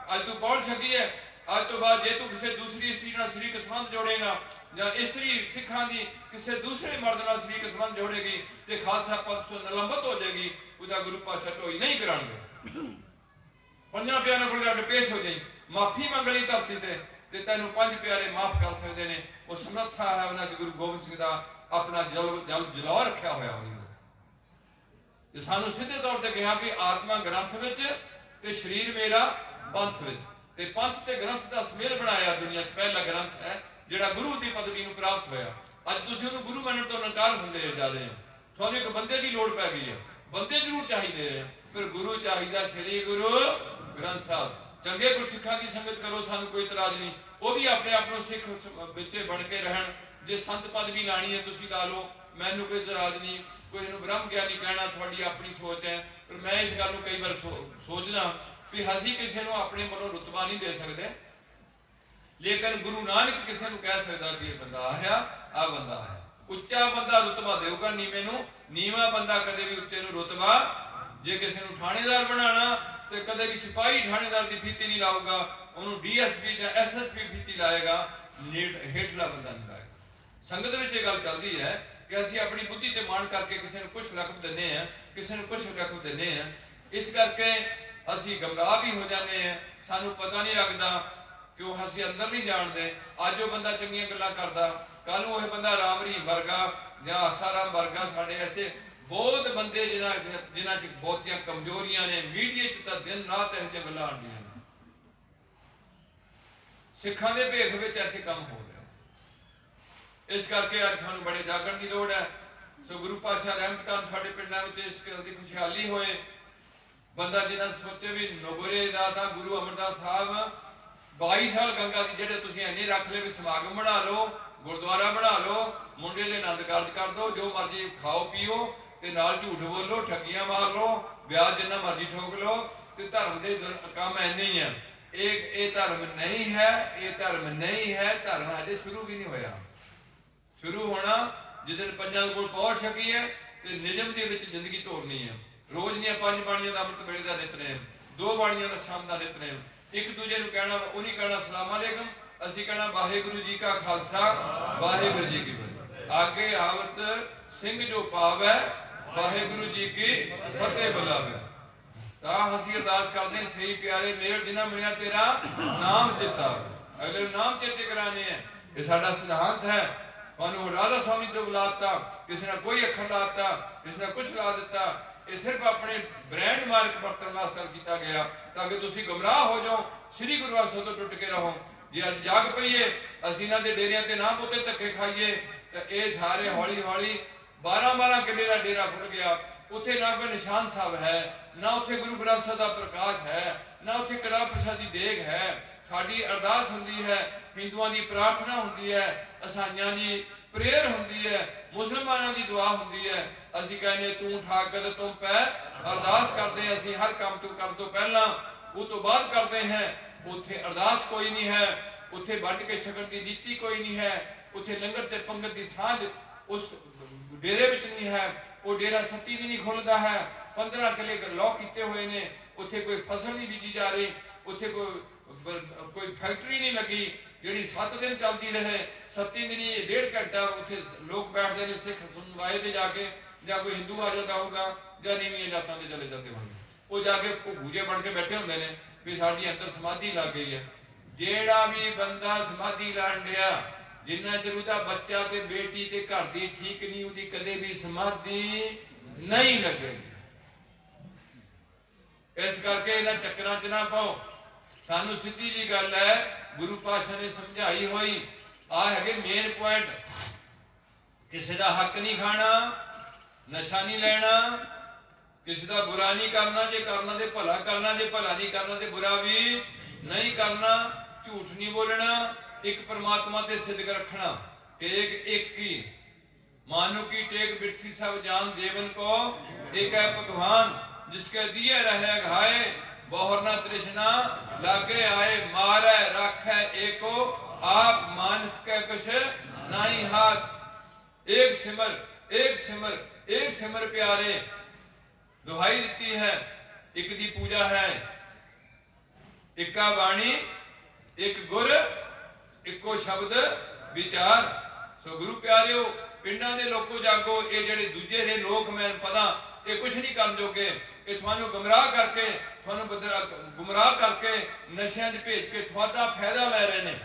अज तू कौन छकी है, अज तो बाद जे तू किसी दूसरी स्त्री नाल शरीरक संबंध जोड़ेगा या स्त्री सिखां दी किसी दूसरे मर्द नाल शरीरक संबंध जोड़ेगी तो खालसा पंथ से निलंबित हो जाएगी, उहदा गुरु पातशाह ढोई नहीं करांगे। पंजां प्यारियां कोल अड्ड पेश हो जाई, माफी मंगनी धरती ते तैनूं पंज प्यारे माफ कर सकते हैं। वो समर्था है उन्होंने गुरु गोबिंद सिंह का अपना जल जला रखा होया उन्होंने। सानू सीधे तौर पर कहा भी आत्मा ग्रंथ विच ते शरीर मेरा पंथ विच, ते पंथ ते ग्रंथ का सुमेल बनाया दुनिया पहला ग्रंथ है जिहड़ा गुरु की पदवी नूं प्राप्त होया। अज तुसीं उहनूं गुरु मनण तो इनकार हुंदे जा रहे हो। तुहानूं एक बंदे की लोड़ पै गई है, बंदे जरूर चाहिए हैं पर गुरु चाहिए श्री गुरु ग्रंथ साहब। चंगे गुरसिखां की संगत करो, सानू कोई इतराज नहीं, वो भी अपने आप को सिख बच्चे बन के रहन। जे संत पद भी लानी है तुसीं ला लो, मैनू कोई इतराज नहीं, कोई ब्रह्म ज्ञानी कहना थोड़ी अपनी सोच है। पर मैं इस गल कई बार सोचना भी असीं किसी को अपने मनों रुतबा नहीं दे सकते, लेकिन गुरु नानक किसी को कह सकता कि बंदा आया आ बंदा है। उच्चा बंदा रुतबा देगा नीवे नूं, नीवा बंदा कदे भी उच्चे नूं रुतबा। जे किसी को थानेदार बनाना तो कदे भी सिपाही थानेदार की फीती नहीं लाऊगा, उन्होंने DSP या SSP फीती लाएगा, हेठला बंदा नहीं लाएगा। संगत में यह गल चलती है कि असीं अपनी बुद्धि ते मान करके किसी को कुछ रकम देने हैं, किसी को कुछ रकम देने हैं, इस करके असीं गमराह भी हो जाते हैं। सानू पता नहीं लगता क्यों असीं अंदर नहीं जानते। अज वो बंदा चंगियां गल्लां करदा, कल वो बंदा राम रहीम वर्गा या आसाराम वर्गा, साढ़े ऐसे बहुत बंदे जिन्हां च बहुतियां कमजोरियां ने। मीडिया च तां दिन रात इहो जिहियां गल्लां आउंदियां ने, सिखां दे भेख विच ऐसे काम हो रहे। इस करके अज तुहानूं बड़े जागण की लोड़ है। सो गुरु पातशाह रहमत करन तुहाडे पिंडां विच इस गल दी खुशहाली होए। बंदा जिन्हां सोचे भी नगोरे दा गुरु अमरदास साहब 22 साल गंगा की जेडे तुसीं इन्ने रख ले भी समागम बना लो, गुरुद्वारा बना लो, मुंडे दे आनंद कारज कर दो, जो मर्जी खाओ पियो ते नाल झूठ बोलो, ठगियां मार लो, ब्याज जिन्ना मर्जी ठोक लो, ते धर्म दे काम इन्ने ही है। ये धर्म नहीं है, ये धर्म नहीं है। धर्म अजे शुरू भी नहीं होया, शुरू होना जिदन पंजां कोल पहुंच सकी है ते निजम दे विच जिंदगी तोरनी है। रोज दी 5 बाणियां दा अमृत वेले दा नितनेम, 2 बाणियां दा शाम दा नितनेम, एक दूजे नूं कहना, वो नहीं कहना सलाम अलैकुम, असीं कहना वाहिगुरू जी का खालसा वाहिगुरू जी की फतेह। आगे आवत सिंह जो पावै वाहिगुरू जी की फतेह बुलावे। तां असीं अरदास करदे हैं, सही प्यारे मेल जिन्हां मिलिया तेरा नाम चिता, अगले नाम चेते कराने हैं। ये साडा सिद्धांत है। तुहानूं राधा स्वामी तो बुलाता, किसी ने कोई अखर लाता, किसी ने कुछ ला दिता, ये सिर्फ अपने ब्रांड मार्क बरतन वास्ते किया गया ताकि तुसीं गुमराह हो जाओ, श्री गुरु ग्रंथ साहिब तो टुट के रहो। जे अज जाग पईए असीं इन्हां दे डेरियां ते ना पुते धक्के खाईए तो ये सारे हौली हौली 12-12 किले का डेरा खुल गया। उत्थे ना कोई निशान साहब है, ना उत्थे गुरु ग्रंथ साहिब दा प्रकाश है, ना उत्थे कड़ा प्रसाद दी देग है। साडी अरदास हुंदी है, हिंदुआं दी प्रार्थना हुंदी है, ईसाइयां दी ਪ੍ਰੇਅਰ ਹੁੰਦੀ ਹੈ, ਮੁਸਲਮਾਨਾਂ ਦੀ ਦੁਆ ਹੁੰਦੀ ਹੈ। ਅਸੀਂ ਕਹਿੰਦੇ ਤੂੰ ਠਾਕਰ ਤੁਮ ਪੈ, ਅਰਦਾਸ ਕਰਦੇ ਅਸੀਂ ਹਰ ਕੰਮ ਤੋਂ ਕਰਨ ਤੋਂ ਪਹਿਲਾਂ, ਉਹ ਤੋਂ ਬਾਅਦ ਕਰਦੇ हैं। ਉੱਥੇ ਅਰਦਾਸ ਕੋਈ ਨਹੀਂ ਹੈ, ਉੱਥੇ ਵੱਢ ਕੇ ਛਕਣ ਦੀ ਨੀਤੀ ਕੋਈ ਨਹੀਂ ਹੈ, ਉੱਥੇ ਲੰਗਰ ਤੇ ਪੰਗਤ ਦੀ ਸਾਂਝ ਉਸ ਡੇਰੇ ਵਿੱਚ ਨਹੀਂ ਹੈ। ਉਹ ਡੇਰਾ 37 ਦਿਨ ਹੀ ਖੁੱਲਦਾ ਹੈ। 15 ਕਿੱਲੇ ਲੋਕ ਕੀਤੇ ਹੋਏ ਨੇ। ਉੱਥੇ ਕੋਈ ਫਸਲ ਨਹੀਂ ਬੀਜੀ ਜਾ ਰਹੀ, ਉੱਥੇ ਕੋਈ ਫੈਕਟਰੀ ਨਹੀਂ ਲੱਗੀ ਜਿਹੜੀ 7 ਦਿਨ ਚੱਲਦੀ ਰਹੇ। 37 ਦਿਨ ਹੀ 1.5 ਘੰਟਾ ਉੱਥੇ ਲੋਕ ਬੈਠਦੇ ਨੇ ਸਿੱਖ ਸੁਣਵਾਏ ਤੇ ਜਾ ਕੇ, ਜਾਂ ਕੋਈ ਹਿੰਦੂ ਆ ਜਾਂਦਾ ਹੋਊਗਾ ਜਾਂ ਨੀਵੀਆਂ ਜਾਤਾਂ ਦੇ ਚਲੇ ਜਾਂਦੇ ਹੋਣਗੇ, ਉਹ ਜਾ ਕੇ ਘੂਜੇ ਬਣ ਕੇ ਬੈਠੇ ਹੁੰਦੇ ਨੇ ਵੀ ਸਾਡੀ ਅੰਦਰ ਸਮਾਧੀ ਲੱਗ ਗਈ ਹੈ। ਜਿਹੜਾ ਵੀ ਬੰਦਾ ਸਮਾਧੀ ਲਾਣ ਡਿਆ, ਜਿੰਨਾ ਚਿਰ ਉਹਦਾ ਬੱਚਾ ਤੇ ਬੇਟੀ ਤੇ ਘਰ ਦੀ ਠੀਕ ਨਹੀਂ, ਉਹਦੀ ਕਦੇ ਵੀ ਸਮਾਧੀ ਨਹੀਂ ਲੱਗੇਗੀ। ਇਸ ਕਰਕੇ ਇਹਨਾਂ ਚੱਕਰਾਂ 'ਚ ਨਾ ਪਾਓ। ਸਾਨੂੰ ਸਿੱਧੀ ਜੀ ਗੱਲ ਹੈ, ਗੁਰੂ ਪਾਤਸ਼ਾਹ ਨੇ ਸਮਝਾਈ ਹੋਈ ਆ ਹੈਗੇ ਮੇਨ ਪੁਆਇੰਟ। ਕਿਸੇ ਦਾ ਹੱਕ ਨਹੀਂ ਖਾਣਾ, ਨਸ਼ਾ ਨਹੀਂ ਲੈਣਾ, ਕਿਸੇ ਦਾ ਬੁਰਾ ਨਹੀਂ ਕਰਨਾ, ਜੇ ਕਰਨਾ ਤੇ ਭਲਾ ਕਰਨਾ, ਜੇ ਭਲਾ ਨਹੀਂ ਕਰਨਾ ਤੇ ਬੁਰਾ ਵੀ ਨਹੀਂ ਕਰਨਾ, ਝੂਠ ਨਹੀਂ ਬੋਲਣਾ, ਇੱਕ परमात्मा ते सिद्ध रखना। टेक एक की मानो की टेक बिरथी सब जान देवन को, एक है भगवान जिसके दिए रहे घाये, बहुर न तृष्णा लागे आए, मारे राखे एको आप मान के कुछ नाई हाथ। एक सिमर एक सिमर एक सिमर प्यारे, दुहाई देती है एक दी पूजा है, इक्का बाणी एक गुर इको शब्द विचार। सो गुरु प्यारिओ पिंडां दे लोको जागो, ये जेडे दूजे ने लोक मैं पता ये कुछ नहीं कर जोगे, ये थानू गुमराह करके थानू गुमराह करके नशियां च भेज के थोड़ा फायदा लै रहे ने।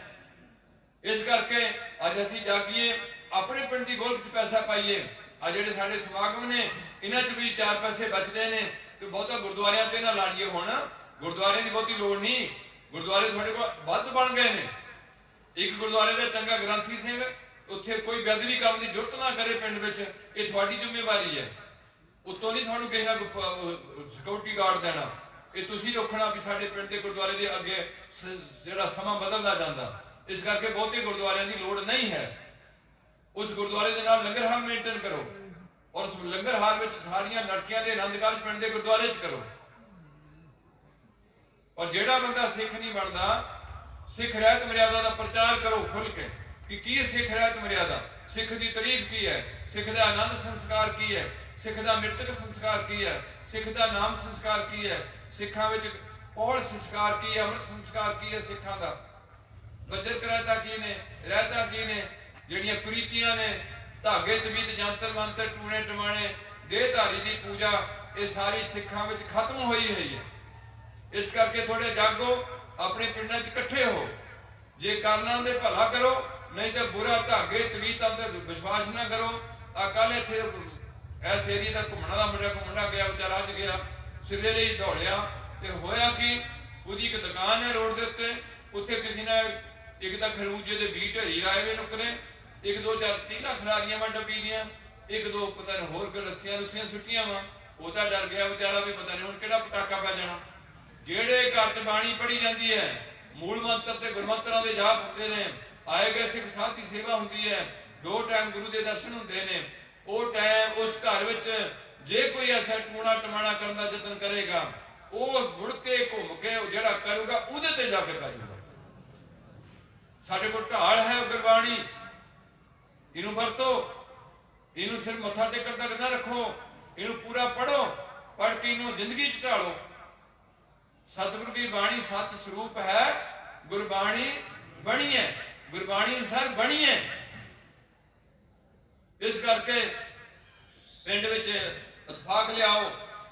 इस करके अज असीं जागीए, अपने पिंड की गोल्फ च पैसा पाइए। आ जेडे साडे समागम ने इन्हां च भी 4 पैसे बचते ने, ते बहुता गुरुद्वारियां ते ना लाड़िए। हुण गुरुद्वारे की बहुती लोड़ नहीं, गुरुद्वारे तुहाडे कोल वध बन गए ने। एक गुरुद्वारे का चंगा ग्रंथी सिंह उत्थे कोई बेदबी करने की जरूरत ना करे पिंड विच, ये तुहाडी जिम्मेवारी है। उत्तों नहीं तुहानू किसी ने सिक्योरिटी गार्ड देना, ये तुसीं रखना भी साडे पिंड के गुरुद्वारे के अगे जिहड़ा समा बदलदा जांदा। इस करके बहुते गुरुद्वारियां की लोड़ नहीं है। उस गुरुद्वारे के नाल लंगर हाल मेनटेन करो, और उस लंगर हाल में सारियां लड़कियां के आनंद कारज पिंड के गुरुद्वारे च करो। और जिहड़ा बंदा सिख नहीं बनता, सिख रहत मर्यादा का प्रचार करो खुल के कि की सिख रहत मर्यादा, सिख की तारीफ की है, सिख का आनंद संस्कार की है, सिख का मृतक संस्कार की है, सिख का नाम संस्कार की है, सिखा पौड़ संस्कार की है, अमृत संस्कार की है, सिखा का बजर रहता की ने, रहता की ने, जड़ियाँ कुरीतियां ने, धागे तबीत जंतर मंत्र टूणे टमाणे देहधारी की पूजा, ये सारी सिखा खत्म हुई है। इस करके थोड़े जागो, अपने पिंडा च इकट्ठे हो, जे करना दे भला करो, नहीं तो बुरा धागे तवीत अंदर विश्वास ना करो। कल इत्थे इस एरिया का घूमने का मुंडा गया, बेचारा अज गया सवेरे ही दौड़िया, तो होया कि उसकी एक दुकान है रोड के उत्ते, उत्थे किसी ने एक तो खरबूजे के बीज ढेरी लाए हुए नुकरे, एक दो चार तीला खिलारियां वा डब्बी दियां, एक दो पता नहीं होर कोई लस्सियां लुस्सियां सुट्टियां वा। वो तो डर गया बेचारा भी पता नहीं हुण किहड़ा पटाका पै जाना। जेड़े घर च बाणी पढ़ी जाती है, मूल मंत्र ते गुरमंत्रां दे जाप होंदे ने, आए गए सिख साध की सेवा होंदी है, 2 टाइम गुरु के दर्शन होंदे ने, वो टाइम उस घर विच जे कोई ऐसा टूणा टमाणा करने का यतन करेगा, वो मुड़ के घूम के जिहड़ा करूगा उहदे ते जाके पै जाऊगा। साडे कोल ढाल है गुरबाणी, इनू वरतो, इनू सिर्फ मत्था टेकण तक ना रखो, इनू पूरा पढ़ो, पढ़ के इनू जिंदगी च ढालो। सतगुरु की बाणी सत स्वरूप है, गुरबाणी बनी है, गुरबाणी अनुसार बनी है। इस करके पिंड विच इतफाक लियाओ,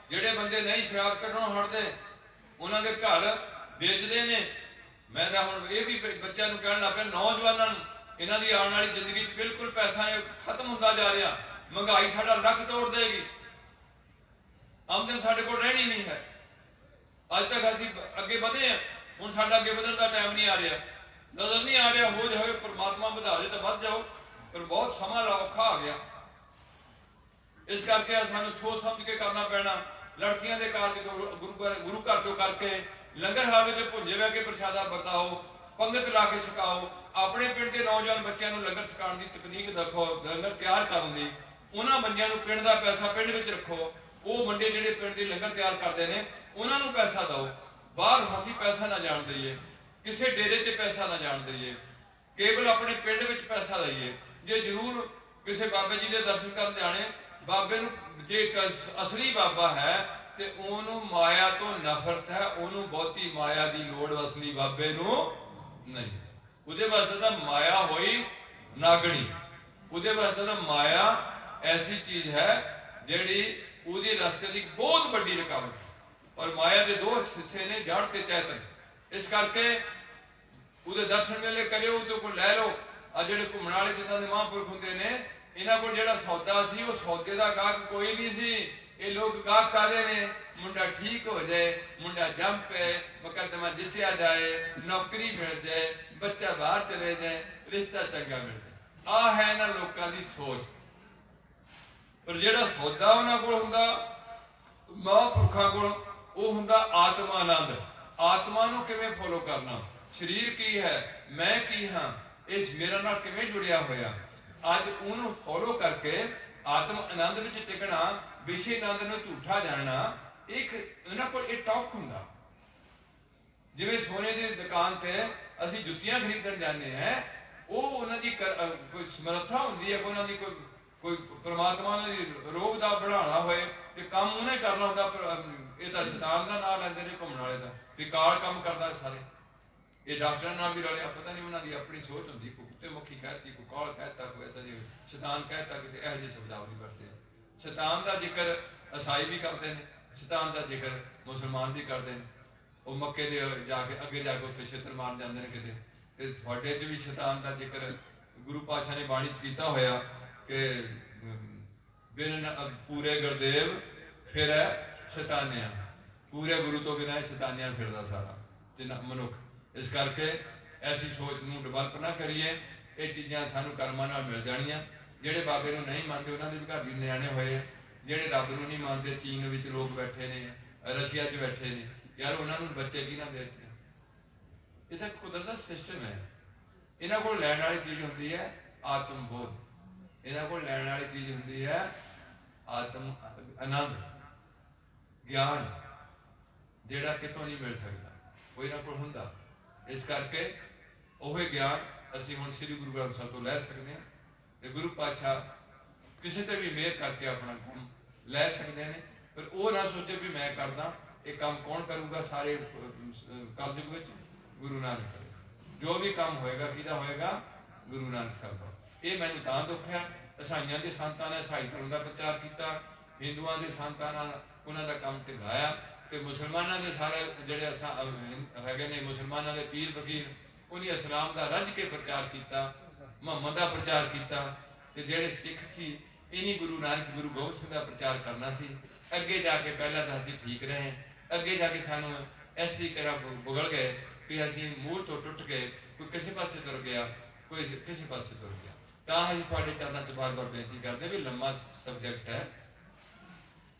जिहड़े बंदे नहीं शराब कढणों हटदे उन्हां दे घर बेचदे ने। मैं तां हुण ये भी बच्चों नूं कहण लग पिया, नौजवानों इन्हां दी आउण वाली जिंदगी च बिल्कुल पैसा खत्म हुंदा जा रहा, महंगाई साडा लक तोड़ देगी, आमदन साडे कोल रहनी नहीं है। अज तक असीं अगे वधे हैं, हुण साडा अगे वधण दा टाइम नहीं आ रहा, नज़र नहीं आ रहा। हो जाए परमात्मा वधा दे तो वध जाओ, पर बहुत समा औखा आ गया। इस करके सानूं सोच समझ के करना पैना। लड़कियां दे कारज गुरु घर चों करके लंगर हाल में भुंजे बह के प्रसादा बरताओ, पंगत ला के छकाओ, ਆਪਣੇ ਪਿੰਡ ਦੇ ਨੌਜਵਾਨ ਬੱਚਿਆਂ ਨੂੰ ਲੰਗਰ ਛਕਾਉਣ ਦੀ ਤਕਨੀਕ ਦੇਖੋ, ਲੰਗਰ ਤਿਆਰ ਕਰਨ ਦੀ, ਉਹਨਾਂ ਬੰਦਿਆਂ ਨੂੰ ਪਿੰਡ ਦਾ ਪੈਸਾ ਪਿੰਡ ਵਿੱਚ ਰੱਖੋ। ਉਹ ਬੰਦੇ ਜਿਹੜੇ ਪਿੰਡ ਦੇ ਲੰਗਰ ਤਿਆਰ ਕਰਦੇ ਨੇ ਉਹਨਾਂ ਨੂੰ ਪੈਸਾ ਦਿਓ। ਬਾਹਰ ਅਸੀਂ ਪੈਸਾ ਨਾ ਜਾਣ ਦਈਏ, ਕਿਸੇ ਡੇਰੇ 'ਤੇ ਪੈਸਾ ਨਾ ਜਾਣ ਦਈਏ, ਕੇਵਲ ਆਪਣੇ ਪਿੰਡ ਵਿੱਚ ਪੈਸਾ ਦਈਏ। ਜੇ ਜ਼ਰੂਰ ਕਿਸੇ ਬਾਬੇ ਜੀ ਦੇ ਦਰਸ਼ਨ ਕਰਨ ਜਾਣੇ, ਬਾਬੇ ਨੂੰ ਜੇ ਅਸਲੀ ਬਾਬਾ ਹੈ ਤੇ ਉਹਨੂੰ ਮਾਇਆ ਤੋਂ ਨਫ਼ਰਤ ਹੈ, ਉਹਨੂੰ ਬਹੁਤੀ ਮਾਇਆ ਦੀ ਲੋੜ ਅਸਲੀ ਬਾਬੇ ਨੂੰ ਨਹੀਂ। ਉਹਦੇ ਵਾਸਤੇ ਤਾਂ ਮਾਇਆ ਹੋਈ ਨਾਗਣੀ, ਉਹਦੇ ਵਾਸਤੇ ਤਾਂ ਮਾਇਆ ਐਸੀ ਚੀਜ਼ ਹੈ ਜਿਹੜੀ ਉਹਦੇ ਰਸਤੇ ਦੀ ਬਹੁਤ ਵੱਡੀ ਰੁਕਾਵਟ। ਔਰ ਮਾਇਆ ਦੇ ਦੋ ਹਿੱਸੇ ਨੇ, ਜੜ ਤੇ ਚੇਤਨ। ਇਸ ਕਰਕੇ ਉਹਦੇ ਦਰਸ਼ਨ ਵੇਲੇ ਕਰਿਓ, ਉਹਦੇ ਕੋਲ ਲੈ ਲਓ। ਆ ਜਿਹੜੇ ਘੁੰਮਣ ਵਾਲੇ ਜਿੱਦਾਂ ਦੇ ਮਹਾਂਪੁਰਖ ਹੁੰਦੇ ਨੇ, ਇਹਨਾਂ ਕੋਲ ਜਿਹੜਾ ਸੌਦਾ ਸੀ ਉਹ ਸੌਦੇ ਦਾ ਗਾਹਕ ਕੋਈ ਨਹੀਂ ਸੀ। ਇਹ ਲੋਕ ਗਾਹਕ ਕਾਹਦੇ ਨੇ? ਮੁੰਡਾ ਠੀਕ ਹੋ ਜਾਏ, ਮੁੰਡਾ ਜੰਮ ਪਏ, ਮੁਕੱਦਮਾ ਜਿੱਤਿਆ ਜਾਏ, ਨੌਕਰੀ ਮਿਲ ਜਾਏ, ਬੱਚਾ ਬਾਹਰ ਚਲੇ ਜਾਏ, ਰਿਸ਼ਤਾ ਚੰਗਾ ਮਿਲ ਜਾਏ। ਆਹ ਹੈ ਇਹਨਾਂ ਲੋਕਾਂ ਦੀ ਸੋਚ। ਪਰ ਜਿਹੜਾ ਸੌਦਾ ਉਹਨਾਂ ਕੋਲ ਹੁੰਦਾ ਮਹਾਂਪੁਰਖਾਂ ਕੋਲ, ਉਹ ਹੁੰਦਾ ਆਤਮ ਆਨੰਦ। ਆਤਮਾ ਨੂੰ ਕਿਵੇਂ ਫੋਲੋ ਕਰਨਾ, ਸਰੀਰ ਕੀ ਹੈ, ਮੈਂ ਕੀ ਹਾਂ, ਇਸ ਮੇਰੇ ਨਾਲ ਕਿਵੇਂ ਜੁੜਿਆ ਹੋਇਆ, ਅੱਜ ਉਹਨੂੰ ਫੋਲੋ ਕਰਕੇ ਆਤਮ ਆਨੰਦ ਵਿੱਚ ਟਿਕਣਾ, ਵਿਸ਼ੇ ਆਨੰਦ ਨੂੰ ਝੂਠਾ ਜਾਣਨਾ, ਇੱਕ ਉਹਨਾਂ ਕੋਲ ਇਹ ਟੌਪ ਹੁੰਦਾ। ਜਿਵੇਂ ਸੋਨੇ ਦੀ ਦੁਕਾਨ ਤੇ ਅਸੀਂ ਜੁੱਤੀਆਂ ਖਰੀਦਣ ਜਾਂਦੇ ਹਾਂ, ਉਹ ਉਹਨਾਂ ਦੀ ਕੋਈ ਸਮਰੱਥਾ ਹੁੰਦੀ ਹੈ, ਉਹਨਾਂ ਦੀ ਕੋਈ ਪ੍ਰਮਾਤਮਾ ਦੀ ਰੋਬ ਦਾ ਬਣਾਉਣਾ ਹੋਏ ਤੇ ਕੰਮ ਉਹਨੇ ਕਰਨਾ ਹੁੰਦਾ। ਇਹ ਤਾਂ ਸ਼ੈਤਾਨ ਦਾ ਨਾਂ ਲੈਂਦੇ ਨੇ ਘੁੰਮਣ ਵਾਲੇ ਦਾ, ਵੀ ਕਾਲ ਕੰਮ ਕਰਦਾ ਸਾਰੇ। ਇਹ ਡਾਕਟਰਾਂ ਨਾਲ ਵੀ ਰਲਿਆ, ਪਤਾ ਨਹੀਂ ਉਹਨਾਂ ਦੀ ਆਪਣੀ ਸੋਚ ਹੁੰਦੀ। ਕੋਈ ਕੁੱਤੇ ਮੁਖੀ ਕਹਿਤੀ, ਕੋਈ ਕਾਲ ਕਹਿਤਾ, ਕੋਈ ਏਦਾਂ ਦੀ ਸ਼ੈਤਾਨ ਕਹਿਤਾ, ਕਿਤੇ ਇਹੋ ਜਿਹੇ ਸ਼ਬਦਾਵਲੀ ਵਰਤੇ। ਸ਼ੈਤਾਨ ਦਾ ਜ਼ਿਕਰ ਈਸਾਈ ਵੀ ਕਰਦੇ ਨੇ, ਸ਼ੈਤਾਨ ਦਾ ਜ਼ਿਕਰ ਮੁਸਲਮਾਨ ਵੀ ਕਰਦੇ ਨੇ। ਉਹ ਮੱਕੇ ਦੇ ਜਾ ਕੇ ਅੱਗੇ ਜਾ ਕੇ ਉੱਥੇ ਛਿੱਤਰ ਮਾਰ ਜਾਂਦੇ ਨੇ ਕਿਤੇ। ਤੇ ਤੁਹਾਡੇ 'ਚ ਵੀ ਸ਼ੈਤਾਨ ਦਾ ਜ਼ਿਕਰ ਗੁਰੂ ਪਾਤਸ਼ਾਹ ਨੇ ਬਾਣੀ 'ਚ ਕੀਤਾ ਹੋਇਆ ਕਿ ਬਿਨ ਪੂਰੇ ਗੁਰਦੇਵ ਫਿਰੈ ਸ਼ੈਤਾਨਿਆ, ਪੂਰੇ ਗੁਰੂ ਤੋਂ ਬਿਨਾਂ ਸ਼ੈਤਾਨਿਆ ਫਿਰਦਾ ਸਾਰਾ ਜਿੰਨਾ ਮਨੁੱਖ। ਇਸ ਕਰਕੇ ਐਸੀ ਸੋਚ ਨੂੰ ਡਿਵੈਲਪ ਨਾ ਕਰੀਏ। ਇਹ ਚੀਜ਼ਾਂ ਸਾਨੂੰ ਕਰਮਾਂ ਨਾਲ ਮਿਲ ਜਾਣੀਆਂ। ਜਿਹੜੇ ਬਾਬੇ ਨੂੰ ਨਹੀਂ ਮੰਨਦੇ ਉਹਨਾਂ ਦੇ ਵੀ ਘਰ ਵੀ ਨਿਆਣੇ ਹੋਏ। ਜਿਹੜੇ ਰੱਬ ਨੂੰ ਨਹੀਂ ਮੰਨਦੇ, ਚੀਨ ਵਿੱਚ ਲੋਕ ਬੈਠੇ ਨੇ, ਰਸ਼ੀਆ 'ਚ ਬੈਠੇ ਨੇ, ਯਾਰ ਉਹਨਾਂ ਨੂੰ ਬੱਚੇ ਕੀ ਨਾ ਦੇ ਦਿੱਤੇ। ਇਹ ਤਾਂ ਕੁਦਰਤ ਦਾ ਸਿਸਟਮ ਹੈ। ਇਹਨਾਂ ਕੋਲ ਲੈਣ ਵਾਲੀ ਚੀਜ਼ ਹੁੰਦੀ ਹੈ ਆਤਮ ਬੋਧ, ਇਹਨਾਂ ਕੋਲ ਲੈਣ ਵਾਲੀ ਚੀਜ਼ ਹੁੰਦੀ ਹੈ ਆਤਮ ਆਨੰਦ, ਗਿਆਨ, ਜਿਹੜਾ ਕਿਤੋਂ ਨਹੀਂ ਮਿਲ ਸਕਦਾ, ਉਹ ਇਹਨਾਂ ਕੋਲ ਹੁੰਦਾ। ਇਸ ਕਰਕੇ ਉਹ ਗਿਆਨ ਅਸੀਂ ਹੁਣ ਸ੍ਰੀ ਗੁਰੂ ਗ੍ਰੰਥ ਸਾਹਿਬ ਤੋਂ ਲੈ ਸਕਦੇ ਹਾਂ ਤੇ ਗੁਰੂ ਪਾਤਸ਼ਾਹ ਕਿਸੇ ਤੇ ਵੀ ਮਿਹਰ ਕਰਕੇ ਆਪਣਾ ਕੰਮ ਲੈ ਸਕਦੇ ਨੇ। ਪਰ ਉਹ ਨਾ ਸੋਚੇ ਵੀ ਮੈਂ ਕਰਦਾ, ਇਹ ਕੰਮ ਕੌਣ ਕਰੂਗਾ ਸਾਰੇ ਕਲਯੁਗ ਵਿੱਚ? ਗੁਰੂ ਨਾਨਕ ਕਰੇ। ਜੋ ਵੀ ਕੰਮ ਹੋਏਗਾ ਕਿਹਦਾ ਹੋਏਗਾ? ਗੁਰੂ ਨਾਨਕ ਸਾਹਿਬ ਦਾ। ਇਹ ਮੈਨੂੰ ਤਾਂ ਦੁੱਖ ਹੈ, ਈਸਾਈਆਂ ਦੇ ਸੰਤਾਂ ਨੇ ਈਸਾਈ ਧਰਮ ਦਾ ਪ੍ਰਚਾਰ ਕੀਤਾ, ਹਿੰਦੂਆਂ ਦੇ ਸੰਤਾਂ ਨਾਲ ਉਹਨਾਂ ਦਾ ਕੰਮ ਢਿਲਾਇਆ, ਤੇ ਮੁਸਲਮਾਨਾਂ ਦੇ ਸਾਰੇ ਜਿਹੜੇ ਹੈਗੇ ਨੇ, ਮੁਸਲਮਾਨਾਂ ਦੇ ਪੀਰ ਫਕੀਰ, ਉਹਨੇ ਇਸਲਾਮ ਦਾ ਰੱਜ ਕੇ ਪ੍ਰਚਾਰ ਕੀਤਾ, ਮੁਹੰਮਦ ਦਾ ਪ੍ਰਚਾਰ ਕੀਤਾ। ਤੇ ਜਿਹੜੇ ਸਿੱਖ ਸੀ, ਇਨੀ ਗੁਰੂ ਨਾਨਕ ਗੁਰੂ ਗੋਬਿੰਦ ਸਿੰਘ ਦਾ ਪ੍ਰਚਾਰ ਕਰਨਾ ਸੀ। ਅੱਗੇ ਜਾ ਕੇ ਪਹਿਲਾਂ ਤਾਂ ਅਸੀਂ ਠੀਕ ਰਹੇ, ਅੱਗੇ ਜਾ ਕੇ ਸਾਨੂੰ ਇਸ ਤਰੀਕੇ ਨਾਲ ਬੁਗਲ ਗਏ ਵੀ ਅਸੀਂ ਮੂਲ ਤੋਂ ਟੁੱਟ ਗਏ। ਕੋਈ ਕਿਸੇ ਪਾਸੇ ਤੁਰ ਗਿਆ, ਕੋਈ ਕਿਸੇ ਪਾਸੇ ਤੁਰ ਗਿਆ। ਤਾਂ ਅਸੀਂ ਤੁਹਾਡੇ ਚਰਨਾਂ 'ਚ ਬਾਰ-ਬਾਰ ਬੇਨਤੀ ਕਰਦੇ ਵੀ ਲੰਮਾ ਸਬਜੈਕਟ ਹੈ,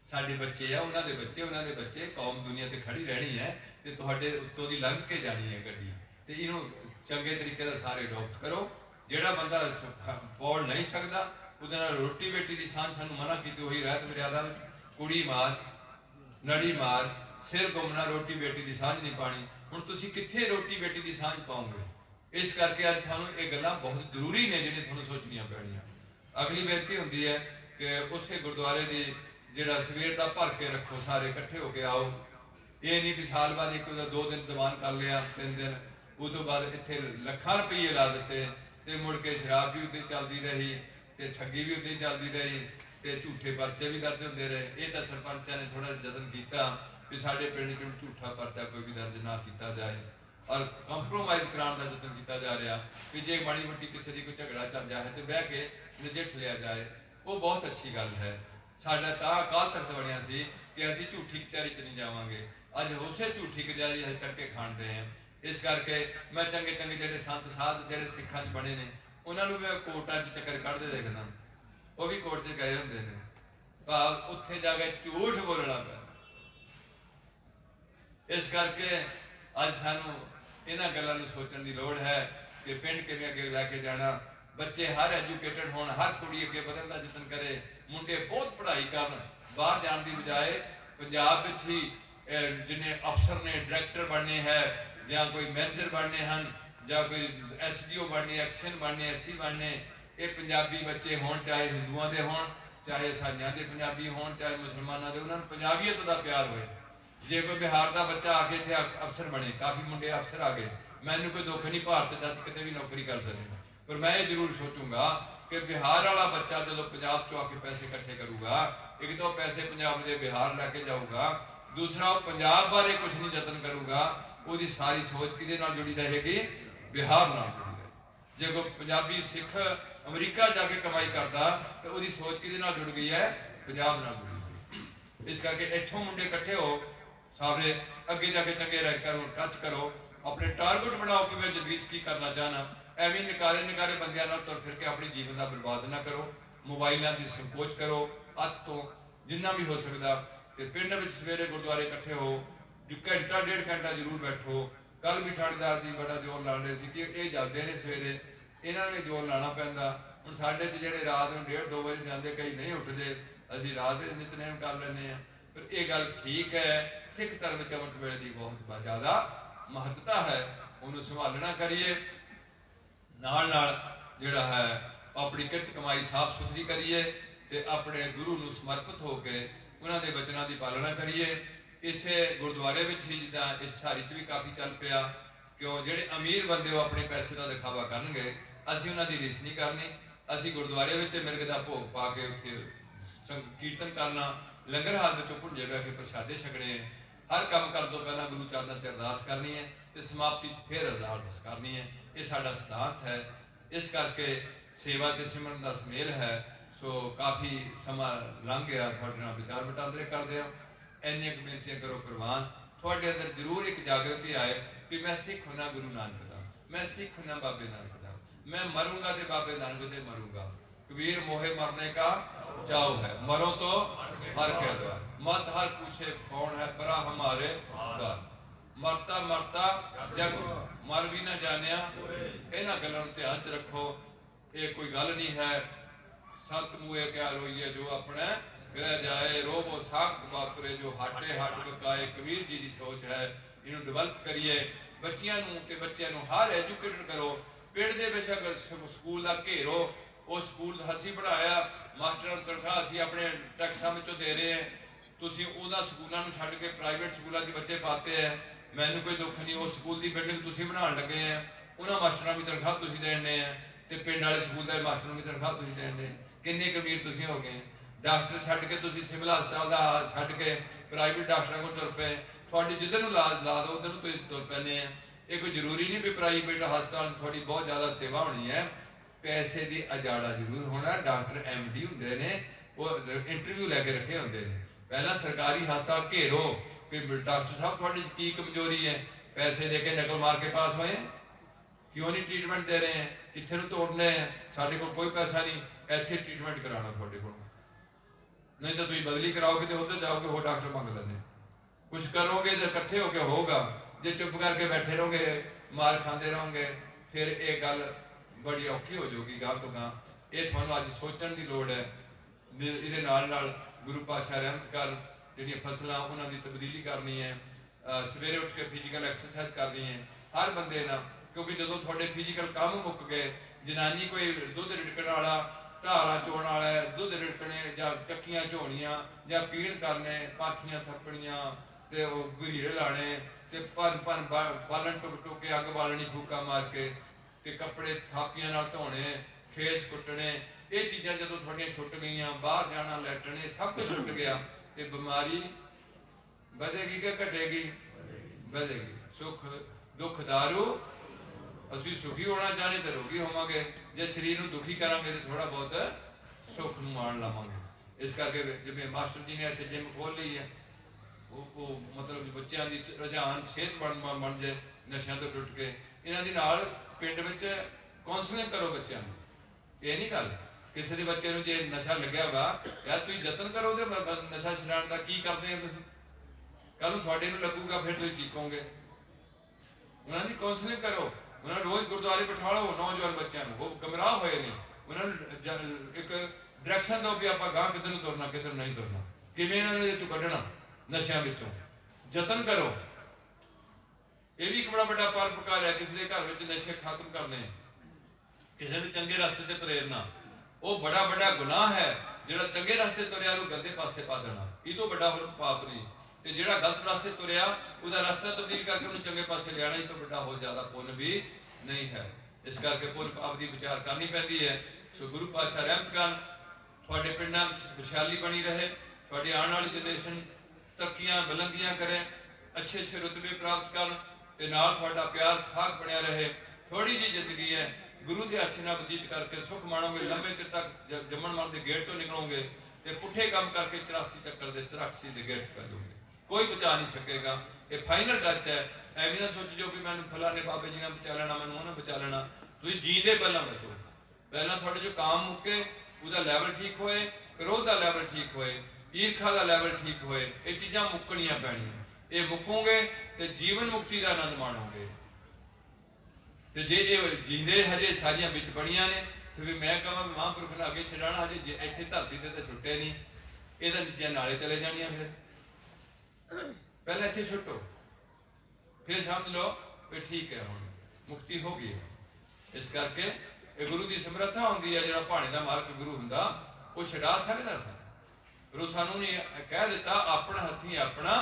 ਸਾਡੇ ਬੱਚੇ ਆ, ਉਹਨਾਂ ਦੇ ਬੱਚੇ, ਉਹਨਾਂ ਦੇ ਬੱਚੇ, ਕੌਮ ਦੁਨੀਆ ਤੇ ਖੜੀ ਰਹਿਣੀ ਹੈ ਤੇ ਤੁਹਾਡੇ ਉੱਤੋਂ ਦੀ ਲੰਘ ਕੇ ਜਾਣੀ ਹੈ ਗੱਡੀ। ਤੇ ਇਹਨੂੰ ਚੰਗੇ ਤਰੀਕੇ ਨਾਲ ਸਾਰੇ ਅਡੋਪਟ ਕਰੋ। ਜਿਹੜਾ ਬੰਦਾ ਪੌੜ ਨਹੀਂ ਸਕਦਾ, ਉਹਦੇ ਨਾਲ ਰੋਟੀ ਬੇਟੀ ਦੀ ਸਾਂਝ ਸਾਨੂੰ ਮਨਾ ਕੀਤੀ ਹੋਈ ਰਹਿਤ ਮਰਿਆਦਾ ਵਿੱਚ। ਕੁੜੀ ਮਾਰ, ਨੜੀ ਮਾਰ, ਸਿਰ ਗੁੰਮਣਾ, ਰੋਟੀ ਬੇਟੀ ਦੀ ਸਾਂਝ ਨਹੀਂ ਪਾਣੀ। ਹੁਣ ਤੁਸੀਂ ਕਿੱਥੇ ਰੋਟੀ ਬੇਟੀ ਦੀ ਸਾਂਝ ਪਾਓਗੇ? ਇਸ ਕਰਕੇ ਅੱਜ ਤੁਹਾਨੂੰ ਇਹ ਗੱਲਾਂ ਬਹੁਤ ਜ਼ਰੂਰੀ ਨੇ ਜਿਹੜੀਆਂ ਤੁਹਾਨੂੰ ਸੋਚਣੀਆਂ ਪੈਣੀਆਂ। ਅਗਲੀ ਬੇਨਤੀ ਹੁੰਦੀ ਹੈ ਕਿ ਉਸੇ ਗੁਰਦੁਆਰੇ ਦੀ ਜਿਹੜਾ ਸਵੇਰ ਦਾ ਭਰ ਕੇ ਰੱਖੋ, ਸਾਰੇ ਇਕੱਠੇ ਹੋ ਕੇ ਆਓ। ਇਹ ਨਹੀਂ ਵੀ ਸਾਲ ਬਾਅਦ ਇੱਕ 2 ਦਿਨ ਦੀਵਾਨ ਕਰ ਲਿਆ, 3 ਦਿਨ, ਉਹ ਤੋਂ ਬਾਅਦ ਇੱਥੇ ਲੱਖਾਂ ਰੁਪਈਏ ਲਾ ਦਿੱਤੇ ਤੇ ਮੁੜ ਕੇ ਸ਼ਰਾਬ ਵੀ ਉੱਤੇ ਚੱਲਦੀ ਰਹੀ ਤੇ ਠੱਗੀ ਵੀ ਉੱਤੇ ਚੱਲਦੀ ਰਹੀ ਤੇ ਝੂਠੇ ਪਰਚੇ ਵੀ ਦਰਜ ਹੁੰਦੇ ਰਹੇ। ਇਹ ਤਾਂ ਸਰਪੰਚਾਂ ਨੇ ਥੋੜਾ ਯਤਨ ਕੀਤਾ ਵੀ ਸਾਡੇ ਪਿੰਡ 'ਚ ਝੂਠਾ ਪਰਚਾ ਕੋਈ ਵੀ ਦਰਜ ਨਾ ਕੀਤਾ ਜਾਏ, ਔਰ ਕੰਪਰੋਮਾਈਜ਼ ਕਰਾਉਣ ਦਾ ਯਤਨ ਕੀਤਾ ਜਾ ਰਿਹਾ ਵੀ ਜੇ ਮਾੜੀ ਮੋਟੀ ਕਿਸੇ ਦੀ ਕੋਈ ਝਗੜਾ ਚੱਲ ਜਾਏ ਤੇ ਬਹਿ ਕੇ ਨਜਿੱਠ ਲਿਆ ਜਾਏ। ਉਹ ਬਹੁਤ ਅੱਛੀ ਗੱਲ ਹੈ। ਸਾਡਾ ਤਾਂ ਅਕਾਲ ਤਖਤ ਬਣਿਆ ਸੀ ਕਿ ਅਸੀਂ ਝੂਠੀ ਕਚਹਿਰੀ 'ਚ ਨਹੀਂ ਜਾਵਾਂਗੇ। ਅੱਜ ਉਸੇ ਝੂਠੀ ਕਚਹਿਰੀ ਅਸੀਂ ਧੱਕੇ ਖਾਂਦੇ ਹਾਂ। ਇਸ ਕਰਕੇ ਮੈਂ ਚੰਗੇ ਚੰਗੇ ਜਿਹੜੇ ਸੰਤ ਸਾਧ ਜਿਹੜੇ ਸਿੱਖਾਂ 'ਚ ਬਣੇ ਨੇ, ਉਹਨਾਂ ਨੂੰ ਮੈਂ ਕੋਰਟਾਂ 'ਚ ਚੱਕਰ ਕੱਢਦੇ ਦੇਖਦਾ। ਉਹ ਵੀ ਕੋਰਟ 'ਚ ਗਏ ਹੁੰਦੇ ਨੇ, ਭਾਵ ਉੱਥੇ ਜਾ ਕੇ ਝੂਠ ਬੋਲਣਾ ਪਿਆ। ਇਸ ਕਰਕੇ ਅੱਜ ਸਾਨੂੰ ਇਹਨਾਂ ਗੱਲਾਂ ਨੂੰ ਸੋਚਣ ਦੀ ਲੋੜ ਹੈ कि पिंड किवें अगे लैके जाना, बच्चे हर एजुकेटेड होण, हर कुड़ी अगे वधण दा यतन करे, मुंडे बहुत पढ़ाई करन, बाहर जाण दी बजाए पंजाब विच ही जिन्हें अफसर ने डायरैक्टर बनने है या कोई मैनेजर बनने हैं या कोई SDO बनने, एक्शन बनने, SC बनने, ये पंजाबी बच्चे होण, चाहे हिंदुओं के होण, चाहे ईसाइयों के पंजाबी होण, चाहे मुसलमानों के, उन्होंने पंजाबीयत का प्यार होए। जे कोई बिहार का बच्चा आके इतने अफसर बने, काफ़ी मुंडे अफसर आ गए, मैनू कोई दुख नहीं भारत जात कितने भी नौकरी कर सके, पर मैं ये जरूर सोचूंगा कि बिहार वाला बच्चा जो पंजाब चो आके पैसे इकट्ठे करूगा, एक तो पैसे पंजाब के बिहार लैके जाऊगा, दूसरा वो पंजाब बारे कुछ नहीं यतन करूगा, वो सारी सोच कि जुड़ी रहेगी, बिहार नाल जुड़ी रहेगी। जे कोई पंजाबी सिख अमरीका जाके कमाई करता तो वो सोच कि जुड़ गई है, पंजाब नाल जुड़ी गई। इस करके इत्थों मुंडे इकट्ठे हो, सारे अगे जाके चंगे रैंक करो, टच करो, अपने टारगेट बनाओ कि मैं जिंदगी की करना चाहना, एवं निकारे निकारे बंदियां नाल तुर फिर के अपने जीवन का बर्बाद ना करो, मोबाइलों की संकोच करो, अत तो जिन्ना भी हो सकता, तो पिंड में सवेरे गुरुद्वारे इकट्ठे हो, घंटा 1.5 घंटा जरूर बैठो। कल भी थानेदार जी बड़ा जोर ला रहे कि ये जाते हैं सवेरे, इन्होंने भी जोर लाना पैंदा। हुण साडे च जिहड़े रात में 1:30-2 बजे जाते, कई नहीं उठते, असीं रात नितनेम कर लैंदे आ, पर यह गल ठीक है, सिख धर्म च अमृत वेले की बहुत ज़्यादा महत्ता है, उन्होंने संभालना करिए, नाल नाल जिहड़ा है अपनी किरत कमाई साफ सुथरी करिए, तो अपने गुरु नूं समर्पित होकर उन्होंने दे वचनों की पालना करिए। इस गुरुद्वारे में ही जिदा इस सारी च भी काफ़ी चल पिया, क्यों जिहड़े अमीर बंदे वो अपने पैसे का दिखावा करनगे, असीं उन्हां दी रीस नहीं करनी, असीं गुरुद्वारे में मिर्ग का भोग पा के उत्थे कीर्तन करना, लंगर हाल में भुंजे बह के प्रसादे छकने, हर काम करने तो पहला गुरु चरणों च अरदास करनी है, तो समाप्ति फिर अरदास करनी है, ये साडा सिद्धांत है। इस करके सेवा के सिमरन का सुमेल है। सो काफ़ी समा लंघ गया, थोड़े नाल विचार वटांदरे करदे हो, इन्नियां बेनतियां करो प्रवान, थोड़े अंदर जरूर एक जागृति आए कि मैं सिख होना गुरु नानक दा, मैं सिख होना बाबे नानक दा, मैं मरूंगा तो बाबे नानक दे मरूंगा। कबीर मोहे मरने का चाव है, मरो तो हर के द्वार, मत हर पूछे कौन है परा हमारे द्वार, मरता मरता जग मर भी ना जानिया, इन्हां गल्लां नूं ध्यान च रखो। ये कोई गल नहीं है, संत मुए क्या रोइए जो अपने ग्रह जाए, रोबो साख्त वापरे जो हाटे हाट बकाए, कबीर जी की सोच है, इन्हों डिवेलप करिए, बच्चियां नूं ते बच्चियां नूं हर एजुकेटेड करो, पिंड दे बेशक स्कूल का घेरो, वो स्कूल असीं बनाया, मास्टरां नूं तनख्वाह असीं अपने टैक्सां विचों दे रहे हैं, तुसीं उन्हां स्कूलों नूं छड्ड के प्राइवेट स्कूलों के बच्चे पाते हैं, मैनूं कोई दुख नहीं, वो स्कूल की बिल्डिंग तुसीं बनाउण लगे हैं, उन्हां मास्टरां की तनख्वाह तुसीं देणे हैं, ते पिंड वाले स्कूल के मास्टरां की तनख्वाह तुसीं देणे हैं, किन्ने कबीर तुसीं हो गए। डॉक्टर छड्ड के तुसीं सिविल हस्पताल का छड्ड के प्राइवेट डॉक्टरों को तुर पे, थोड़ी जिधर नूं ला दो उधर नूं तुसीं तुर पैने हैं। ये कोई जरूरी नहीं भी प्राइवेट हस्पताल थोड़ी बहुत ज़्यादा सेवा होनी है, पैसे की अजाड़ा जरूर होना। डॉक्टर MD होंदे ने, वो इंटरव्यू लैके रखे होंदे ने, पहला सरकारी हस्पताल घेरो कि डॉक्टर साहब थोड़ी की कमजोरी है, पैसे दे के नकल मार के पास होए, क्यों नहीं ट्रीटमेंट दे रहे हैं, कितने नूं तोड़ने हैं, साढ़े को कोई पैसा नहीं, इत्थे ट्रीटमेंट कराना थोड़े को, नहीं तो तुम बदली कराओगे तो उधर जाओगे वो डॉक्टर मंग लेने, कुछ करोगे तो इकट्ठे होके होगा, जे चुप करके बैठे रहोगे मार खाते रहोगे फिर ये गल बड़ी औखी हो जाएगी गांह तो गांह। ये थानू अज सोचने की लोड़ है। ये गुरु पातशाह रहमत कर जिहड़ियां फसलां उन्हां दी तब्दीली करनी है, सवेरे उठ के फिजिकल एक्सरसाइज करनी है हर बंदे ना, क्योंकि जो थोड़े फिजिकल काम मुक गए, जनानी कोई दुध रिड़कण वाला धारा चोण वाला दुध रिड़कने या चक्कियां झोनियां या पीण करने, पाथियां थप्पणियां ते गुरीड़े लाने ते भन भन बालन टुक टुक के अग बालनी फूका मार के ते कपड़े थापियां नाल धोने, खेस कुट्टने, ये चीज़ां जो थोड़ियां छुट गई, बाहर जाना लैटने सब कुछ छुट गया, तो बीमारी बढ़ेगी कि घटेगी? बढ़ेगी। सुख दुख दारू असीं सुखी होना चाहते तो रोगी होवांगे, जे शरीर में दुखी करांगे तो थोड़ा बहुत सुख मान लवांगे। इस करके जिवें मास्टर जी ने इत्थे जिम खोल ली है, वो मतलब बच्चों की रुझान सेहत बन जाए नशा तो टुट के, इन्हां दे नाल पिंड विच काउंसलिंग करो बच्चों को। ये नहीं गल किसी के बच्चे जो नशा लग्या वा यार तुम यतन करो तो नशा छुड़ाने का, की करते हैं तुम, कल थोड़े लगूगा फिर तुम चीकोगे, उन्होंने काउंसलिंग करो, ਉਹਨਾਂ ਨੂੰ ਰੋਜ਼ ਗੁਰਦੁਆਰੇ ਬਿਠਾ ਲਓ ਨੌਜਵਾਨ ਬੱਚਿਆਂ ਨੂੰ, ਉਹ ਗਮਰਾਹ ਹੋਏ ਨੇ, ਉਹਨਾਂ ਨੂੰ ਇੱਕ ਡਾਇਰੈਕਸ਼ਨ ਦਿਓ ਵੀ ਆਪਾਂ ਗਾਂ ਕਿੱਧਰ ਨੂੰ ਤੁਰਨਾ, ਕਿੱਧਰ ਨਹੀਂ ਤੁਰਨਾ, ਕਿਵੇਂ ਇਹਨਾਂ ਨੂੰ ਇਹਦੇ ਚੋਂ ਕੱਢਣਾ, ਨਸ਼ਿਆਂ ਵਿੱਚੋਂ ਯਤਨ ਕਰੋ। ਇਹ ਵੀ ਇੱਕ ਬੜਾ ਵੱਡਾ ਪਰਉਪਕਾਰ ਹੈ, ਕਿਸੇ ਦੇ ਘਰ ਵਿੱਚ ਨਸ਼ੇ ਖਤਮ ਕਰਨੇ, ਕਿਸੇ ਨੂੰ ਚੰਗੇ ਰਸਤੇ ਤੇ ਪ੍ਰੇਰਨਾ, ਉਹ ਬੜਾ ਵੱਡਾ ਗੁਨਾਹ ਹੈ। ਜਿਹੜਾ ਚੰਗੇ ਰਸਤੇ ਤੁਰਿਆ ਨੂੰ ਗੰਦੇ ਪਾਸੇ ਪਾ ਦੇਣਾ, ਇਹ ਤੋਂ ਵੱਡਾ ਹੋਰ ਪਾਪ ਨਹੀਂ। ਤੇ ਜਿਹੜਾ ਗਲਤ ਰਸਤੇ ਤੁਰਿਆ ਉਹਦਾ ਰਸਤਾ ਤਬਦੀਲ ਕਰਕੇ ਉਹਨੂੰ ਚੰਗੇ ਪਾਸੇ ਲਿਆਣਾ, ਇਹ ਤੋਂ ਵੱਡਾ ਹੋਰ ਜ਼ਿਆਦਾ ਪੁੰਨ ਵੀ ਨਹੀਂ ਹੈ। ਇਸ ਕਰਕੇ ਪੁੰਨ ਪਾਪ ਦੀ ਵਿਚਾਰ ਕਰਨੀ ਪੈਂਦੀ ਹੈ। ਸੋ ਗੁਰੂ ਪਾਤਸ਼ਾਹ ਰਹਿਮਤ ਕਰਨ, ਤੁਹਾਡੇ ਪਿੰਡਾਂ ਵਿੱਚ ਖੁਸ਼ਹਾਲੀ ਬਣੀ ਰਹੇ, ਤੁਹਾਡੀ ਆਉਣ ਵਾਲੀ ਜਨਰੇਸ਼ਨ ਤਰੱਕੀਆਂ ਬੁਲੰਦੀਆਂ ਕਰੇ, ਅੱਛੇ ਅੱਛੇ ਰੁਤਬੇ ਪ੍ਰਾਪਤ ਕਰਨ, ਤੇ ਨਾਲ ਤੁਹਾਡਾ ਪਿਆਰ ਠਾਕ ਬਣਿਆ ਰਹੇ। ਥੋੜੀ ਜਿਹੀ ਜ਼ਿੰਦਗੀ ਹੈ, ਗੁਰੂ ਦੇ ਆਸ਼ੇ ਨਾਲ ਬਤੀਤ ਕਰਕੇ ਸੁਖ ਮਾਣੋਗੇ, ਲੰਬੇ ਚਿਰ ਤੱਕ ਜੰਮਣ ਮਰਨ ਦੇ ਗੇਟ ਤੋਂ ਨਿਕਲੋਗੇ, ਤੇ ਪੁੱਠੇ ਕੰਮ ਕਰਕੇ 84 ਚੱਕਰ ਦੇ 84 ਦੇ ਗੇਟ ਕਰ ਦੋਗੇ, ਕੋਈ ਬਚਾ ਨਹੀਂ ਸਕੇਗਾ। ਇਹ ਫਾਈਨਲ ਟੱਚ ਹੈ। ਐਵੇਂ ਨਾ ਸੋਚੋ ਵੀ ਮੈਨੂੰ ਫਲਾਣੇ ਬਾਬੇ ਜੀ ਨੇ ਬਚਾ ਲੈਣਾ, ਮੈਨੂੰ ਉਹਨੇ ਬਚਾ ਲੈਣਾ। ਤੁਸੀਂ ਜੀਂਦੇ ਪਹਿਲਾਂ ਬਚੋ, ਪਹਿਲਾਂ ਤੁਹਾਡੇ ਜੋ ਕਾਮ ਮੁੱਕੇ, ਉਹਦਾ ਲੈਵਲ ਠੀਕ ਹੋਏ, ਕ੍ਰੋਧ ਦਾ ਲੈਵਲ ਠੀਕ ਹੋਏ, ਈਰਖਾ ਦਾ ਲੈਵਲ ਠੀਕ ਹੋਏ, ਇਹ ਚੀਜ਼ਾਂ ਮੁੱਕਣੀਆਂ ਪੈਣੀਆਂ। ਇਹ ਮੁੱਕੋਗੇ ਤੇ ਜੀਵਨ ਮੁਕਤੀ ਦਾ ਆਨੰਦ ਮਾਣੋਗੇ। ਤੇ ਜੇ ਇਹ ਜੀਂਦੇ ਹਜੇ ਸਾਰੀਆਂ ਵਿੱਚ ਬਣੀਆਂ ਨੇ, ਤੇ ਵੀ ਮੈਂ ਕਹਾਂ ਮਹਾਂਪੁਰਖ ਨੇ ਅੱਗੇ ਛਡਾਣਾ, ਹਜੇ ਇੱਥੇ ਧਰਤੀ ਤੇ ਤਾਂ ਛੁੱਟੇ ਨਹੀਂ, ਇਹਦਾ ਨੀਚੇ ਨਾਲੇ ਚਲੇ ਜਾਣੀਆਂ। ਫਿਰ ਪਹਿਲਾਂ ਇੱਥੇ ਛੁੱਟੋ, ਫਿਰ ਸਮਝ ਲਓ ਵੀ ਠੀਕ ਹੈ, ਹੁਣ ਮੁਕਤੀ ਹੋ ਗਈ। ਇਸ ਕਰਕੇ ਇਹ ਗੁਰੂ ਦੀ ਸਮਰੱਥਾ ਹੁੰਦੀ ਹੈ। ਜਿਹੜਾ ਭਾਣੇ ਦਾ ਮਾਲਕ ਗੁਰੂ ਹੁੰਦਾ ਉਹ ਛਡਾ ਸਕਦਾ ਸੀ, ਪਰ ਉਹ ਸਾਨੂੰ ਨਹੀਂ ਕਹਿ ਦਿੱਤਾ ਆਪਣਾ ਹੱਥੀਂ ਆਪਣਾ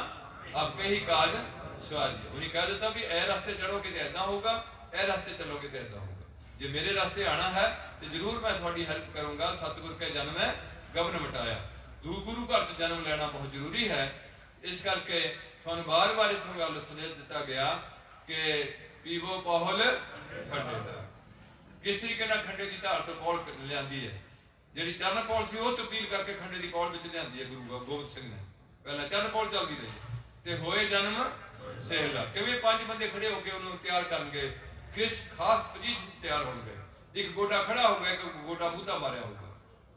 ਆਪੇ ਹੀ ਕਾਜ ਸਵਾਰੀਏ। ਉਹਨੇ ਕਹਿ ਦਿੱਤਾ ਵੀ ਇਹ ਰਸਤੇ ਚੜੋਗੇ ਤੇ ਏਦਾਂ ਹੋਊਗਾ, ਇਹ ਰਸਤੇ ਚੱਲੋਗੇ ਤੇ ਏਦਾਂ ਹੋਊਗਾ। ਜੇ ਮੇਰੇ ਰਸਤੇ ਆਣਾ ਹੈ ਤੇ ਜ਼ਰੂਰ ਮੈਂ ਤੁਹਾਡੀ ਹੈਲਪ ਕਰੂੰਗਾ। ਸਤਿਗੁਰ ਕੇ ਜਨਮ ਹੈ ਗਬਨ ਮਟਾਇਆ। ਗੁਰੂ ਘਰ 'ਚ ਜਨਮ ਲੈਣਾ ਬਹੁਤ ਜ਼ਰੂਰੀ ਹੈ। ਇਸ ਕਰਕੇ ਤੁਹਾਨੂੰ ਵਾਰ-ਵਾਰ ਇੱਥੋਂ ਗੱਲ ਸੰਦੇਸ਼ ਦਿੱਤਾ ਗਿਆ ਕਿ ਪੀਵੋ ਪਹੁਲ ਖੰਡੇ ਦਾ। ਕਿਸ ਤਰੀਕੇ ਨਾਲ ਖੰਡੇ ਦੀ ਧਾਰ ਤੋਂ ਪੌਲ ਲਿਆਂਦੀ ਹੈ, ਜਿਹੜੀ ਚਰਨ ਪੌਲ ਸੀ ਉਹ ਤਬਦੀਲ ਕਰਕੇ ਖੰਡੇ ਦੀ ਪੌਲ ਵਿੱਚ ਲਿਆਂਦੀ ਹੈ ਗੁਰੂ ਗੋਬਿੰਦ ਸਿੰਘ ਨੇ। ਪਹਿਲਾਂ ਚਰਨ ਪੌਲ ਚੱਲਦੀ ਰਹੀ ਤੇ ਹੋਏ ਜਨਮ ਸਹਿਲਾ। ਕਿਵੇਂ 5 ਬੰਦੇ ਖੜੇ ਹੋ ਕੇ ਉਹਨੂੰ ਤਿਆਰ ਕਰਨਗੇ, ਕਿਸ ਖਾਸ ਪੋਜੀਸ਼ਨ ਤਿਆਰ ਹੋਣਗੇ। ਇੱਕ ਗੋਡਾ ਖੜਾ ਹੋਊਗਾ, ਇੱਕ ਗੋਡਾ ਮੂਧਾ ਮਾਰਿਆ ਹੋਊਗਾ,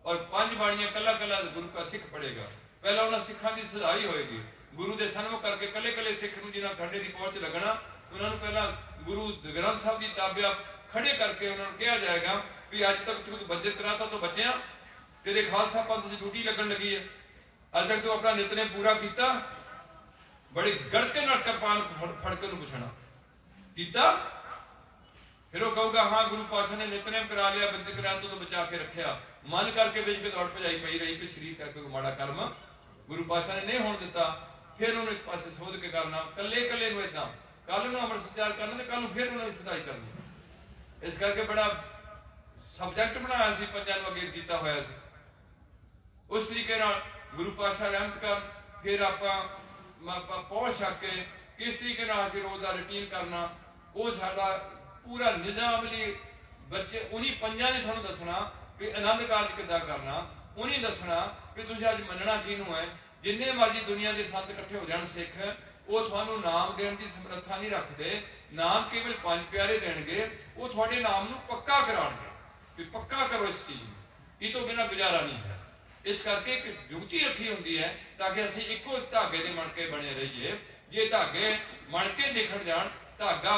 ਔਰ 5 ਬਾਣੀਆਂ ਕੱਲਾ ਕੱਲਾ ਗੁਰੂ ਦਾ ਸਿੱਖ ਪੜੇਗਾ। ਪਹਿਲਾਂ ਉਹਨਾਂ ਸਿੱਖਾਂ ਦੀ ਸਹਾਈ ਹੋਏਗੀ, ਗੁਰੂ ਦੇ ਸਨਮੁਖ ਕਰਕੇ ਕੱਲੇ ਕੱਲੇ ਸਿੱਖ ਨੂੰ ਜਿਹਨਾਂ ਖੰਡੇ ਦੀ ਪਹੁੰਚ ਲੱਗਣਾ, ਉਹਨਾਂ ਨੂੰ ਪਹਿਲਾਂ ਗੁਰੂ ਗ੍ਰੰਥ ਸਾਹਿਬ ਦੀ ਚਾਬੀਆਂ ਖੜੇ ਕਰਕੇ ਉਹਨਾਂ ਨੂੰ ਕਿਹਾ ਜਾਏਗਾ ਵੀ ਅੱਜ ਤੱਕ ਤੂੰ ਬੱਜਤ ਕਰਾਤਾ ਤੋਂ ਬਚਿਆ, ਤੇਰੇ ਖਾਲਸਾ ਪੰਥ ਦੀ ਡਿਊਟੀ ਲੱਗਣ ਲੱਗੀ ਹੈ, ਅੱਜ ਤੱਕ ਤੂੰ ਆਪਣਾ ਨਿਤਨੇਮ ਪੂਰਾ ਕੀਤਾ। ਬੜੇ ਗੜਕੇ ਨਾਲ ਕਿਰਪਾਨ ਫੜ ਕੇ ਉਹਨੂੰ ਪੁੱਛਣਾ ਕੀਤਾ, ਫਿਰ ਉਹ ਕਹੂਗਾ ਹਾਂ ਗੁਰੂ ਪਾਤਸ਼ਾਹ ਨੇ ਨਿਤਨੇਮ ਕਰਾ ਲਿਆ, ਬੰਦ ਕਰਾ ਤੋਂ ਬਚਾ ਕੇ ਰੱਖਿਆ। ਮਨ ਕਰਕੇ ਵਿੱਚ ਕੇ ਦੌੜ ਭਜਾਈ ਪਈ ਰਹੀ ਕਿ ਸਰੀਰ ਕਰਕੇ ਕੋਈ ਮਾੜਾ ਕਰਮ ਗੁਰੂ ਪਾਤਸ਼ਾਹ ਨੇ ਨਹੀਂ ਹੋਣ ਦਿੱਤਾ। ਫਿਰ ਉਹਨੂੰ ਇੱਕ ਪਾਸੇ ਸੋਧ ਕੇ ਕਰਨਾ, ਕੱਲੇ ਕੱਲੇ ਨੂੰ ਏਦਾਂ, ਕੱਲ ਨੂੰ ਅੰਮ੍ਰਿਤ ਸੰਚਾਰ ਕਰਨਾ ਤੇ ਕੱਲ ਨੂੰ ਫਿਰ ਉਹਨਾਂ ਦੀ ਸਦਾਈ ਕਰਨੀ। ਇਸ ਕਰਕੇ ਬੜਾ ਸਬਜੈਕਟ ਬਣਾਇਆ ਸੀ, ਪੰਜਾਂ ਨੂੰ ਅੱਗੇ ਕੀਤਾ ਹੋਇਆ ਸੀ। ਉਸ ਤਰੀਕੇ ਨਾਲ ਗੁਰੂ ਪਾਤਸ਼ਾਹ ਰਹਿਮਤ ਕਰਨ। ਫਿਰ ਆਪਾਂ ਪਹੁੰਚ ਸਕ ਕੇ ਕਿਸ ਤਰੀਕੇ ਨਾਲ ਅਸੀਂ ਰੋਜ਼ ਦਾ ਰੂਟੀਨ ਕਰਨਾ, ਉਹ ਸਾਡਾ ਪੂਰਾ ਨਿਜ਼ਾਮ ਲਈ ਬੱਚੇ ਉਨੀ ਪੰਜਾਂ ਨੇ ਤੁਹਾਨੂੰ ਦੱਸਣਾ ਵੀ ਆਨੰਦ ਕਾਰਜ ਕਿੱਦਾਂ ਕਰਨਾ, ਉਨੀ ਦੱਸਣਾ ਵੀ ਤੁਸੀਂ ਅੱਜ ਮੰਨਣਾ ਕਿਹਨੂੰ ਹੈ। ਜਿੰਨੇ ਮਰਜ਼ੀ ਦੁਨੀਆ ਦੇ ਸੰਤ ਇਕੱਠੇ ਹੋ ਜਾਣ ਸਿੱਖ, ਉਹ ਤੁਹਾਨੂੰ ਨਾਮ ਦੇਣ ਦੀ ਸਮਰੱਥਾ ਨਹੀਂ ਰੱਖਦੇ। ਨਾਮ ਕੇਵਲ 5 ਪਿਆਰੇ ਦੇਣਗੇ, ਉਹ ਤੁਹਾਡੇ ਨਾਮ ਨੂੰ ਪੱਕਾ ਕਰਾਉਣਗੇ ਵੀ ਪੱਕਾ ਕਰੋ ਇਸ ਚੀਜ਼ ਨੂੰ, ਇਹ ਤੋਂ ਬਿਨਾਂ ਗੁਜ਼ਾਰਾ ਨਹੀਂ ਹੈ। ਇਸ ਕਰਕੇ ਇੱਕ ਜੁਗਤੀ ਰੱਖੀ ਹੁੰਦੀ ਹੈ ਤਾਂ ਕਿ ਅਸੀਂ ਇੱਕੋ ਧਾਗੇ ਦੇ ਮਣਕੇ ਬਣੇ ਰਹੀਏ। ਜੇ ਧਾਗੇ ਮਣਕੇ ਨਿਖੜ ਜਾਣ, ਧਾਗਾ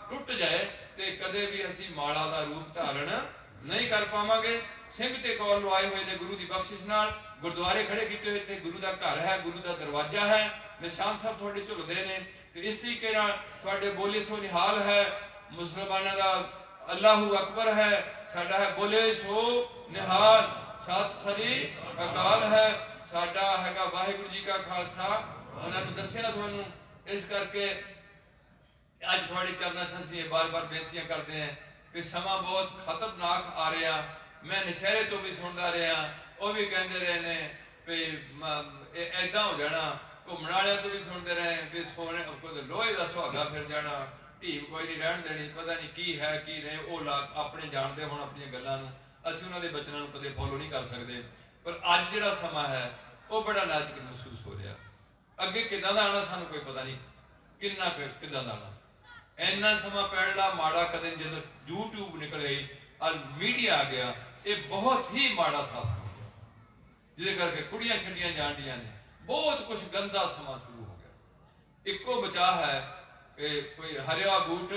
ਟੁੱਟ ਜਾਏ, ਤੇ ਕਦੇ ਵੀ ਅਸੀਂ ਮਾਲਾ ਦਾ ਰੂਪ ਧਾਰਨ ਨਹੀਂ ਕਰ ਪਾਵਾਂਗੇ। ਸਿੰਘ ਤੇ ਕੌਰ ਲਵਾਏ ਹੋਏ ਨੇ ਗੁਰੂ ਦੀ ਬਖਸ਼ਿਸ਼ ਨਾਲ, ਗੁਰਦੁਆਰੇ ਖੜੇ ਕੀਤੇ ਹੋਏ, ਤੇ ਗੁਰੂ ਦਾ ਘਰ ਹੈ, ਗੁਰੂ ਦਾ ਦਰਵਾਜ਼ਾ ਹੈ, ਨਿਸ਼ਾਨ ਸਾਹਿਬ ਤੁਹਾਡੇ ਝੁਲਦੇ ਨੇ। ਤੇ ਇਸ ਤਰੀਕੇ ਨਾਲ ਤੁਹਾਡੇ ਬੋਲੇ ਸੋ ਨਿਹਾਲ ਹੈ। ਮੁਸਲਮਾਨਾਂ ਦਾ ਅੱਲਾਹੂ ਅਕਬਰ ਹੈ, ਸਾਡਾ ਹੈ ਬੋਲੇ ਸੋ ਨਿਹਾਲ, ਸਤਿ ਸ੍ਰੀ ਅਕਾਲ ਹੈ, ਸਾਡਾ ਹੈਗਾ ਵਾਹਿਗੁਰੂ ਜੀ ਕਾ ਖਾਲਸਾ। ਉਹਨਾਂ ਨੂੰ ਦੱਸਿਆ ਤੁਹਾਨੂੰ। ਇਸ ਕਰਕੇ ਅੱਜ ਤੁਹਾਡੇ ਚਰਨਾਂ 'ਚ ਅਸੀਂ ਬਾਰ-ਬਾਰ ਬੇਨਤੀਆਂ ਕਰਦੇ ਹਾਂ ਕਿ ਸਮਾਂ ਬਹੁਤ ਖਤਰਨਾਕ ਆ ਰਿਹਾ। ਮੈਂ ਨਸ਼ਹਿਰੇ ਤੋਂ ਵੀ ਸੁਣਦਾ ਰਿਹਾ, ਉਹ ਵੀ ਕਹਿੰਦੇ ਰਹੇ ਨੇ ਵੀ ਏਦਾਂ ਹੋ ਜਾਣਾ। ਘੁੰਮਣ ਵਾਲਿਆਂ ਤੋਂ ਵੀ ਸੁਣਦੇ ਰਹੇ ਵੀ ਸੋਨੇ ਲੋਹੇ ਦਾ ਸੁਹਾਗਾ ਫਿਰ ਜਾਣਾ, ਢੀਮ ਕੋਈ ਨਹੀਂ ਰਹਿਣ ਦੇਣੀ, ਪਤਾ ਨਹੀਂ ਕੀ ਹੈ ਕੀ ਨਹੀਂ। ਉਹ ਆਪਣੇ ਜਾਣਦੇ ਹੁਣ ਆਪਣੀਆਂ ਗੱਲਾਂ ਨੂੰ, ਅਸੀਂ ਉਹਨਾਂ ਦੇ ਬਚਨਾਂ ਨੂੰ ਕਦੇ ਫੋਲੋ ਨਹੀਂ ਕਰ ਸਕਦੇ। ਪਰ ਅੱਜ ਜਿਹੜਾ ਸਮਾਂ ਹੈ ਉਹ ਬੜਾ ਨਾਜ਼ੁਕ ਮਹਿਸੂਸ ਹੋ ਰਿਹਾ। ਅੱਗੇ ਕਿੱਦਾਂ ਦਾ ਆਉਣਾ ਸਾਨੂੰ ਕੋਈ ਪਤਾ ਨਹੀਂ, ਕਿੱਦਾਂ ਦਾ ਆਉਣਾ। ਇੰਨਾ ਸਮਾਂ ਪਹਿਲਾ ਮਾੜਾ ਕਦੇ ਜਦੋਂ YouTube ਨਿਕਲ ਗਈ ਔਰ ਮੀਡੀਆ ਆ ਗਿਆ, ਇਹ ਬਹੁਤ ਹੀ ਮਾੜਾ ਸਾਥ ਹੋ ਗਿਆ, ਜਿਹਦੇ ਕਰਕੇ ਕੁੜੀਆਂ ਛੱਡੀਆਂ ਜਾਂਦੀਆਂ ਨੇ, ਬਹੁਤ ਕੁਝ ਗੰਦਾ ਸਮਾਂ ਸ਼ੁਰੂ ਹੋ ਗਿਆ। ਇੱਕੋ ਬਚਾਅ ਹੈ ਕਿ ਕੋਈ ਹਰਿਆ ਬੂਟ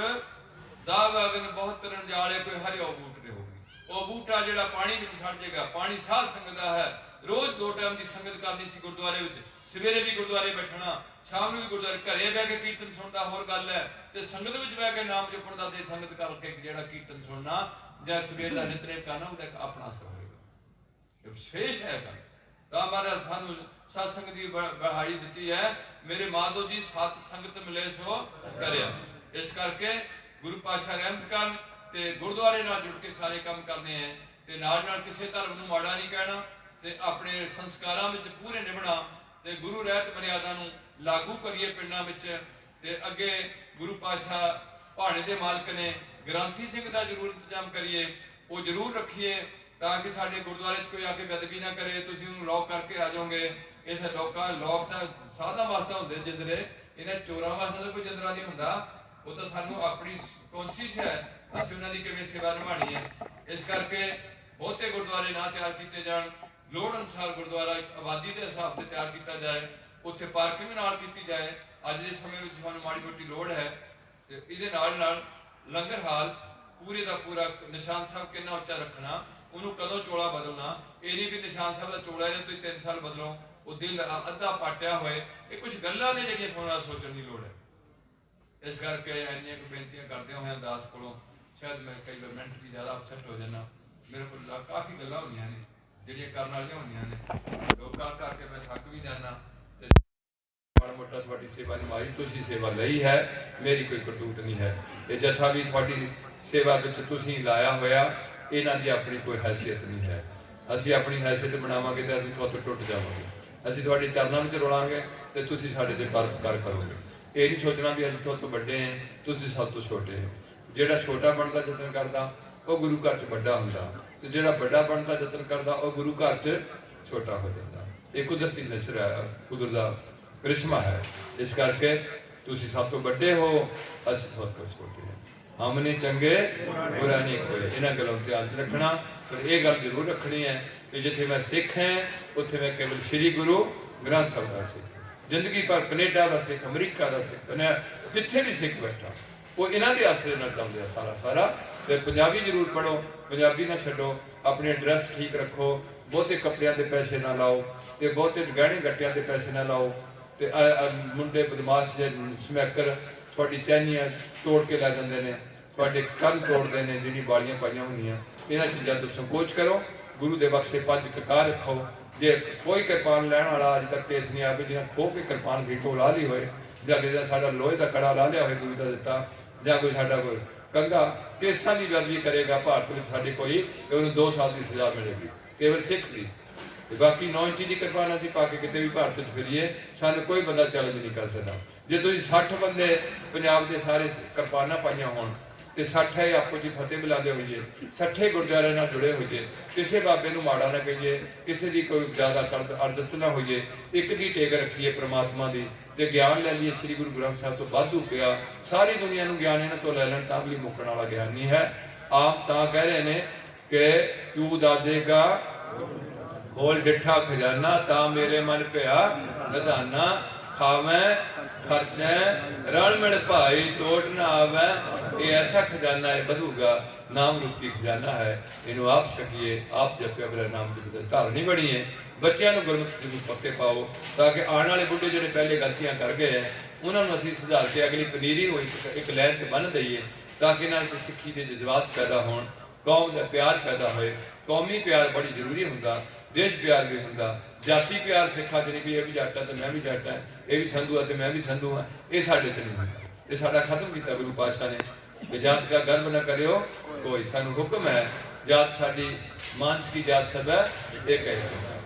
ਦਾ ਵਗਨ ਬਹੁਤ ਰੰਜਾਲੇ ਕੋਈ ਹਰਿਓ ਬੂਟ ਦੇ ਹੋਗੀ। ਉਹ ਬੂਟਾ ਜਿਹੜਾ ਪਾਣੀ ਵਿੱਚ ਖੜ ਜਾਏਗਾ, ਪਾਣੀ ਸਾਧ ਸੰਗਤ ਦਾ ਹੈ। ਰੋਜ਼ 2 ਟਾਈਮ ਦੀ ਸੰਗਤ ਕਰਨੀ ਸੀ ਗੁਰਦੁਆਰੇ ਵਿੱਚ, ਸਵੇਰੇ ਵੀ ਗੁਰਦੁਆਰੇ ਬੈਠਣਾ, ਸ਼ਾਮ ਨੂੰ ਵੀ ਗੁਰਦੁਆਰੇ। ਘਰੇ ਬਹਿ ਕੇ ਕੀਰਤਨ ਸੁਣਦਾ ਹੋਰ ਗੱਲ ਹੈ, ਤੇ ਸੰਗਤ ਵਿੱਚ ਬਹਿ ਕੇ ਨਾਮ ਜਪਣ ਦਾ ਤੇ ਸੰਗਤ ਕਰਕੇ ਜਿਹੜਾ ਕੀਰਤਨ ਸੁਣਨਾ ਜਾਂ ਸਵੇਰ ਦਾ ਨਿਤਨੇਮ ਕਰਨਾ, ਉਹਦਾ ਇੱਕ ਆਪਣਾ ਅਸਰ ਹੋਏਗਾ। ਇਹ ਵਿਸ਼ੇਸ਼ ਹੈ ਗੱਲ। ਤਾਂ ਮਹਾਰਾਜ ਸਾਨੂੰ ਸਤਸੰਗ ਦੀ ਬਹਾਈ ਦਿੱਤੀ ਹੈ। ਮੇਰੇ ਮਾਧੋ ਜੀ ਸਤ ਸੰਗਤ ਮਿਲੇ ਸੋ ਕਰਿਆ। ਇਸ ਕਰਕੇ ਗੁਰੂ ਪਾਤਸ਼ਾਹ ਰਹਿਮਤ ਕਰਨ ਤੇ ਗੁਰਦੁਆਰੇ ਨਾਲ ਜੁੜ ਕੇ ਸਾਰੇ ਕੰਮ ਕਰਨੇ ਹੈ, ਤੇ ਨਾਲ ਕਿਸੇ ਧਰਮ ਨੂੰ ਮਾੜਾ ਨਹੀਂ ਕਹਿਣਾ, ਤੇ ਆਪਣੇ ਸੰਸਕਾਰਾਂ ਵਿੱਚ ਪੂਰੇ ਨਿਭਣਾ, ਤੇ ਗੁਰੂ ਰਹਿਤ ਮਰਿਆਦਾ ਨੂੰ ਲਾਗੂ ਕਰੀਏ ਪਿੰਡਾਂ ਵਿੱਚ। ਤੇ ਅੱਗੇ ਗੁਰੂ ਪਾਤਸ਼ਾਹ ਭਾਣੇ ਦੇ ਮਾਲਕ ਨੇ ਗ੍ਰੰਥੀ ਸਿੰਘ ਦਾ ਜ਼ਰੂਰ ਇੰਤਜ਼ਾਮ ਕਰੀਏ, ਉਹ ਜ਼ਰੂਰ ਰੱਖੀਏ, ਤਾਂ ਕਿ ਸਾਡੇ ਗੁਰਦੁਆਰੇ 'ਚ ਕੋਈ ਆ ਕੇ ਬੇਅਦਬੀ ਨਾ ਕਰੇ। ਤੁਸੀਂ ਉਹਨੂੰ ਲੌਕ ਕਰਕੇ ਆ ਜਾਓਗੇ। ਇਹ ਲੋਕ ਤਾਂ ਸਾਧਾਂ ਵਾਸਤੇ ਹੁੰਦੇ ਜਿੰਦਰੇ, ਇਹਨਾਂ ਚੋਰਾਂ ਵਾਸਤੇ ਤਾਂ ਕੋਈ ਜਿੰਦਰਾ ਨਹੀਂ ਹੁੰਦਾ। ਉਹ ਤਾਂ ਸਾਨੂੰ ਆਪਣੀ ਕੋਸ਼ਿਸ਼ ਹੈ ਅਸੀਂ ਉਹਨਾਂ ਦੀ ਕਿਵੇਂ ਸੇਵਾ ਨਿਭਾਣੀ ਹੈ। ਇਸ ਕਰਕੇ ਬਹੁਤੇ ਗੁਰਦੁਆਰੇ ਨਾ ਤਿਆਰ ਕੀਤੇ ਜਾਣ, ਲੋੜ ਅਨੁਸਾਰ ਗੁਰਦੁਆਰਾ ਆਬਾਦੀ ਦੇ ਹਿਸਾਬ ਤੇ ਤਿਆਰ ਕੀਤਾ ਜਾਏ, ਉੱਥੇ ਪਾਰਕਿੰਗ ਨਾਲ ਕੀਤੀ ਜਾਏ। ਅੱਜ ਦੇ ਸਮੇਂ ਵਿੱਚ ਸਾਨੂੰ ਮਾੜੀ ਮੋਟੀ ਲੋੜ ਹੈ, ਤੇ ਇਹਦੇ ਨਾਲ ਲੰਗਰ ਹਾਲ ਪੂਰੇ ਦਾ ਪੂਰਾ, ਨਿਸ਼ਾਨ ਸਾਹਿਬ ਕਿੰਨਾ ਉੱਚਾ ਰੱਖਣਾ, ਉਹਨੂੰ ਕਦੋਂ ਚੋਲਾ ਬਦਲਣਾ। ਇਹ ਨਹੀਂ ਵੀ ਨਿਸ਼ਾਨ ਸਾਹਿਬ ਦਾ ਚੋਲਾ ਇਹਨੇ ਤੁਸੀਂ 3 ਸਾਲ ਬਦਲੋ, ਉਹ ਦਿਲ ਅੱਧਾ ਪਾਟਿਆ ਹੋਏ। ਇਹ ਕੁਝ ਗੱਲਾਂ ਨੇ ਜਿਹੜੀਆਂ ਤੁਹਾਨੂੰ ਸੋਚਣ ਦੀ ਲੋੜ ਹੈ। ਇਸ ਕਰਕੇ ਇੰਨੀਆਂ ਕੁ ਬੇਨਤੀਆਂ ਕਰਦੇ ਹੋਏ ਦਾਸ ਕੋਲੋਂ ਸ਼ਾਇਦ ਮੈਂ ਕਈ ਵਾਰ ਮੈਂਟਲੀ ਜ਼ਿਆਦਾ ਅਪਸੈਟ ਹੋ ਜਾਂਦਾ। ਮੇਰੇ ਕੋਲ ਕਾਫੀ ਗੱਲਾਂ ਹੁੰਦੀਆਂ ਨੇ ਜਿਹੜੀਆਂ ਕਰਨ ਵਾਲੀਆਂ ਹੁੰਦੀਆਂ ਨੇ, ਲੋਕਾਂ ਕਰਕੇ ਮੈਂ ਥੱਕ ਵੀ ਜਾਂਦਾ। ਤੇ ਮਾੜਾ ਮੋਟਾ ਤੁਹਾਡੀ ਸੇਵਾ ਨਿਭਾਈ, ਤੁਸੀਂ ਸੇਵਾ ਲਈ ਹੈ, ਮੇਰੀ ਕੋਈ ਕਰਤੂਤ ਨਹੀਂ ਹੈ। ਇਹ ਜਥਾ ਵੀ ਤੁਹਾਡੀ ਸੇਵਾ ਵਿੱਚ ਤੁਸੀਂ ਲਾਇਆ ਹੋਇਆ, ਇਹਨਾਂ ਦੀ ਆਪਣੀ ਕੋਈ ਹੈਸੀਅਤ ਨਹੀਂ ਹੈ। ਅਸੀਂ ਆਪਣੀ ਹੈਸੀਅਤ ਬਣਾਵਾਂਗੇ ਤੇ ਅਸੀਂ ਤੁਹਾਡੇ ਟੁੱਟ ਜਾਵਾਂਗੇ। ਅਸੀਂ ਤੁਹਾਡੇ ਚਰਨਾਂ ਵਿੱਚ ਰੋਲਾਂਗੇ ਤੇ ਤੁਸੀਂ ਸਾਡੇ ਤੇ ਪਰਉਪਕਾਰ ਕਰੋਗੇ। ਇਹ ਨਹੀਂ ਸੋਚਣਾ ਵੀ ਅਸੀਂ ਤੁਹਾਡੇ ਤੋਂ ਵੱਡੇ ਹਾਂ, ਤੁਸੀਂ ਸਭ ਤੋਂ ਛੋਟੇ ਹੋ। ਜਿਹੜਾ ਛੋਟਾ ਬਣਨ ਦਾ ਯਤਨ ਕਰਦਾ ਉਹ ਗੁਰੂ ਘਰ 'ਚ ਵੱਡਾ ਹੁੰਦਾ, ਤੇ ਜਿਹੜਾ ਵੱਡਾ ਬਣਨ ਦਾ ਯਤਨ ਕਰਦਾ ਉਹ ਗੁਰੂ ਘਰ 'ਚ ਛੋਟਾ ਹੋ ਜਾਂਦਾ। ਇਹ ਕੁਦਰਤੀ ਨਜ਼ਰ ਹੈ, ਕੁਦਰਤ ਦਾ ਕ੍ਰਿਸ਼ਮਾ ਹੈ। ਇਸ ਕਰਕੇ ਤੁਸੀਂ ਸਭ ਤੋਂ ਵੱਡੇ ਹੋ, ਅਸੀਂ ਤੁਹਾਡੇ ਤੋਂ ਛੋਟੇ ਹਾਂ। ਹਮ ਨਹੀਂ ਚੰਗੇ ਬੁਰਾ ਨਹੀਂ ਹੋਏ। ਇਹਨਾਂ ਗੱਲਾਂ ਧਿਆਨ 'ਚ ਰੱਖਣਾ। ਪਰ ਇਹ ਗੱਲ ਜ਼ਰੂਰ ਰੱਖਣੀ ਹੈ ਕਿ ਜਿੱਥੇ ਮੈਂ ਸਿੱਖ ਹਾਂ ਉੱਥੇ ਮੈਂ ਕੇਵਲ ਸ੍ਰੀ ਗੁਰੂ ਗ੍ਰੰਥ ਸਾਹਿਬ ਦਾ ਸਿੱਖ, ਜ਼ਿੰਦਗੀ ਭਰ ਕੈਨੇਡਾ ਦਾ ਸਿੱਖ, ਅਮਰੀਕਾ ਦਾ ਸਿੱਖ, ਜਿੱਥੇ ਵੀ ਸਿੱਖ ਬੈਠਾ ਉਹ ਇਹਨਾਂ ਦੇ ਆਸਰੇ ਨਾਲ ਚੱਲਦੇ ਆ ਸਾਰਾ। ਤੇ ਪੰਜਾਬੀ ਜ਼ਰੂਰ ਪੜ੍ਹੋ, ਪੰਜਾਬੀ ਨਾ ਛੱਡੋ, ਆਪਣੇ ਐਡਰੈਸ ਠੀਕ ਰੱਖੋ, ਬਹੁਤੇ ਕੱਪੜਿਆਂ ਦੇ ਪੈਸੇ ਨਾ ਲਾਓ, ਤੇ ਬਹੁਤੇ ਗਹਿਣੇ ਗੱਟਿਆਂ ਦੇ ਪੈਸੇ ਨਾ ਲਾਓ। ਤੇ ਮੁੰਡੇ ਬਦਮਾਸ਼ ਜੇ ਸਮੈਕਰ ਤੁਹਾਡੀ ਚੈਨੀਆਂ ਤੋੜ ਕੇ ਲੈ ਜਾਂਦੇ ਨੇ, ਤੁਹਾਡੇ ਕੰਨ ਤੋੜਦੇ ਨੇ ਜਿਹੜੀ ਵਾਲੀਆਂ ਪਾਈਆਂ ਹੁੰਦੀਆਂ। ਇਹਨਾਂ ਚੀਜ਼ਾਂ ਤੋਂ ਸੰਕੋਚ ਕਰੋ। ਗੁਰੂ ਦੇ ਬਖਸ਼ੇ 5 ਕਕਾਰ ਰੱਖੋ। ਜੇ ਕੋਈ ਕਿਰਪਾਨ ਲੈਣ ਵਾਲਾ ਅੱਜ ਤੱਕ ਕੇਸ ਨਹੀਂ ਆਵੇ ਜਿਹਨਾਂ ਖੋਹ ਕੇ ਕਿਰਪਾਨ ਗੀਟੋ ਲਾ ਲਈ ਹੋਏ, ਜਾਂ ਕਿਸੇ ਸਾਡਾ ਲੋਹੇ ਦਾ ਕੜਾ ਲਾ ਲਿਆ ਹੋਏ ਗੁਰੂ ਦਾ ਦਿੱਤਾ, ਜਾਂ ਕੋਈ ਸਾਡਾ ਕੋਈ ਕੰਗਾ ਕੇਸਾਂ ਦੀ ਬੇਅਦਬੀ ਕਰੇਗਾ ਭਾਰਤ ਵਿੱਚ ਸਾਡੇ ਕੋਈ, ਤੇ ਉਹਨੂੰ 2 ਸਾਲ ਦੀ ਸਜ਼ਾ ਮਿਲੇਗੀ, ਕੇਵਲ ਸਿੱਖ ਦੀ। ਤੇ ਬਾਕੀ 9 ਇੰਚੀ ਦੀ ਕਿਰਪਾਨ ਅਸੀਂ ਪਾ ਕੇ ਕਿਤੇ ਵੀ ਭਾਰਤ ਵਿੱਚ ਫਿਰੀਏ, ਸਾਨੂੰ ਕੋਈ ਬੰਦਾ ਚੈਲੰਜ ਨਹੀਂ ਕਰ ਸਕਦਾ। ਜੇ ਤੁਸੀਂ 60 ਬੰਦੇ ਪੰਜਾਬ ਦੇ ਸਾਰੇ ਕਿਰਪਾਨਾਂ ਪਾਈਆਂ ਹੋਣ ਤੇ 60 ਆਪੋ ਜੀ ਫਤਿਹ ਬੁਲਾਉਂਦੇ ਹੋਈਏ, 60 ਗੁਰਦੁਆਰੇ ਨਾਲ ਜੁੜੇ ਹੋਈਏ, ਕਿਸੇ ਬਾਬੇ ਨੂੰ ਮਾੜਾ ਨਾ ਕਹੀਏ, ਕਿਸੇ ਦੀ ਕੋਈ ਜ਼ਿਆਦਾ ਅਰਦਤ ਨਾ ਹੋਈਏ, ਇੱਕ ਦੀ ਟੇਕ ਰੱਖੀਏ ਪ੍ਰਮਾਤਮਾ ਦੀ, ਤੇ ਗਿਆਨ ਲੈ ਲਈਏ ਸ੍ਰੀ ਗੁਰੂ ਗ੍ਰੰਥ ਸਾਹਿਬ ਤੋਂ ਵਾਧੂ ਪਿਆ। ਸਾਰੀ ਦੁਨੀਆ ਨੂੰ ਗਿਆਨ ਇਹਨਾਂ ਤੋਂ ਲੈ ਲੈਣ ਤਾਂ ਵੀ ਮੁੱਕਣ ਵਾਲਾ ਗਿਆਨ ਨਹੀਂ ਹੈ। ਆਪ ਤਾਂ ਕਹਿ ਰਹੇ ਨੇ ਕਿ ਤੂੰ ਦਾਦੇਗਾ ਖੋਲ ਡਿੱਠਾ ਖਜ਼ਾਨਾ, ਤਾਂ ਮੇਰੇ ਮਨ ਪਿਆ ਨਿਧਾਨਾ, ਖਾਵੇਂ ਖਰਚੈ ਰਲ ਮਿਲ ਭਾਈ ਤੋੜ ਨਾ ਆਵੇ। ਇਹ ਐਸਾ ਖਜ਼ਾਨਾ ਹੈ, ਵਧੂਗਾ ਨਾਮ ਰੂਪੀ ਖਜ਼ਾਨਾ ਹੈ। ਇਹਨੂੰ ਆਪ ਛਕੀਏ, ਆਪ ਜਪਿਆ ਮੇਰਾ ਨਾਮ ਜਪਦੇ ਧਾਰਨੀ ਬਣੀਏ। ਬੱਚਿਆਂ ਨੂੰ ਗੁਰਮਤਿ ਦੇ ਪੱਕੇ ਪਾਓ, ਤਾਂ ਕਿ ਆਉਣ ਵਾਲੇ ਬੁੱਢੇ ਜਿਹੜੇ ਪਹਿਲੇ ਗਲਤੀਆਂ ਕਰ ਗਏ ਹੈ ਉਹਨਾਂ ਨੂੰ ਅਸੀਂ ਸੁਧਾਰ ਕੇ ਅਗਲੀ ਪਨੀਰੀ ਨੂੰ ਇੱਕ ਲਾਈਨ ਤੇ ਬੰਨ੍ਹ ਦਈਏ, ਤਾਂ ਕਿ ਇਹਨਾਂ ਵਿੱਚ ਸਿੱਖੀ ਦੇ ਜਜ਼ਬਾਤ ਪੈਦਾ ਹੋਣ, ਕੌਮ ਦਾ ਪਿਆਰ ਪੈਦਾ ਹੋਏ। ਕੌਮੀ ਪਿਆਰ ਬੜੀ ਜ਼ਰੂਰੀ ਹੁੰਦਾ, ਦੇਸ਼ ਪਿਆਰ ਵੀ ਹੁੰਦਾ। ਜਾਤੀ ਪਿਆਰ ਸਿੱਖਾਂ 'ਚ ਨਹੀਂ ਵੀ ਇਹ ਵੀ ਜੱਟ ਹੈ ਤੇ ਮੈਂ ਵੀ ਜੱਟ ਹਾਂ, ਇਹ ਵੀ ਸੰਧੂ ਹੈ ਤੇ ਮੈਂ ਵੀ ਸੰਧੂ ਹਾਂ, ਇਹ ਸਾਡੇ 'ਚ ਨਹੀਂ ਹੁੰਦਾ। ਇਹ ਸਾਡਾ ਖਤਮ ਕੀਤਾ ਗੁਰੂ ਪਾਤਸ਼ਾਹ ਨੇ ਕਿ ਜਾਤ ਦਾ ਗਰਵ ਨਾ ਕਰਿਓ ਕੋਈ। ਸਾਨੂੰ ਹੁਕਮ ਹੈ ਜਾਤ ਸਾਡੀ ਮਾਨਸ ਕੀ ਜਾਤ ਸਭ ਹੈ ਇੱਕ ਹੈ।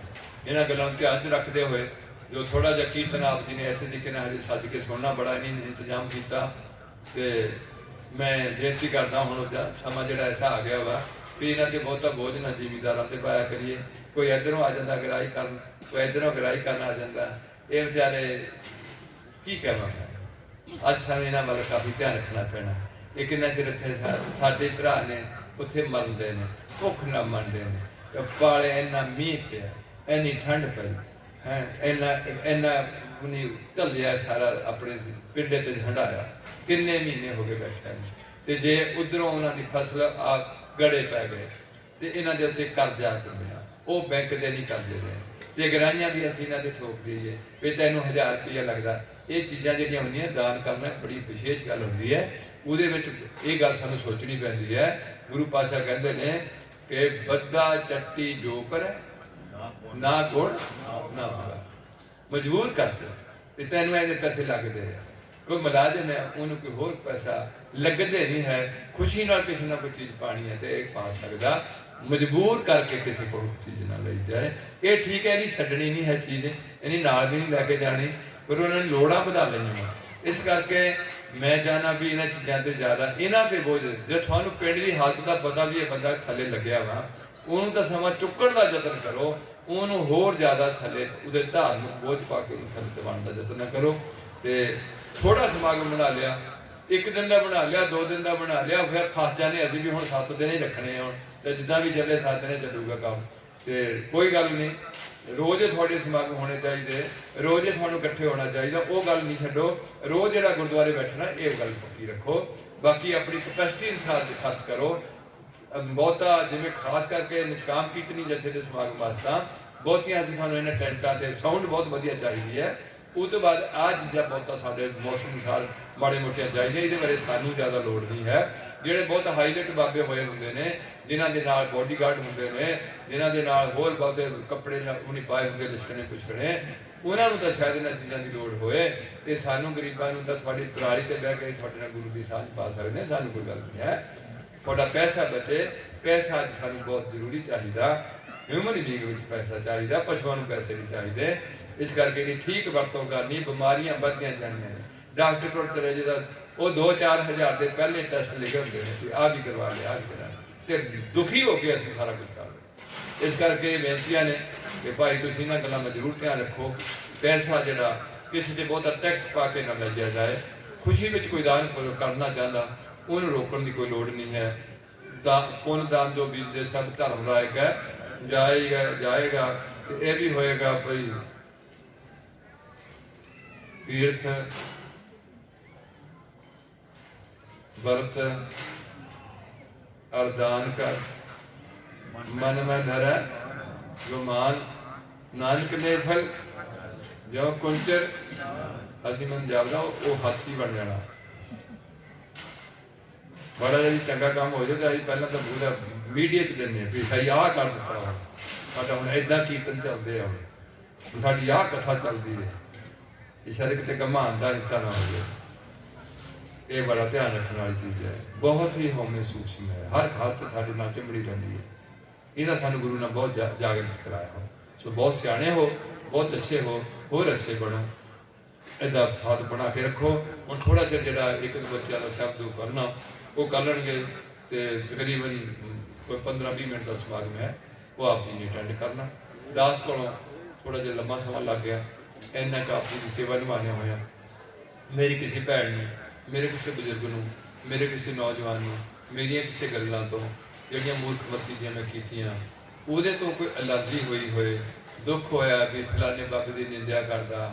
ਇਹਨਾਂ ਗੱਲਾਂ ਨੂੰ ਧਿਆਨ 'ਚ ਰੱਖਦੇ ਹੋਏ ਜੋ ਥੋੜਾ ਜਿਹਾ ਕੀਰਤਨ ਆਪ ਜੀ ਨੇ ਐਸੇ ਤਰੀਕੇ ਨਾਲ ਹਜੇ ਸੱਜ ਕੇ ਸੁਣਨਾ ਬੜਾ ਨਹੀਂ ਇੰਤਜ਼ਾਮ ਕੀਤਾ, ਤੇ ਮੈਂ ਬੇਨਤੀ ਕਰਦਾ ਹੁਣ ਉਹਦਾ ਸਮਾਂ ਜਿਹੜਾ ਐਸਾ ਆ ਗਿਆ ਵਾ ਵੀ ਇਹਨਾਂ 'ਤੇ ਬਹੁਤਾ ਬੋਝ ਨਾ ਜ਼ਿਮੀਂਦਾਰਾਂ 'ਤੇ ਪਾਇਆ ਕਰੀਏ। ਕੋਈ ਇੱਧਰੋਂ ਆ ਜਾਂਦਾ ਗਰਾਈ ਕਰਨ, ਕੋਈ ਇੱਧਰੋਂ ਗਰਾਈ ਕਰਨ ਆ ਜਾਂਦਾ। ਇਹ ਵਿਚਾਰੇ ਕੀ ਕਹਿਣਾ, ਅੱਜ ਸਾਨੂੰ ਇਹਨਾਂ ਵੱਲ ਕਾਫੀ ਧਿਆਨ ਰੱਖਣਾ ਪੈਣਾ। ਇਹ ਕਿੰਨਾ ਚਿਰ ਇੱਥੇ ਸਾਡੇ ਭਰਾ ਨੇ ਉੱਥੇ ਮਰਦੇ ਨੇ, ਭੁੱਖ ਨਾ ਮੰਨਦੇ ਨੇ, ਪਾਲੇ ਇੰਨਾ ਮੀਂਹ ਪਿਆ, ਇੰਨੀ ਠੰਡ ਪਈ ਹੈ, ਇੰਨਾ ਝੱਲਿਆ ਸਾਰਾ ਆਪਣੇ ਪਿੰਡੇ ਤੇ ਹੰਡਾਇਆ। ਕਿੰਨੇ ਮਹੀਨੇ ਹੋ ਗਏ ਬੈਠਿਆਂ ਨੂੰ, ਤੇ ਜੇ ਉਧਰੋਂ ਉਹਨਾਂ ਦੀ ਫਸਲ ਆ ਗੜੇ ਪੈ ਗਏ ਤੇ ਇਹਨਾਂ ਦੇ ਉੱਤੇ ਕਰਜ਼ਾ ਪਿਆ, ਉਹ ਬੈਂਕ ਦੇ ਨਹੀਂ ਕਰਜ਼ੇ ਦੇ, ਤੇ ਗਰਾਈਆਂ ਵੀ ਅਸੀਂ ਇਹਨਾਂ ਦੇ ਠੋਕ ਦਈਏ ਵੀ ਤੈਨੂੰ 1000 ਰੁਪਇਆ ਲੱਗਦਾ। ਇਹ ਚੀਜ਼ਾਂ ਜਿਹੜੀਆਂ ਹੁੰਦੀਆਂ ਦਾਨ ਕਰਨਾ ਬੜੀ ਵਿਸ਼ੇਸ਼ ਗੱਲ ਹੁੰਦੀ ਹੈ। ਉਹਦੇ ਵਿੱਚ ਇਹ ਗੱਲ ਸਾਨੂੰ ਸੋਚਣੀ ਪੈਂਦੀ ਹੈ। ਗੁਰੂ ਪਾਤਸ਼ਾਹ ਕਹਿੰਦੇ ਨੇ ਕਿ ਬੱਦਾ ਚੱਟੀ ਜੋ ਕਰੇ ਨਾ ਗੁਣ ਨਾ ਬੁਰਾ, ਮਜਬੂਰ ਕਰਦੇ ਤੇ ਤੈਨੂੰ ਇਹਦੇ ਪੈਸੇ ਲੱਗਦੇ ਆ। ਕੋਈ ਮੁਲਾਜ਼ਮ ਹੈ ਉਹਨੂੰ ਕੋਈ ਹੋਰ ਪੈਸਾ ਲੱਗਦੇ ਨਹੀਂ ਹੈ, ਖੁਸ਼ੀ ਨਾਲ ਕਿਸੇ ਨਾਲ ਕੋਈ ਚੀਜ਼ ਪਾਣੀ ਹੈ ਤੇ ਇਹ ਪਾ ਸਕਦਾ, ਮਜਬੂਰ ਕਰਕੇ ਕਿਸੇ ਕੋਲ ਚੀਜ਼ ਨਾ ਲਈ ਜਾਏ। ਇਹ ਠੀਕ ਹੈ, ਨਹੀਂ ਛੱਡਣੀ ਨਹੀਂ ਹੈ ਚੀਜ਼, ਇਹਨੀ ਨਾਲ ਵੀ ਨਹੀਂ ਲੈ ਕੇ ਜਾਣੀ, ਪਰ ਉਹਨਾਂ ਨੇ ਲੋੜਾਂ ਵਧਾ ਲਈਆਂ। ਇਸ ਕਰਕੇ ਮੈਂ ਚਾਹਨਾ ਵੀ ਇਹਨਾਂ ਚੀਜ਼ਾਂ ਤੇ ਜ਼ਿਆਦਾ ਇਹਨਾਂ ਤੇ ਬੋਝ, ਜੇ ਤੁਹਾਨੂੰ ਪਿੰਡ ਦੀ ਹਾਲਤ ਦਾ ਪਤਾ ਵੀ ਇਹ ਬੰਦਾ ਥੱਲੇ ਲੱਗਿਆ ਵਾ, ਉਹਨੂੰ ਤਾਂ ਸਮਾਂ ਚੁੱਕਣ ਦਾ ਯਤਨ ਕਰੋ, ਉਹਨੂੰ ਹੋਰ ਜ਼ਿਆਦਾ ਥੱਲੇ ਉਹਦੇ ਧਾਰਮਿਕ ਬੋਝ ਪਾ ਕੇ ਉਹਨੂੰ ਥੱਲੇ ਦਬਾਉਣ ਦਾ ਯਤਨ ਨਾ ਕਰੋ। ਤੇ ਥੋੜਾ ਸਮਾਗਮ ਬਣਾ ਲਿਆ, 1 ਦਿਨ ਦਾ ਬਣਾ ਲਿਆ, 2 ਦਿਨ ਦਾ ਬਣਾ ਲਿਆ, ਫਿਰ ਫਸ ਜਾਂਦੇ ਅਸੀਂ ਵੀ ਹੁਣ 7 ਦਿਨ ਹੀ ਰੱਖਣੇ ਆ, ਹੁਣ ਤੇ ਜਿੱਦਾਂ ਵੀ ਚੱਲੇ 7 ਦਿਨ ਚੱਲੂਗਾ ਕੰਮ। ਤੇ ਕੋਈ ਗੱਲ ਨਹੀਂ, ਰੋਜ਼ ਤੁਹਾਡੇ ਸਮਾਗਮ ਹੋਣੇ ਚਾਹੀਦੇ, ਰੋਜ਼ ਤੁਹਾਨੂੰ ਇਕੱਠੇ ਹੋਣਾ ਚਾਹੀਦਾ, ਉਹ ਗੱਲ ਨਹੀਂ ਛੱਡੋ। ਰੋਜ਼ ਜਿਹੜਾ ਗੁਰਦੁਆਰੇ ਬੈਠਣਾ ਇਹ ਗੱਲ ਪੱਕੀ ਰੱਖੋ। ਬਾਕੀ ਆਪਣੀ ਕਪੈਸਿਟੀ ਅਨੁਸਾਰ ਖਰਚ ਕਰੋ। ਬਹੁਤਾ ਜਿਵੇਂ ਖਾਸ ਕਰਕੇ ਨਿਸ਼ਕਾਮ ਕੀਰਤਨੀ ਜਥੇ ਦੇ ਸਮਾਗਮ ਵਾਸਤੇ ਬਹੁਤੀਆਂ ਅਸੀਂ ਤੁਹਾਨੂੰ ਇਹਨਾਂ ਟੈਂਟਾਂ ਤੇ ਸਾਊਂਡ ਬਹੁਤ ਵਧੀਆ ਚਾਹੀਦੀ ਹੈ। ਉਹ ਤੋਂ ਬਾਅਦ ਆਹ ਚੀਜ਼ਾਂ ਬਹੁਤਾ ਸਾਡੇ ਮੌਸਮ ਅਨੁਸਾਰ ਮਾੜੇ ਮੋਟੀਆਂ ਚਾਹੀਦੀਆਂ, ਇਹਦੇ ਬਾਰੇ ਸਾਨੂੰ ਜ਼ਿਆਦਾ ਲੋੜ ਨਹੀਂ ਹੈ। ਜਿਹੜੇ ਬਹੁਤ ਹਾਈਲਾਈਟ ਬਾਬੇ ਹੋਏ ਹੁੰਦੇ ਨੇ, ਜਿਨ੍ਹਾਂ ਦੇ ਨਾਲ ਬੋਡੀਗਾਰਡ ਹੁੰਦੇ ਨੇ, ਜਿਨ੍ਹਾਂ ਦੇ ਨਾਲ ਹੋਰ ਬਹੁਤੇ ਕੱਪੜੇ ਨਹੀਂ ਪਾਏ ਹੁੰਦੇ ਲਿਸ਼ਕਣੇ ਪੁਸ਼ਕਣੇ, ਉਹਨਾਂ ਨੂੰ ਤਾਂ ਸ਼ਾਇਦ ਇਹਨਾਂ ਚੀਜ਼ਾਂ ਦੀ ਲੋੜ ਹੋਏ। ਤੇ ਸਾਨੂੰ ਗਰੀਬਾਂ ਨੂੰ ਤਾਂ ਤੁਹਾਡੀ ਪਰਾਲੀ ਤੇ ਬਹਿ ਕੇ ਤੁਹਾਡੇ ਨਾਲ ਗੁਰੂ ਦੀ ਸਾਂਝ ਪਾ ਸਕਦੇ, ਸਾਨੂੰ ਕੋਈ ਗੱਲ ਨਹੀਂ ਹੈ। ਤੁਹਾਡਾ ਪੈਸਾ ਬਚੇ, ਪੈਸਾ ਸਾਨੂੰ ਬਹੁਤ ਜ਼ਰੂਰੀ ਚਾਹੀਦਾ, ਹਿਊਮਨ ਬੀਇੰਗ ਵਿੱਚ ਪੈਸਾ ਚਾਹੀਦਾ, ਪਸ਼ੂਆਂ ਨੂੰ ਪੈਸੇ ਨਹੀਂ ਚਾਹੀਦੇ। ਇਸ ਕਰਕੇ ਇਹ ਠੀਕ ਵਰਤੋਂ ਕਰਨੀ, ਬਿਮਾਰੀਆਂ ਵੱਧਦੀਆਂ ਜਾਂਦੀਆਂ ਨੇ। ਡਾਕਟਰ ਕੋਲ ਚਲੇ ਜਿਹਦਾ ਉਹ 2-4 ਹਜ਼ਾਰ ਦੇ ਪਹਿਲੇ ਟੈਸਟ ਲਿਖੇ ਹੁੰਦੇ ਨੇ ਕਿ ਆਹ ਵੀ ਕਰਵਾ ਲਿਆ, ਆਹ ਵੀ ਕਰਾ, ਤੇ ਦੁਖੀ ਹੋ ਕੇ ਅਸੀਂ ਸਾਰਾ ਕੁਝ ਕਰ ਲਏ। ਇਸ ਕਰਕੇ ਬੇਨਤੀਆਂ ਨੇ ਕਿ ਭਾਈ ਤੁਸੀਂ ਇਹਨਾਂ ਗੱਲਾਂ ਦਾ ਜ਼ਰੂਰ ਧਿਆਨ ਰੱਖੋ। ਪੈਸਾ ਜਿਹੜਾ ਕਿਸੇ ਤੇ ਬਹੁਤਾ ਟੈਕਸ ਪਾ ਕੇ ਨਾ ਲਿਆ ਜਾਏ। ਖੁਸ਼ੀ ਵਿੱਚ ਕੋਈ ਦਾਨ ਕਰਨਾ ਚਾਹੁੰਦਾ ਉਹਨੂੰ ਰੋਕਣ ਦੀ ਕੋਈ ਲੋੜ ਨਹੀਂ ਹੈ। ਪੁੰਨ ਦਾਨ ਜੋ ਬੀਜਦੇ ਸਭ ਧਰਮ ਲਾਇਕ ਹੈ, ਜਾਏਗਾ ਤੇ ਇਹ ਵੀ ਹੋਏਗਾ ਭਈ ਤੀਰਥ ਵਰਤ ਅਰਦਾਨ ਕਰ ਮਨ ਮੈਂ ਧਰੈ ਜੋ ਮਾਨ, ਨਾਨਕ ਨੇ ਫਲ ਜੋ ਕੁੰਚਰ। ਅਸੀਂ ਮਨ ਜਾਪਦਾ ਉਹ ਹਾਥੀ ਬਣ ਜਾਣਾ। ਬੜਾ ਜੀ ਚੰਗਾ ਕੰਮ ਹੋ ਜਾਵੇ, ਅਸੀਂ ਪਹਿਲਾਂ ਤਾਂ ਪੂਰਾ ਮੀਡੀਆ 'ਚ ਦਿੰਦੇ ਹਾਂ ਵੀ ਸਹੀ ਆਹ ਕਰ ਦਿੱਤਾ ਵਾ, ਸਾਡਾ ਹੁਣ ਏਦਾਂ ਕੀਰਤਨ ਚੱਲਦੇ ਆ, ਸਾਡੀ ਆਹ ਕਥਾ ਚੱਲਦੀ ਹੈ, ਇਹ ਸਾਰੇ ਕਿਤੇ ਘਮਾਨ ਦਾ ਹਿੱਸਾ ਨਾ ਹੋ ਜਾਵੇ। ਇਹ ਬੜਾ ਧਿਆਨ ਰੱਖਣ ਵਾਲੀ ਚੀਜ਼ ਹੈ, ਬਹੁਤ ਹੀ ਹਉਮੈ ਸੂਖਮ ਹੈ, ਹਰ ਹਾਲਤ ਸਾਡੇ ਨਾਲ ਚੰਬੜੀ ਰਹਿੰਦੀ ਹੈ। ਇਹਦਾ ਸਾਨੂੰ ਗੁਰੂ ਨੇ ਬਹੁਤ ਜਾਗਰਤ ਕਰਾਇਆ ਹੋ। ਸੋ ਬਹੁਤ ਸਿਆਣੇ ਹੋ, ਬਹੁਤ ਅੱਛੇ ਹੋ, ਹੋਰ ਅੱਛੇ ਬਣੋ, ਇਹਦਾ ਹੱਥ ਬਣਾ ਕੇ ਰੱਖੋ। ਹੁਣ ਥੋੜਾ ਜਿਹਾ ਜਿਹੜਾ ਇੱਕ ਬੱਚਿਆਂ ਦਾ ਸ਼ਬਦ ਉਹ ਕਰਨਾ ਉਹ ਕਰ ਲੈਣਗੇ, ਤੇ ਤਕਰੀਬਨ ਕੋਈ 15-20 ਮਿੰਟ ਦਾ ਸਮਾਗਮ ਹੈ, ਉਹ ਆਪ ਜੀ ਨੇ ਅਟੈਂਡ ਕਰਨਾ। ਦਾਸ ਕੋਲੋਂ ਥੋੜਾ ਜਿਹਾ ਲੰਮਾ ਸਮਾਂ ਲੱਗ ਗਿਆ, ਇੰਨਾ ਕੁ ਆਪ ਜੀ ਦੀ ਸੇਵਾ ਨਿਭਾਉਣਾ ਹੋਇਆ। ਮੇਰੀ ਕਿਸੇ ਭੈਣ ਨੂੰ, ਮੇਰੇ ਕਿਸੇ ਬਜ਼ੁਰਗ ਨੂੰ, ਮੇਰੇ ਕਿਸੇ ਨੌਜਵਾਨ ਨੂੰ ਮੇਰੀਆਂ ਕਿਸੇ ਗੱਲਾਂ ਤੋਂ ਜਿਹੜੀਆਂ ਮੂਰਖਮਤੀ ਦੀਆਂ ਮੈਂ ਕੀਤੀਆਂ, ਉਹਦੇ ਤੋਂ ਕੋਈ ਐਲਰਜੀ ਹੋਈ ਹੋਏ, ਦੁੱਖ ਹੋਇਆ ਵੀ ਫਲਾਣੇ ਬਾਬੇ ਦੀ ਨਿੰਦਿਆ ਕਰਦਾ,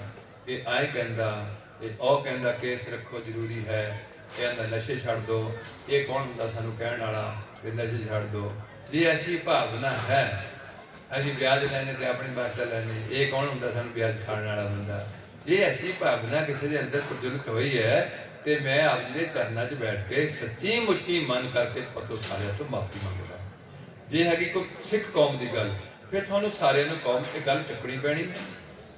ਇਹ ਆਏ ਕਹਿੰਦਾ, ਇਹ ਉਹ ਕਹਿੰਦਾ ਕੇਸ ਰੱਖੋ ਜ਼ਰੂਰੀ ਹੈ, ਇਹ ਕਹਿੰਦਾ ਨਸ਼ੇ ਛੱਡ ਦਿਓ, ਇਹ ਕੌਣ ਹੁੰਦਾ ਸਾਨੂੰ ਕਹਿਣ ਵਾਲਾ ਵੀ ਨਸ਼ੇ ਛੱਡ ਦਿਓ। ਜੇ ਐਸੀ ਭਾਵਨਾ ਹੈ, ਅਸੀਂ ਵਿਆਜ ਲੈਣੇ ਤੇ ਆਪਣੀ ਬਾਤ ਲੈਣੇ, ਇਹ ਕੌਣ ਹੁੰਦਾ ਸਾਨੂੰ ਵਿਆਜ ਖਾਣ ਵਾਲਾ ਬੰਦਾ। ਜੇ ਐਸੀ ਭਾਵਨਾ ਕਿਸੇ ਦੇ ਅੰਦਰ ਪ੍ਰਜੁਲਿਤ ਹੋਈ ਹੈ ਤੇ ਮੈਂ ਆਪ ਜੀ ਦੇ ਚਰਨਾਂ 'ਚ ਬੈਠ ਕੇ ਸੱਚੀ ਮੁੱਚੀ ਮਨ ਕਰਕੇ ਪਤੋ ਸਾਰਿਆਂ ਤੋਂ ਮਾਫੀ ਮੰਗਦਾ। ਜੇ ਹੈਗੀ ਕੋਈ ਸਿੱਖ ਕੌਮ ਦੀ ਗੱਲ, ਫਿਰ ਤੁਹਾਨੂੰ ਸਾਰਿਆਂ ਨੂੰ ਕੌਮ ਤੇ ਗੱਲ ਚੱਕਣੀ ਪੈਣੀ,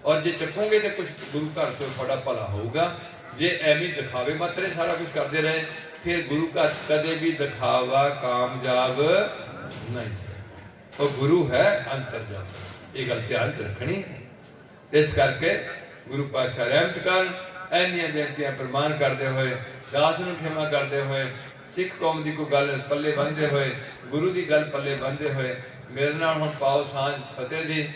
ਔਰ ਜੇ ਚੱਕੋਗੇ ਤਾਂ ਕੁਝ ਗੁਰੂ ਘਰ ਤੋਂ ਤੁਹਾਡਾ ਭਲਾ ਹੋਊਗਾ। ਜੇ ਐਵੇਂ ਦਿਖਾਵੇ ਮਾਤਰੇ ਸਾਰਾ ਕੁਝ ਕਰਦੇ ਰਹੇ, ਫਿਰ ਗੁਰੂ ਘਰ ਕਦੇ ਵੀ ਦਿਖਾਵਾ ਕਾਮਯਾਬ ਨਹੀਂ। ਉਹ ਗੁਰੂ ਹੈ ਅੰਤਰਜਾਮੀ, ਇਹ ਗੱਲ ਧਿਆਨ 'ਚ ਰੱਖਣੀ। ਇਸ ਕਰਕੇ ਗੁਰੂ ਪਾਤਸ਼ਾਹ ਰਹਿਮਤ ਕਰਨ, ਇੰਨੀਆਂ ਬੇਨਤੀਆਂ ਪ੍ਰਮਾਨ ਕਰਦੇ ਹੋਏ, ਦਾਸ ਨੂੰ ਖਿਮਾ ਕਰਦੇ ਹੋਏ, ਸਿੱਖ ਕੌਮ ਦੀ ਕੋਈ ਗੱਲ ਪੱਲੇ ਬੰਨ੍ਹਦੇ ਹੋਏ, ਗੁਰੂ ਦੀ ਗੱਲ ਪੱਲੇ ਬੰਨ੍ਹਦੇ ਹੋਏ, ਮੇਰੇ ਨਾਲ ਹੁਣ ਪਾਓ ਸਾਂਝ ਫਤਿਹ ਦੀ।